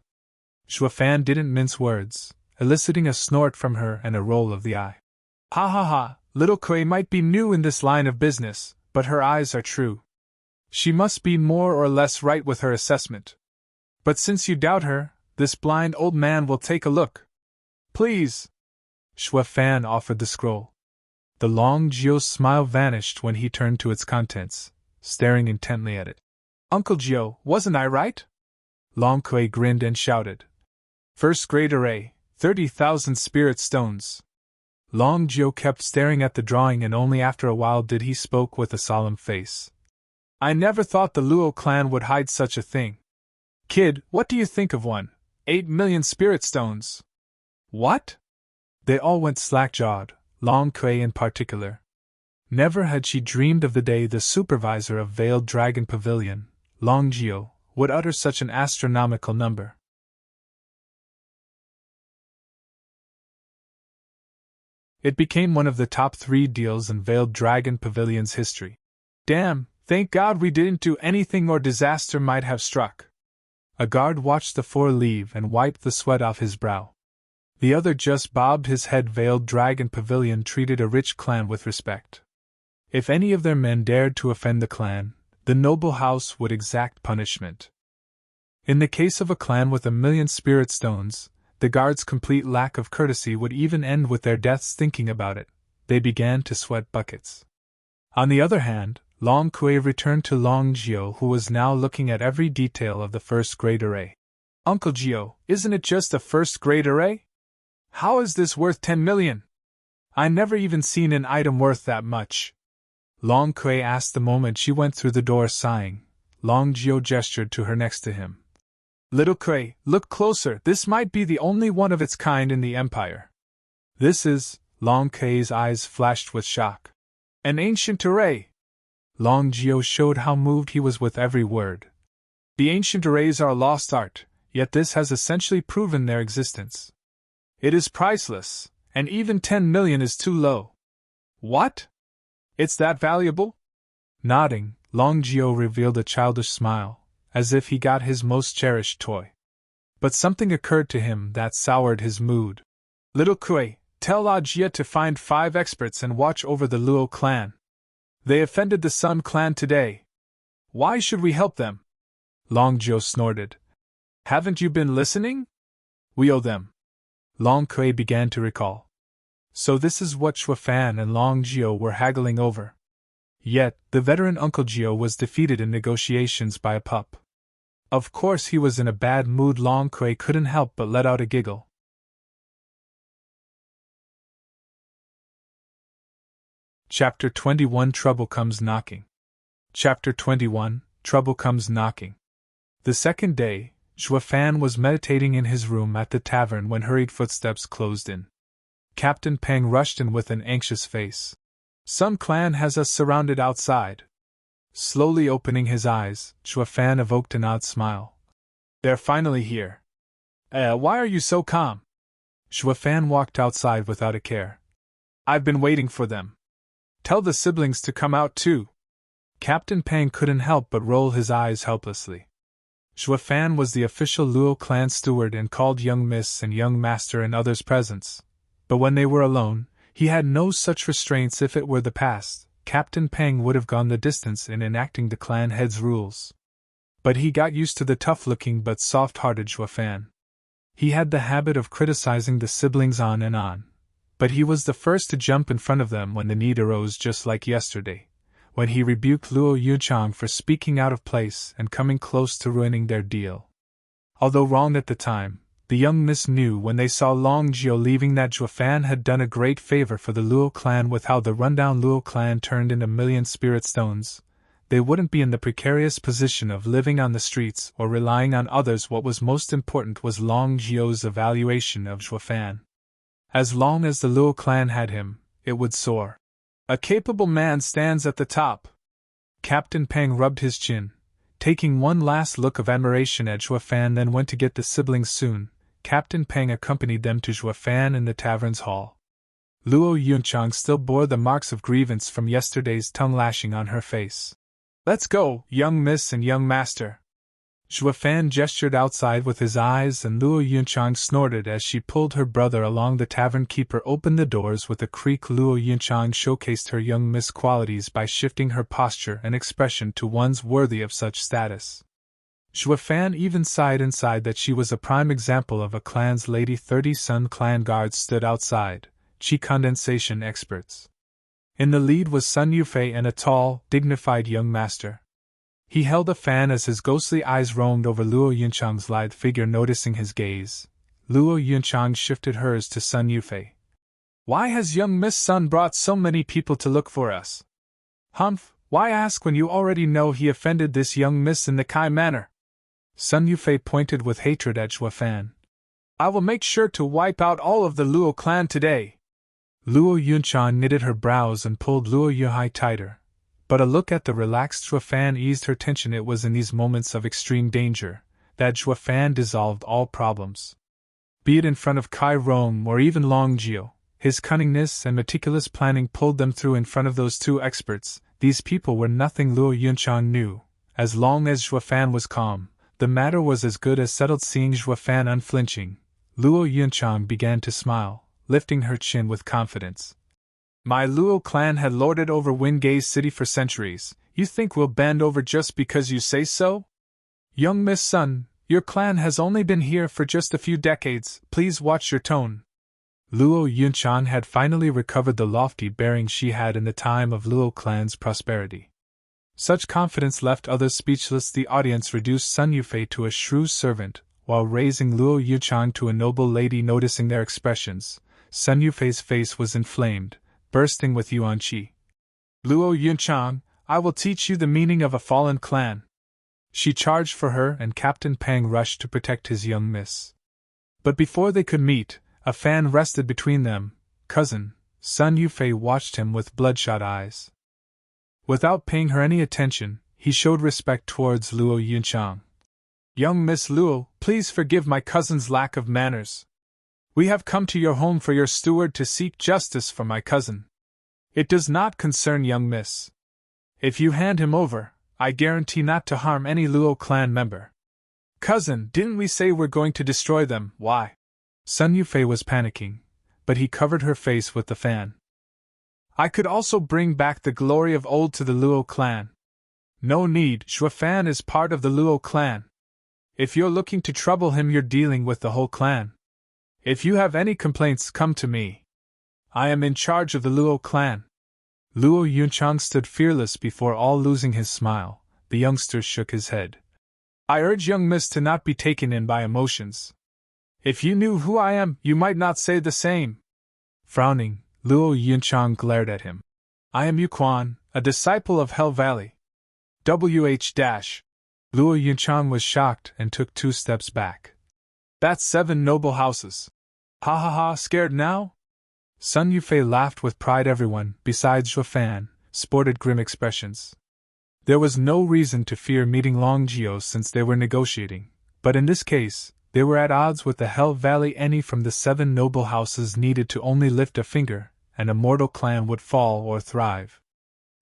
Xue Fan didn't mince words, eliciting a snort from her and a roll of the eye. Ha ha ha, little Kui might be new in this line of business, but her eyes are true. She must be more or less right with her assessment. But since you doubt her, this blind old man will take a look. Please. Xue Fan offered the scroll. The Long Jio's smile vanished when he turned to its contents, staring intently at it. Uncle Jio, wasn't I right? Long Kui grinned and shouted. First grade array, 30,000 spirit stones. Long Jio kept staring at the drawing, and only after a while did he spoke with a solemn face. I never thought the Luo clan would hide such a thing. Kid, what do you think of one? 8 million spirit stones. What? They all went slack-jawed, Long Kui in particular. Never had she dreamed of the day the supervisor of Veiled Dragon Pavilion, Long Jio, would utter such an astronomical number. It became one of the top 3 deals in Veiled Dragon Pavilion's history. Damn, thank God we didn't do anything or disaster might have struck. A guard watched the four leave and wiped the sweat off his brow. The other just bobbed his head. Veiled Dragon Pavilion treated a rich clan with respect. If any of their men dared to offend the clan, the noble house would exact punishment. In the case of a clan with 1,000,000 spirit stones, the guards' complete lack of courtesy would even end with their deaths. Thinking about it, they began to sweat buckets. On the other hand, Long Kui returned to Long Jio, who was now looking at every detail of the first-grade array. "Uncle Jio, isn't it just a first-grade array? How is this worth 10 million? I never even seen an item worth that much." Long Kui asked the moment she went through the door, sighing. Long Jio gestured to her next to him. "Little Kui, look closer. This might be the only one of its kind in the Empire." "This is," Long Kui's eyes flashed with shock, "an ancient array." Long Jio showed how moved he was with every word. "The ancient arrays are a lost art, yet this has essentially proven their existence. It is priceless, and even 10 million is too low." "What? It's that valuable?" Nodding, Long Jio revealed a childish smile, as if he got his most cherished toy. But something occurred to him that soured his mood. "Little Kui, tell Ajia to find 5 experts and watch over the Luo clan. They offended the Sun clan today. Why should we help them?" Long Jio snorted. "Haven't you been listening? We owe them." Long Kui began to recall. So this is what Shui Fan and Long Jio were haggling over. Yet, the veteran Uncle Jio was defeated in negotiations by a pup. Of course he was in a bad mood. Long Kui couldn't help but let out a giggle. Chapter 21 Trouble Comes Knocking. Chapter 21 Trouble Comes Knocking. The second day, Shui Fan was meditating in his room at the tavern when hurried footsteps closed in. Captain Peng rushed in with an anxious face. "Sun Clan has us surrounded outside." Slowly opening his eyes, Shui Fan evoked an odd smile. "They're finally here." Why are you so calm?" Shui Fan walked outside without a care. "I've been waiting for them. Tell the siblings to come out too." Captain Peng couldn't help but roll his eyes helplessly. Shui Fan was the official Luo clan steward and called young miss and young master in others' presence. But when they were alone, he had no such restraints. If it were the past, Captain Peng would have gone the distance in enacting the clan head's rules. But he got used to the tough-looking but soft-hearted Shui Fan. He had the habit of criticizing the siblings on and on. But he was the first to jump in front of them when the need arose, just like yesterday, when he rebuked Luo Yunchang for speaking out of place and coming close to ruining their deal. Although wrong at the time, the young miss knew when they saw Long Jio leaving that Shui Fan had done a great favor for the Luo clan. With how the rundown Luo clan turned in 1,000,000 spirit stones, they wouldn't be in the precarious position of living on the streets or relying on others. What was most important was Long Jio's evaluation of Shui Fan. As long as the Luo clan had him, it would soar. "A capable man stands at the top." Captain Peng rubbed his chin, taking one last look of admiration at Shui Fan, then went to get the siblings. Soon, Captain Peng accompanied them to Shui Fan in the tavern's hall. Luo Yunchang still bore the marks of grievance from yesterday's tongue-lashing on her face. "Let's go, young miss and young master." Shui Fan gestured outside with his eyes, and Luo Yunchang snorted as she pulled her brother along. The tavern keeper opened the doors with a creak. Luo Yunchang showcased her young miss qualities by shifting her posture and expression to ones worthy of such status. Shui Fan even sighed inside that she was a prime example of a clan's lady. 30 Sun clan guards stood outside, chi condensation experts. In the lead was Sun Yufei and a tall, dignified young master. He held a fan as his ghostly eyes roamed over Luo Yunchang's lithe figure. Noticing his gaze, Luo Yunchang shifted hers to Sun Yufei. "Why has young Miss Sun brought so many people to look for us?" "Humph, why ask when you already know he offended this young miss in the Kai manner?" Sun Yufei pointed with hatred at Shui Fan. "I will make sure to wipe out all of the Luo clan today." Luo Yunchang knitted her brows and pulled Luo Yuhai tighter. But a look at the relaxed Shui Fan eased her tension. It was in these moments of extreme danger that Shui Fan dissolved all problems. Be it in front of Kai Rong or even Long Jio, his cunningness and meticulous planning pulled them through. In front of those two experts, these people were nothing. Luo Yunchang knew, as long as Shui Fan was calm, The matter was as good as settled. Seeing Fan unflinching, Luo Yunchang began to smile, lifting her chin with confidence. My Luo clan had lorded over Windgaze City for centuries. You think we'll bend over just because you say so? Young Miss Sun, your clan has only been here for just a few decades. Please watch your tone. Luo Yunchang had finally recovered the lofty bearing she had in the time of Luo clan's prosperity. Such confidence left others speechless. The audience reduced Sun Yufei to a shrew servant, while raising Luo Yunchang to a noble lady. Noticing their expressions, Sun Yufei's face was inflamed, bursting with yuan qi. Luo Yunchang, I will teach you the meaning of a fallen clan. She charged for her, and Captain Pang rushed to protect his young miss. But before they could meet, a fan rested between them. Cousin, Sun Yufei watched him with bloodshot eyes. Without paying her any attention, he showed respect towards Luo Yunchang. Young Miss Luo, please forgive my cousin's lack of manners. We have come to your home for your steward to seek justice for my cousin. It does not concern young miss. If you hand him over, I guarantee not to harm any Luo clan member. Cousin, didn't we say we're going to destroy them? Why? Sun Yufei was panicking, but he covered her face with the fan. I could also bring back the glory of old to the Luo clan. No need, Fan is part of the Luo clan. If you're looking to trouble him, you're dealing with the whole clan. If you have any complaints, come to me. I am in charge of the Luo clan. Luo Yunchang stood fearless before all. Losing his smile, the youngster shook his head. I urge young miss to not be taken in by emotions. If you knew who I am, you might not say the same. Frowning, Luo Yunchang glared at him. I am Yu Quan, a disciple of Hell Valley. Luo Yunchang was shocked and took 2 steps back. That's 7 noble houses. Ha ha ha, scared now? Sun Yufei laughed with pride. Everyone, besides Fan, sported grim expressions. There was no reason to fear meeting Long Jiao since they were negotiating, but in this case, they were at odds with the Hell Valley. Any from the 7 noble houses needed to only lift a finger, and a mortal clan would fall or thrive.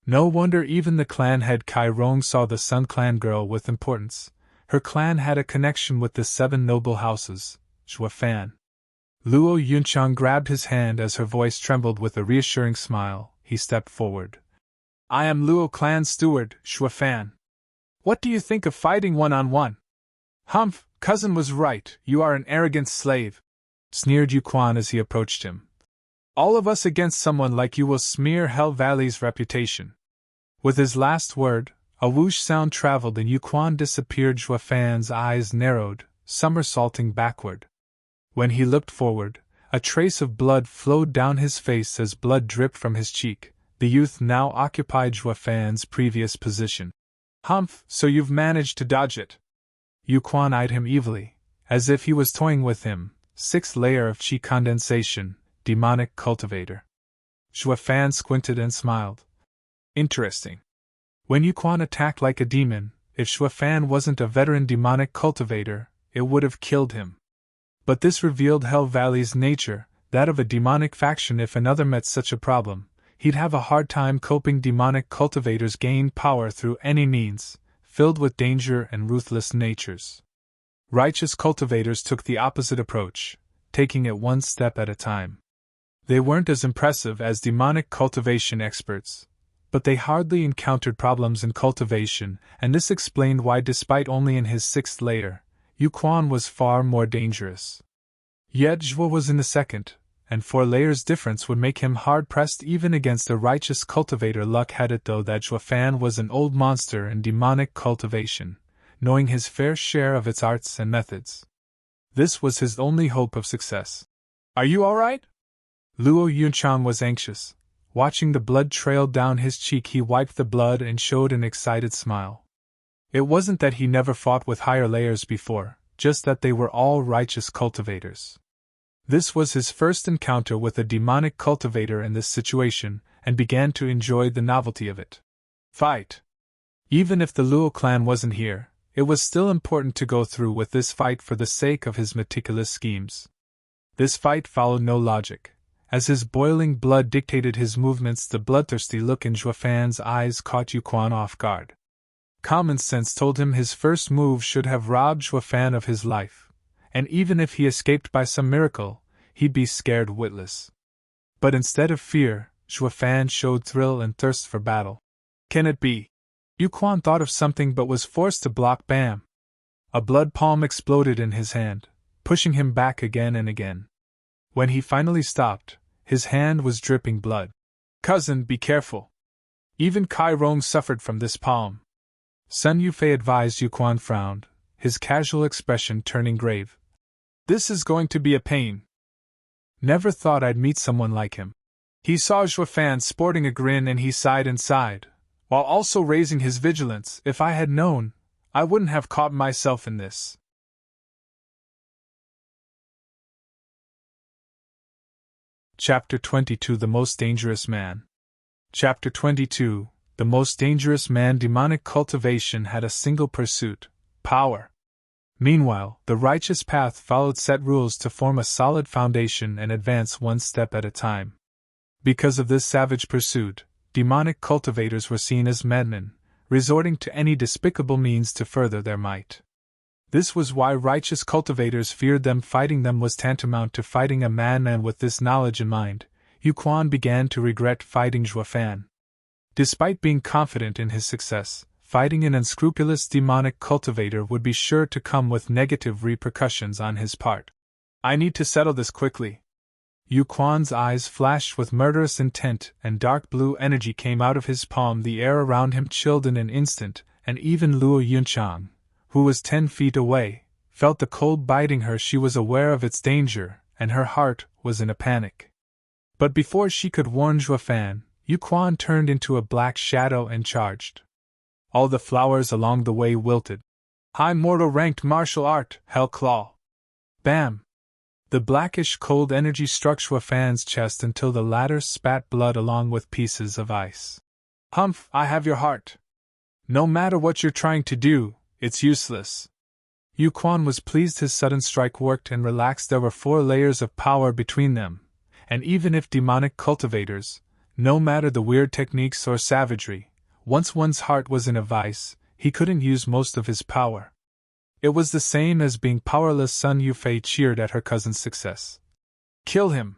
No wonder even the clan head Kai Rong saw the Sun Clan girl with importance. Her clan had a connection with the 7 noble houses. Fan. Luo Yunchang grabbed his hand as her voice trembled. With a reassuring smile, he stepped forward. I am Luo clan steward, Fan. What do you think of fighting one-on-one? Humph, cousin was right, you are an arrogant slave, sneered Yu Quan as he approached him. All of us against someone like you will smear Hell Valley's reputation. With his last word, a whoosh sound traveled and Yu Quan disappeared. Fan's eyes narrowed, somersaulting backward. When he looked forward, a trace of blood flowed down his face as blood dripped from his cheek. The youth now occupied Fan's previous position. Humph, so you've managed to dodge it. Yu Quan eyed him evilly, as if he was toying with him. 6th layer of Qi condensation, demonic cultivator. Fan squinted and smiled. Interesting. When Yu Quan attacked like a demon, if Fan wasn't a veteran demonic cultivator, it would have killed him. But this revealed Hell Valley's nature, that of a demonic faction. If another met such a problem, he'd have a hard time coping. Demonic cultivators gain power through any means, filled with danger and ruthless natures. Righteous cultivators took the opposite approach, taking it one step at a time. They weren't as impressive as demonic cultivation experts, but they hardly encountered problems in cultivation, and this explained why, despite only in his 6th layer, Yu Quan was far more dangerous. Yet Zhuo was in the 2nd, and 4 layers difference would make him hard-pressed even against a righteous cultivator. Luck had it though that Fan was an old monster in demonic cultivation, knowing his fair share of its arts and methods. This was his only hope of success. Are you all right? Luo Yunchang was anxious. Watching the blood trail down his cheek, he wiped the blood and showed an excited smile. It wasn't that he never fought with higher layers before, just that they were all righteous cultivators. This was his first encounter with a demonic cultivator in this situation, and began to enjoy the novelty of it. Fight! Even if the Luo clan wasn't here, it was still important to go through with this fight for the sake of his meticulous schemes. This fight followed no logic. As his boiling blood dictated his movements, the bloodthirsty look in Fan's eyes caught Yu Quan off guard. Common sense told him his first move should have robbed Zhuofan of his life, and even if he escaped by some miracle, he'd be scared witless. But instead of fear, Zhuofan showed thrill and thirst for battle. Can it be? Yuquan thought of something but was forced to block. Bam! A blood palm exploded in his hand, pushing him back again and again. When he finally stopped, his hand was dripping blood. Cousin, be careful. Even Kai Rong suffered from this palm. Sun Yufei advised. Yuquan frowned, his casual expression turning grave. This is going to be a pain. Never thought I'd meet someone like him. He saw Zhuofan sporting a grin and he sighed inside, while also raising his vigilance. If I had known, I wouldn't have caught myself in this. Chapter 22 The Most Dangerous Man. Chapter 22 The Most Dangerous Man. Demonic cultivation had a single pursuit: power. Meanwhile, the righteous path followed set rules to form a solid foundation and advance one step at a time. Because of this savage pursuit, demonic cultivators were seen as madmen, resorting to any despicable means to further their might. This was why righteous cultivators feared them. Fighting them was tantamount to fighting a madman. With this knowledge in mind, Yuquan began to regret fighting Zhuofan. Despite being confident in his success, fighting an unscrupulous demonic cultivator would be sure to come with negative repercussions on his part. I need to settle this quickly. Yuquan's eyes flashed with murderous intent, and dark blue energy came out of his palm. The air around him chilled in an instant, and even Luo Yunchang, who was 10 feet away, felt the cold biting her. She was aware of its danger, and her heart was in a panic. But before she could warn Zhuofan, Yuquan turned into a black shadow and charged. All the flowers along the way wilted. High mortal ranked martial art, Hell Claw. Bam! The blackish cold energy struck Zhuofan's chest until the latter spat blood along with pieces of ice. Humph, I have your heart. No matter what you're trying to do, it's useless. Yuquan was pleased his sudden strike worked and relaxed. There were 4 layers of power between them, and even if demonic cultivators, no matter the weird techniques or savagery, once one's heart was in a vice, he couldn't use most of his power. It was the same as being powerless. Sun Yufei cheered at her cousin's success. Kill him!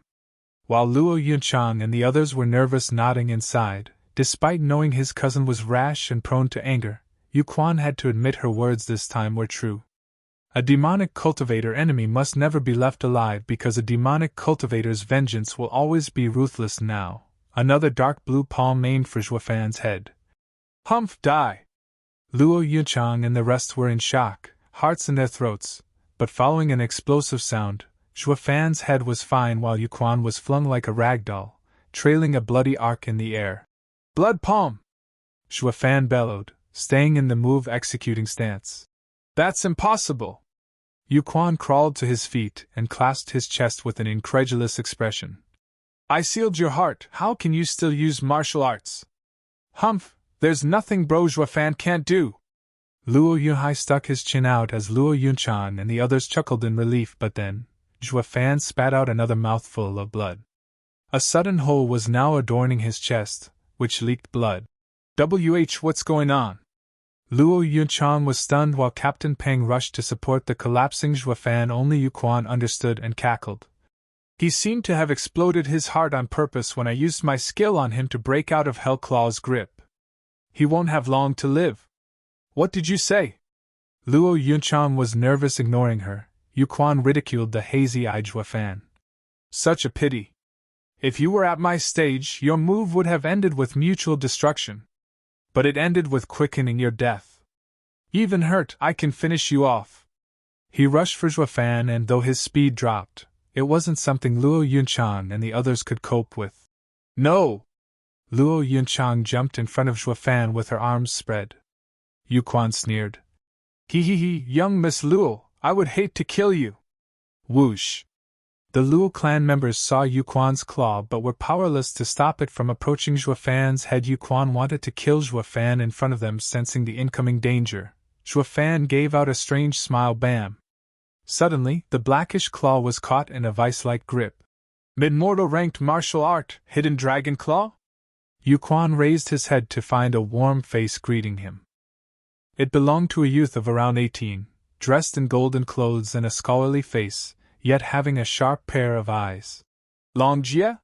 While Luo Yunchang and the others were nervous, nodding inside, despite knowing his cousin was rash and prone to anger, Yuquan had to admit her words this time were true. A demonic cultivator enemy must never be left alive, because a demonic cultivator's vengeance will always be ruthless. Now, another dark blue palm aimed for Zhuofan's head. Humph, die! Luo Yunchang and the rest were in shock, hearts in their throats, but following an explosive sound, Zhuofan's head was fine while Yuquan was flung like a rag doll, trailing a bloody arc in the air. Blood palm! Zhuofan bellowed, staying in the move-executing stance. That's impossible! Yuquan crawled to his feet and clasped his chest with an incredulous expression. I sealed your heart, how can you still use martial arts? Humph! There's nothing bro Zhuofan can't do! Luo Yunhai stuck his chin out as Luo Yunchan and the others chuckled in relief, but then, Zhuofan spat out another mouthful of blood. A sudden hole was now adorning his chest, which leaked blood. What's going on? Luo Yunchang was stunned while Captain Peng rushed to support the collapsing Zhuofan. Only Yuquan understood and cackled. He seemed to have exploded his heart on purpose when I used my skill on him to break out of Hellclaw's grip. He won't have long to live. What did you say? Luo Yunchang was nervous, ignoring her. Yuquan ridiculed the hazy-eyed Zhuofan. Such a pity. If you were at my stage, your move would have ended with mutual destruction. But it ended with quickening your death. Even hurt, I can finish you off. He rushed for Zhuofan, and though his speed dropped, it wasn't something Luo Yunchang and the others could cope with. No! Luo Yunchang jumped in front of Zhuofan with her arms spread. Yuquan sneered. Hee, young Miss Luo, I would hate to kill you. Whoosh! The Luo clan members saw Yuquan's claw but were powerless to stop it from approaching Zhuofan's head. Yuquan wanted to kill Zhuofan in front of them. Sensing the incoming danger, Zhuofan gave out a strange smile. Bam! Suddenly, the blackish claw was caught in a vice-like grip. Mid-mortal ranked martial art, Hidden Dragon Claw? Yuquan raised his head to find a warm face greeting him. It belonged to a youth of around 18, dressed in golden clothes and a scholarly face, yet having a sharp pair of eyes. Long Jie?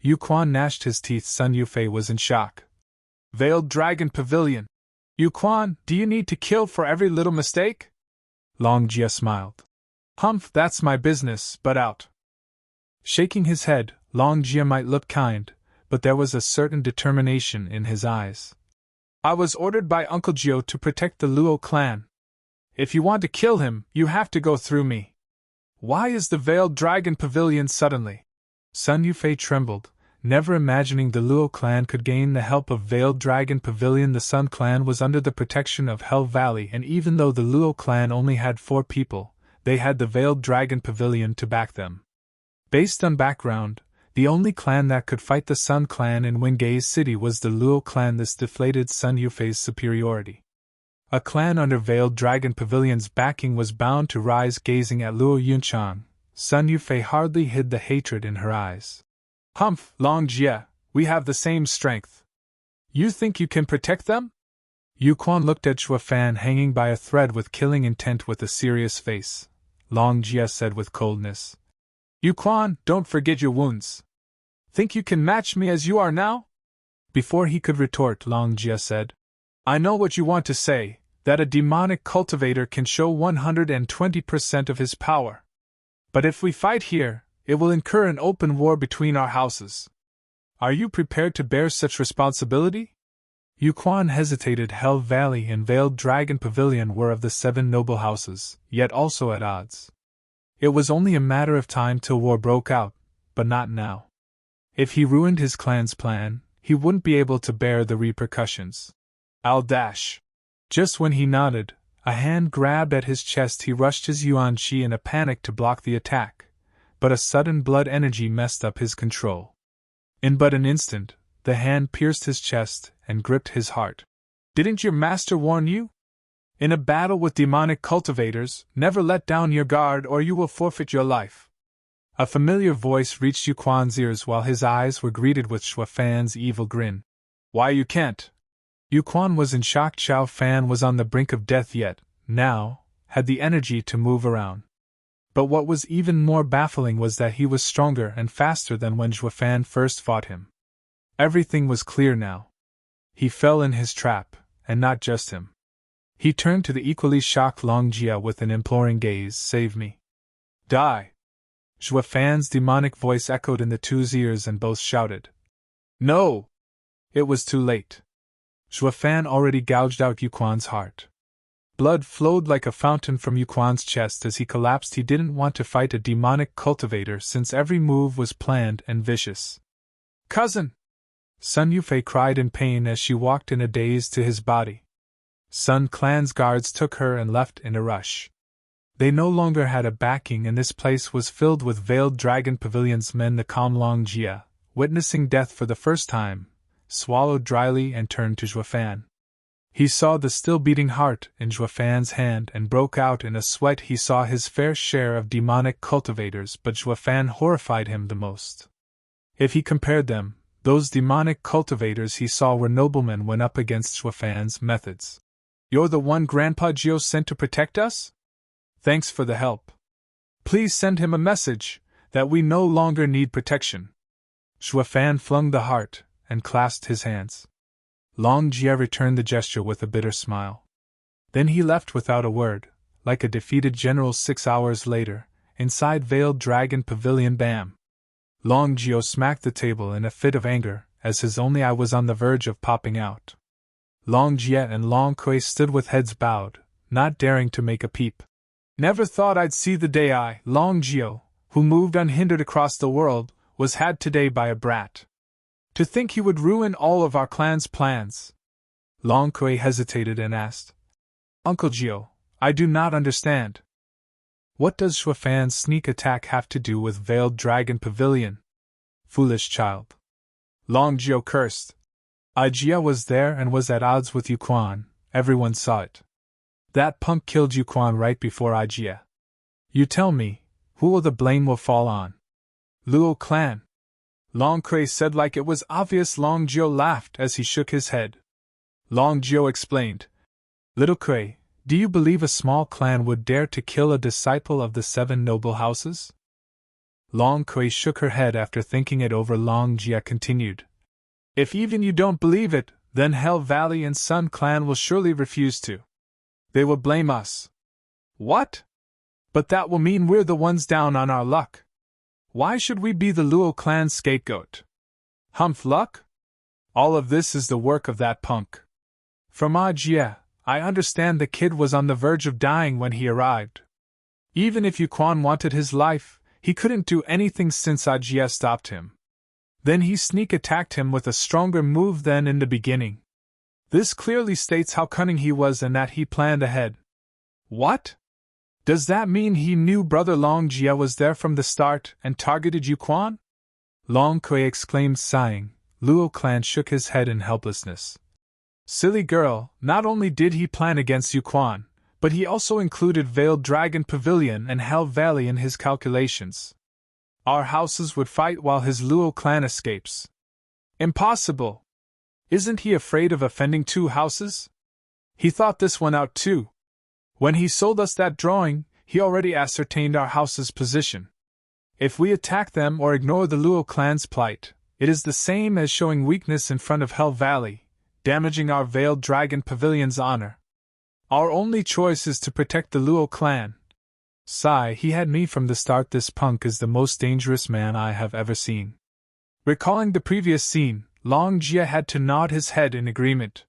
Yuquan gnashed his teeth. Sun Yufei was in shock. Veiled Dragon Pavilion. Yuquan, do you need to kill for every little mistake? Long Jie smiled. Humph, that's my business, but out. Shaking his head, Long Jie might look kind, but there was a certain determination in his eyes. I was ordered by Uncle Gio to protect the Luo clan. If you want to kill him, you have to go through me. Why is the Veiled Dragon Pavilion suddenly? Sun Yufei trembled, never imagining the Luo clan could gain the help of Veiled Dragon Pavilion. The Sun clan was under the protection of Hell Valley, and even though the Luo clan only had 4 people, they had the Veiled Dragon Pavilion to back them. Based on background, the only clan that could fight the Sun clan in Windgaze City was the Luo clan. This deflated Sun Yufei's superiority. A clan under Veiled Dragon Pavilion's backing was bound to rise. Gazing at Luo Yunchang, Sun Yufei hardly hid the hatred in her eyes. Humph, Long Jie, we have the same strength. You think you can protect them? Yuquan looked at Zhuo Fan hanging by a thread with killing intent with a serious face. Long Jie said with coldness. Yuquan, don't forget your wounds. Think you can match me as you are now? Before he could retort, Long Jie said, I know what you want to say, that a demonic cultivator can show 120% of his power. But if we fight here, it will incur an open war between our houses. Are you prepared to bear such responsibility? Yuquan hesitated. Hell Valley and Veiled Dragon Pavilion were of the 7 noble houses, yet also at odds. It was only a matter of time till war broke out, but not now. If he ruined his clan's plan, he wouldn't be able to bear the repercussions. I'll dash. Just when he nodded, a hand grabbed at his chest. He rushed his Yuan Shi in a panic to block the attack, but a sudden blood energy messed up his control. In but an instant, the hand pierced his chest and gripped his heart. Didn't your master warn you? In a battle with demonic cultivators, never let down your guard or you will forfeit your life. A familiar voice reached Yuquan's ears while his eyes were greeted with Zhuo Fan's evil grin. Why you can't? Yuquan was in shock. Zhuo Fan was on the brink of death yet, now, had the energy to move around. But what was even more baffling was that he was stronger and faster than when Zhuo Fan first fought him. Everything was clear now. He fell in his trap, and not just him. He turned to the equally shocked Long Jie with an imploring gaze. Save me. Die. Zhuo Fan's demonic voice echoed in the two's ears and both shouted. No! It was too late. Zhuo Fan already gouged out Yuquan's heart. Blood flowed like a fountain from Yuquan's chest as he collapsed. He didn't want to fight a demonic cultivator since every move was planned and vicious. Cousin! Sun Yufei cried in pain as she walked in a daze to his body. Sun Clan's guards took her and left in a rush. They no longer had a backing, and this place was filled with Veiled Dragon Pavilion's men. The calm Long Jie, witnessing death for the first time, swallowed dryly and turned to Zhuo Fan. He saw the still beating heart in Zhuo Fan's hand and broke out in a sweat. He saw his fair share of demonic cultivators, but Zhuo Fan horrified him the most. If he compared them, those demonic cultivators he saw were noblemen when up against Zhuo Fan's methods. You're the one Grandpa Gio sent to protect us? Thanks for the help. Please send him a message that we no longer need protection. Zhuo Fan flung the heart and clasped his hands. Long Jie returned the gesture with a bitter smile. Then he left without a word, like a defeated general. 6 hours later, inside Veiled Dragon Pavilion. Bam! Long Jio smacked the table in a fit of anger, as his only eye was on the verge of popping out. Long Jie and Long Kui stood with heads bowed, not daring to make a peep. Never thought I'd see the day I, Long Jio, who moved unhindered across the world, was had today by a brat. To think he would ruin all of our clan's plans. Long Kui hesitated and asked, Uncle Gio, I do not understand. What does Zhuo Fan's sneak attack have to do with Veiled Dragon Pavilion? Foolish child. Long Jio cursed. Jie was there and was at odds with Yuquan, everyone saw it. That punk killed Yuquan right before Jie. You tell me, who will the blame will fall on? Luo clan. Long Kui said like it was obvious. Long Jio laughed as he shook his head. Long Jio explained. Little Kuei, do you believe a small clan would dare to kill a disciple of the 7 noble houses? Long Kuei shook her head after thinking it over. Long Jia continued. If even you don't believe it, then Hell Valley and Sun Clan will surely refuse to. They will blame us. What? But that will mean we're the ones down on our luck. Why should we be the Luo clan's scapegoat? Humph, luck? All of this is the work of that punk. From Jia, I understand the kid was on the verge of dying when he arrived. Even if Yuquan wanted his life, he couldn't do anything since Jia stopped him. Then he sneak attacked him with a stronger move than in the beginning. This clearly states how cunning he was and that he planned ahead. What? Does that mean he knew Brother Long Jia was there from the start and targeted Yuquan? Long Kuei exclaimed, sighing. Luo clan shook his head in helplessness. Silly girl, not only did he plan against Yuquan, but he also included Veiled Dragon Pavilion and Hell Valley in his calculations. Our houses would fight while his Luo clan escapes. Impossible! Isn't he afraid of offending 2 houses? He thought this one out too. When he sold us that drawing, he already ascertained our house's position. If we attack them or ignore the Luo clan's plight, it is the same as showing weakness in front of Hell Valley, damaging our Veiled Dragon Pavilion's honor. Our only choice is to protect the Luo clan. Sigh, he had me from the start. This punk is the most dangerous man I have ever seen. Recalling the previous scene, Long Jia had to nod his head in agreement.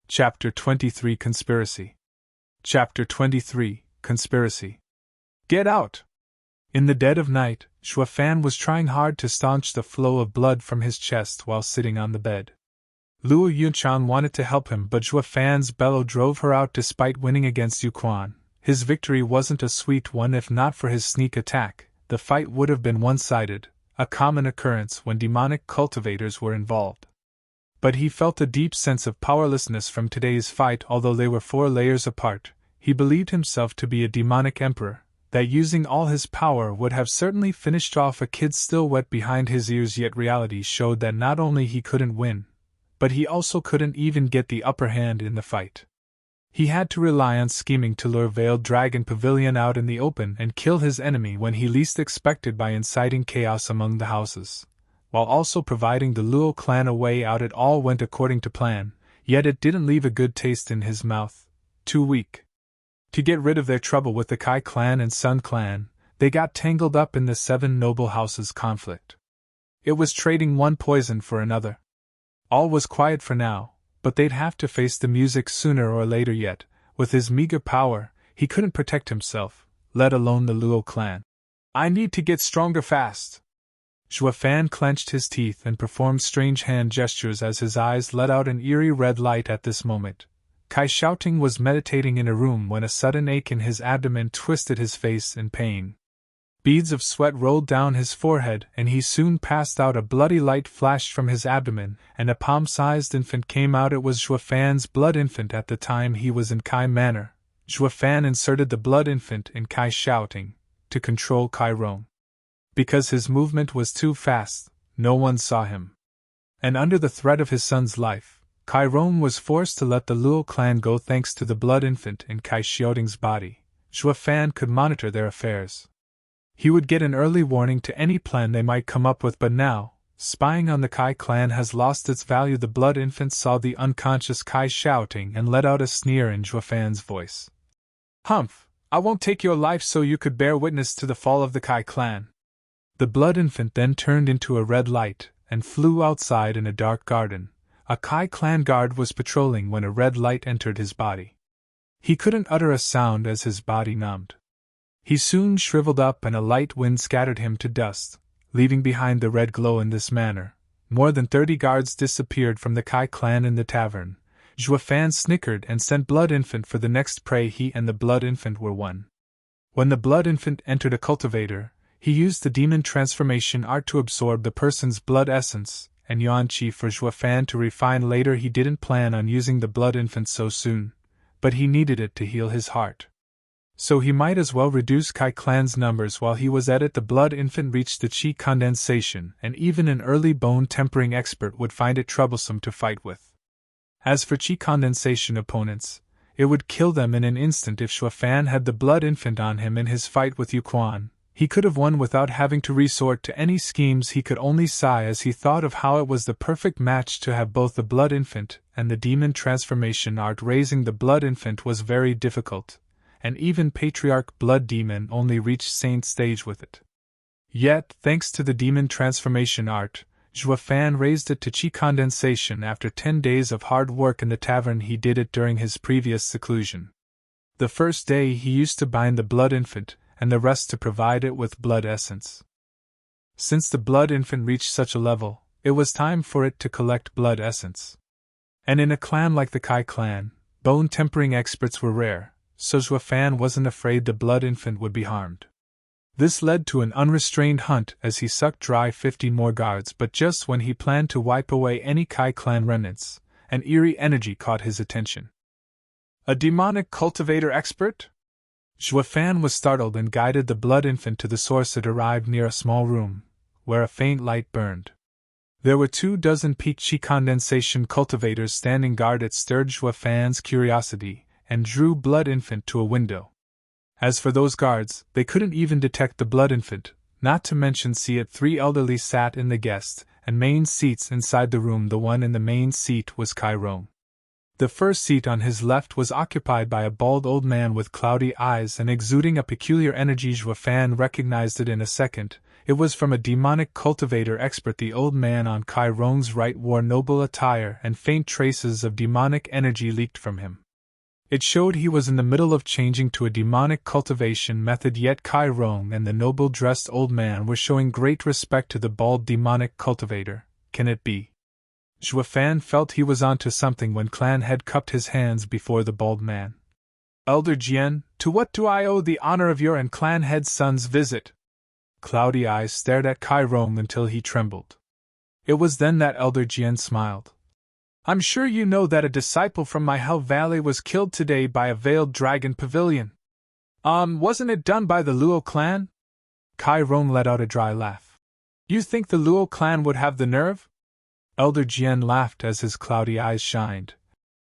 Chapter 23 Conspiracy. Chapter 23 Conspiracy. Get out! In the dead of night, Xue Fan was trying hard to staunch the flow of blood from his chest while sitting on the bed. Luo Yunchan wanted to help him, but Xue Fan's bellow drove her out despite winning against Yuquan. His victory wasn't a sweet one. If not for his sneak attack, the fight would have been one-sided, a common occurrence when demonic cultivators were involved. But he felt a deep sense of powerlessness from today's fight. Although they were 4 layers apart, he believed himself to be a demonic emperor, that using all his power would have certainly finished off a kid still wet behind his ears. Yet reality showed that not only he couldn't win, but he also couldn't even get the upper hand in the fight. He had to rely on scheming to lure Veiled Dragon Pavilion out in the open and kill his enemy when he least expected by inciting chaos among the houses, while also providing the Luo clan a way out. It all went according to plan, yet it didn't leave a good taste in his mouth. Too weak. To get rid of their trouble with the Kai clan and Sun clan, they got tangled up in the 7 noble houses conflict. It was trading one poison for another. All was quiet for now, but they'd have to face the music sooner or later. Yet, with his meager power, he couldn't protect himself, let alone the Luo clan. I need to get stronger fast. Xue Fan clenched his teeth and performed strange hand gestures as his eyes let out an eerie red light. At this moment, Kai Shouting was meditating in a room when a sudden ache in his abdomen twisted his face in pain. Beads of sweat rolled down his forehead and he soon passed out. A bloody light flashed from his abdomen and a palm-sized infant came out. It was Xue Fan's blood infant. At the time he was in Kai Manor, Xue Fan inserted the blood infant in Kai Shouting to control Kai Rong. Because his movement was too fast, no one saw him. And under the threat of his son's life, Kai Rong was forced to let the Luo clan go. Thanks to the blood infant in Kai Shouting's body, Xue Fan could monitor their affairs. He would get an early warning to any plan they might come up with. But now, spying on the Kai clan has lost its value. The blood infant saw the unconscious Kai Shouting and let out a sneer in Xue Fan's voice. Humph, I won't take your life so you could bear witness to the fall of the Kai clan. The blood infant then turned into a red light and flew outside in a dark garden. A Kai clan guard was patrolling when a red light entered his body. He couldn't utter a sound as his body numbed. He soon shriveled up and a light wind scattered him to dust, leaving behind the red glow. In this manner, more than 30 guards disappeared from the Kai clan in the tavern. Xue Fan snickered and sent Blood Infant for the next prey. He and the Blood Infant were one. When the Blood Infant entered a cultivator, he used the demon transformation art to absorb the person's blood essence and Yuan Qi for Xue Fan to refine later. He didn't plan on using the Blood Infant so soon, but he needed it to heal his heart. So he might as well reduce Kai Clan's numbers while he was at it. The blood infant reached the chi condensation, and even an early bone tempering expert would find it troublesome to fight with. As for chi condensation opponents, it would kill them in an instant. If Shuafan had the blood infant on him in his fight with Yuquan, he could have won without having to resort to any schemes. He could only sigh as he thought of how it was the perfect match to have both the blood infant and the demon transformation art. Raising the blood infant was very difficult, and even Patriarch Blood Demon only reached Saint stage with it. Yet, thanks to the demon transformation art, Zhuafan raised it to chi condensation after 10 days of hard work in the tavern. He did it during his previous seclusion. The first day he used to bind the blood infant, and the rest to provide it with blood essence. Since the blood infant reached such a level, it was time for it to collect blood essence. And in a clan like the Kai clan, bone tempering experts were rare, so Zhuafan wasn't afraid the blood infant would be harmed. This led to an unrestrained hunt as he sucked dry 50 more guards. But just when he planned to wipe away any Kai clan remnants, an eerie energy caught his attention. A demonic cultivator expert? Zhuafan was startled and guided the blood infant to the source. It arrived near a small room, where a faint light burned. There were 24 peak chi condensation cultivators standing guard. It stirred Zhuafan's curiosity and drew blood infant to a window. As for those guards, they couldn't even detect the blood infant, not to mention see it. 3 elderly sat in the guest and main seats inside the room. The one in the main seat was Kai Rong. The first seat on his left was occupied by a bald old man with cloudy eyes and exuding a peculiar energy. Zhuafan recognized it in a second. It was from a demonic cultivator expert. The old man on Kai Rong's right wore noble attire, and faint traces of demonic energy leaked from him. It showed he was in the middle of changing to a demonic cultivation method. Yet Kai Rong and the noble-dressed old man were showing great respect to the bald demonic cultivator. Can it be? Zhuafan felt he was onto something when Clan Head cupped his hands before the bald man. Elder Jian, to what do I owe the honor of your and Clan Head's son's visit? Cloudy eyes stared at Kai Rong until he trembled. It was then that Elder Jian smiled. I'm sure you know that a disciple from my Hell Valley was killed today by a veiled dragon pavilion. Wasn't it done by the Luo clan? Kai Rong let out a dry laugh. You think the Luo clan would have the nerve? Elder Jian laughed as his cloudy eyes shined.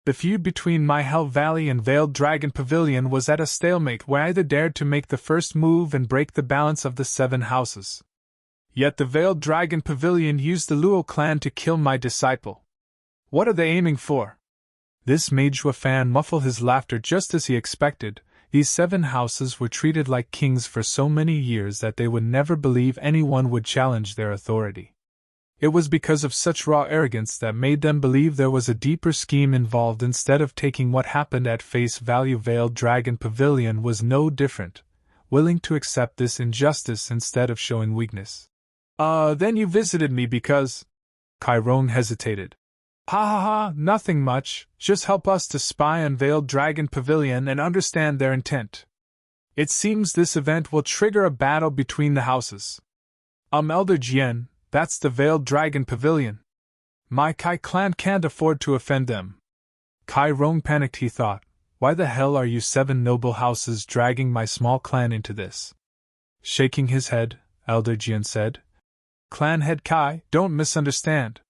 The feud between my Hell Valley and Veiled Dragon Pavilion was at a stalemate where either dared to make the first move and break the balance of the 7 houses. Yet the Veiled Dragon Pavilion used the Luo clan to kill my disciple. What are they aiming for? This made Zhuafan muffle his laughter just as he expected. These 7 houses were treated like kings for so many years that they would never believe anyone would challenge their authority. It was because of such raw arrogance that made them believe there was a deeper scheme involved. Instead of taking what happened at face value, Veiled Dragon Pavilion was no different, willing to accept this injustice instead of showing weakness. Then you visited me because… Kai Rong hesitated. Ha, nothing much, just help us to spy on Veiled Dragon Pavilion and understand their intent. It seems this event will trigger a battle between the houses. Elder Jian, that's the Veiled Dragon Pavilion. My Kai clan can't afford to offend them. Kai Rong panicked. He thought, why the hell are you 7 noble houses dragging my small clan into this? Shaking his head, Elder Jian said, Clan head Kai, don't misunderstand.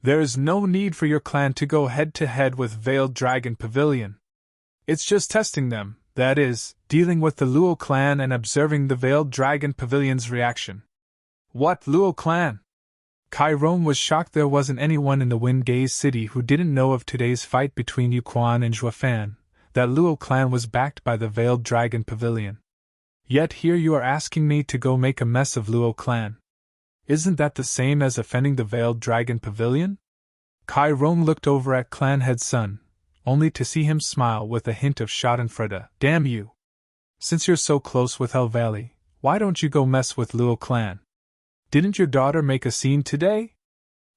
There is no need for your clan to go head-to-head with Veiled Dragon Pavilion. It's just testing them, that is, dealing with the Luo clan and observing the Veiled Dragon Pavilion's reaction. What Luo clan? Kai Rong was shocked. There wasn't anyone in the Windgaze city who didn't know of today's fight between Yuquan and Zhuafan, that Luo clan was backed by the Veiled Dragon Pavilion. Yet here you are asking me to go make a mess of Luo clan. Isn't that the same as offending the Veiled Dragon Pavilion? Kai Rong looked over at Clan Head's son, only to see him smile with a hint of schadenfreude. Damn you! Since you're so close with Hell Valley, why don't you go mess with Luo clan? Didn't your daughter make a scene today?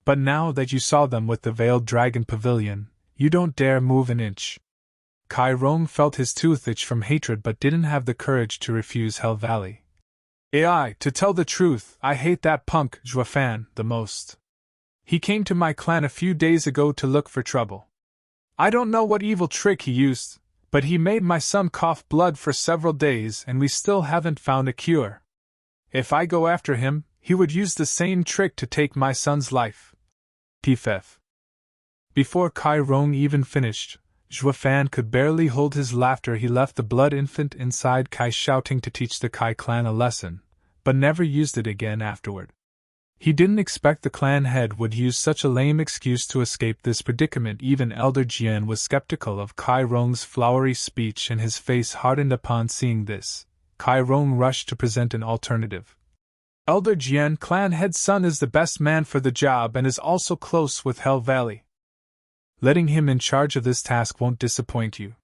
But now that you saw them with the Veiled Dragon Pavilion, you don't dare move an inch. Kai Rong felt his tooth itch from hatred but didn't have the courage to refuse Hell Valley. To tell the truth, I hate that punk, Zhuafan, the most. He came to my clan a few days ago to look for trouble. I don't know what evil trick he used, But he made my son cough blood for several days and we still haven't found a cure. If I go after him, he would use the same trick to take my son's life. Pff. Before Kai Rong even finished, Zhuofan could barely hold his laughter. He left the blood infant inside Kai shouting to teach the Kai clan a lesson, but never used it again afterward. He didn't expect the clan head would use such a lame excuse to escape this predicament. Even Elder Jian was skeptical of Kai Rong's flowery speech and his face hardened upon seeing this. Kai Rong rushed to present an alternative. Elder Jian, clan head's son, is the best man for the job and is also close with Hell Valley. Letting him in charge of this task won't disappoint you.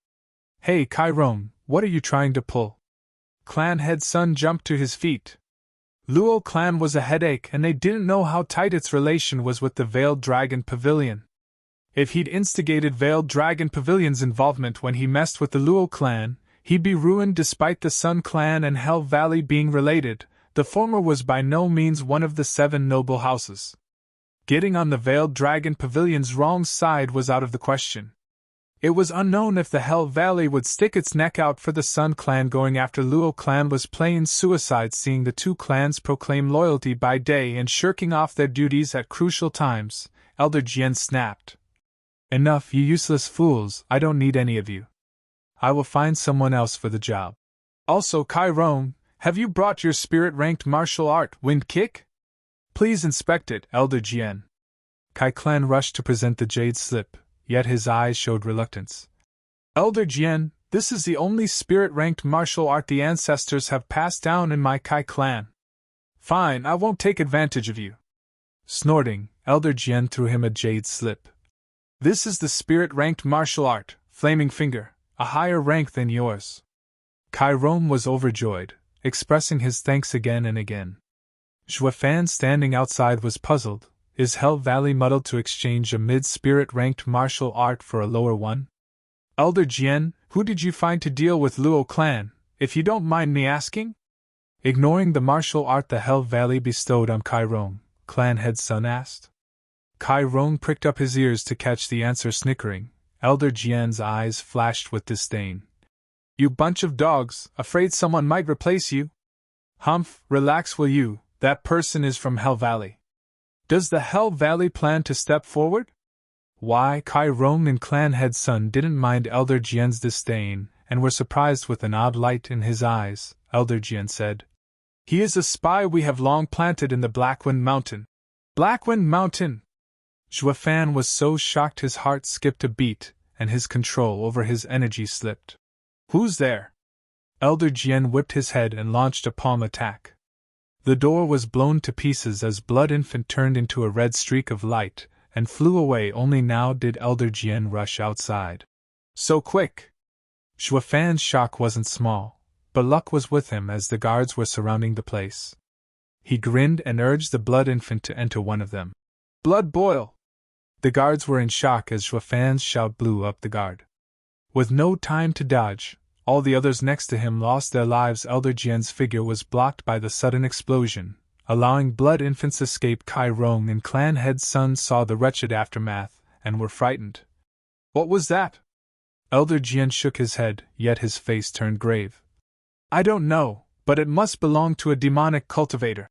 Hey Kai Rong, what are you trying to pull? Clan head's son jumped to his feet. Luo clan was a headache and they didn't know how tight its relation was with the Veiled Dragon Pavilion. If he'd instigated Veiled Dragon Pavilion's involvement when he messed with the Luo clan, he'd be ruined. Despite the Sun clan and Hell Valley being related, the former was by no means one of the 7 noble houses. Getting on the Veiled Dragon Pavilion's wrong side was out of the question. It was unknown if the Hell Valley would stick its neck out for the Sun clan. Going after Luo clan was plain suicide. Seeing the two clans proclaim loyalty by day and shirking off their duties at crucial times, Elder Jian snapped. Enough, you useless fools, I don't need any of you. I will find someone else for the job. Also, Kai Rong, have you brought your spirit-ranked martial art, Wind Kick? Please inspect it, Elder Jian. Kai clan rushed to present the jade slip, yet his eyes showed reluctance. Elder Jian, this is the only spirit-ranked martial art the ancestors have passed down in my Kai clan. Fine, I won't take advantage of you. Snorting, Elder Jian threw him a jade slip. This is the spirit-ranked martial art, Flaming Finger, a higher rank than yours. Kai Rong was overjoyed, expressing his thanks again and again. Zhuofan standing outside was puzzled. Is Hell Valley muddled to exchange a mid-spirit-ranked martial art for a lower one? Elder Jian, who did you find to deal with Luo clan, if you don't mind me asking? Ignoring the martial art the Hell Valley bestowed on Kai Rong, clan head's son asked. Kai Rong pricked up his ears to catch the answer, snickering. Elder Jian's eyes flashed with disdain. You bunch of dogs, afraid someone might replace you? Humph, relax will you, that person is from Hell Valley. Does the Hell Valley plan to step forward? Why, Kai Rong and clan head's son didn't mind Elder Jian's disdain, and were surprised with an odd light in his eyes. Elder Jian said. He is a spy we have long planted in the Blackwind Mountain. Blackwind Mountain! Zhuofan was so shocked his heart skipped a beat, and his control over his energy slipped. Who's there? Elder Jian whipped his head and launched a palm attack. The door was blown to pieces as Blood Infant turned into a red streak of light, and flew away. Only now did Elder Jian rush outside. So quick! Zhuofan's shock wasn't small, but luck was with him as the guards were surrounding the place. He grinned and urged the Blood Infant to enter one of them. Blood boil! The guards were in shock as Zhuofan's shout blew up the guard. With no time to dodge, all the others next to him lost their lives. Elder Jian's figure was blocked by the sudden explosion, allowing Blood Infant's escape. Kai Rong and clan head's son saw the wretched aftermath, and were frightened. What was that? Elder Jian shook his head, yet his face turned grave. I don't know, but it must belong to a demonic cultivator.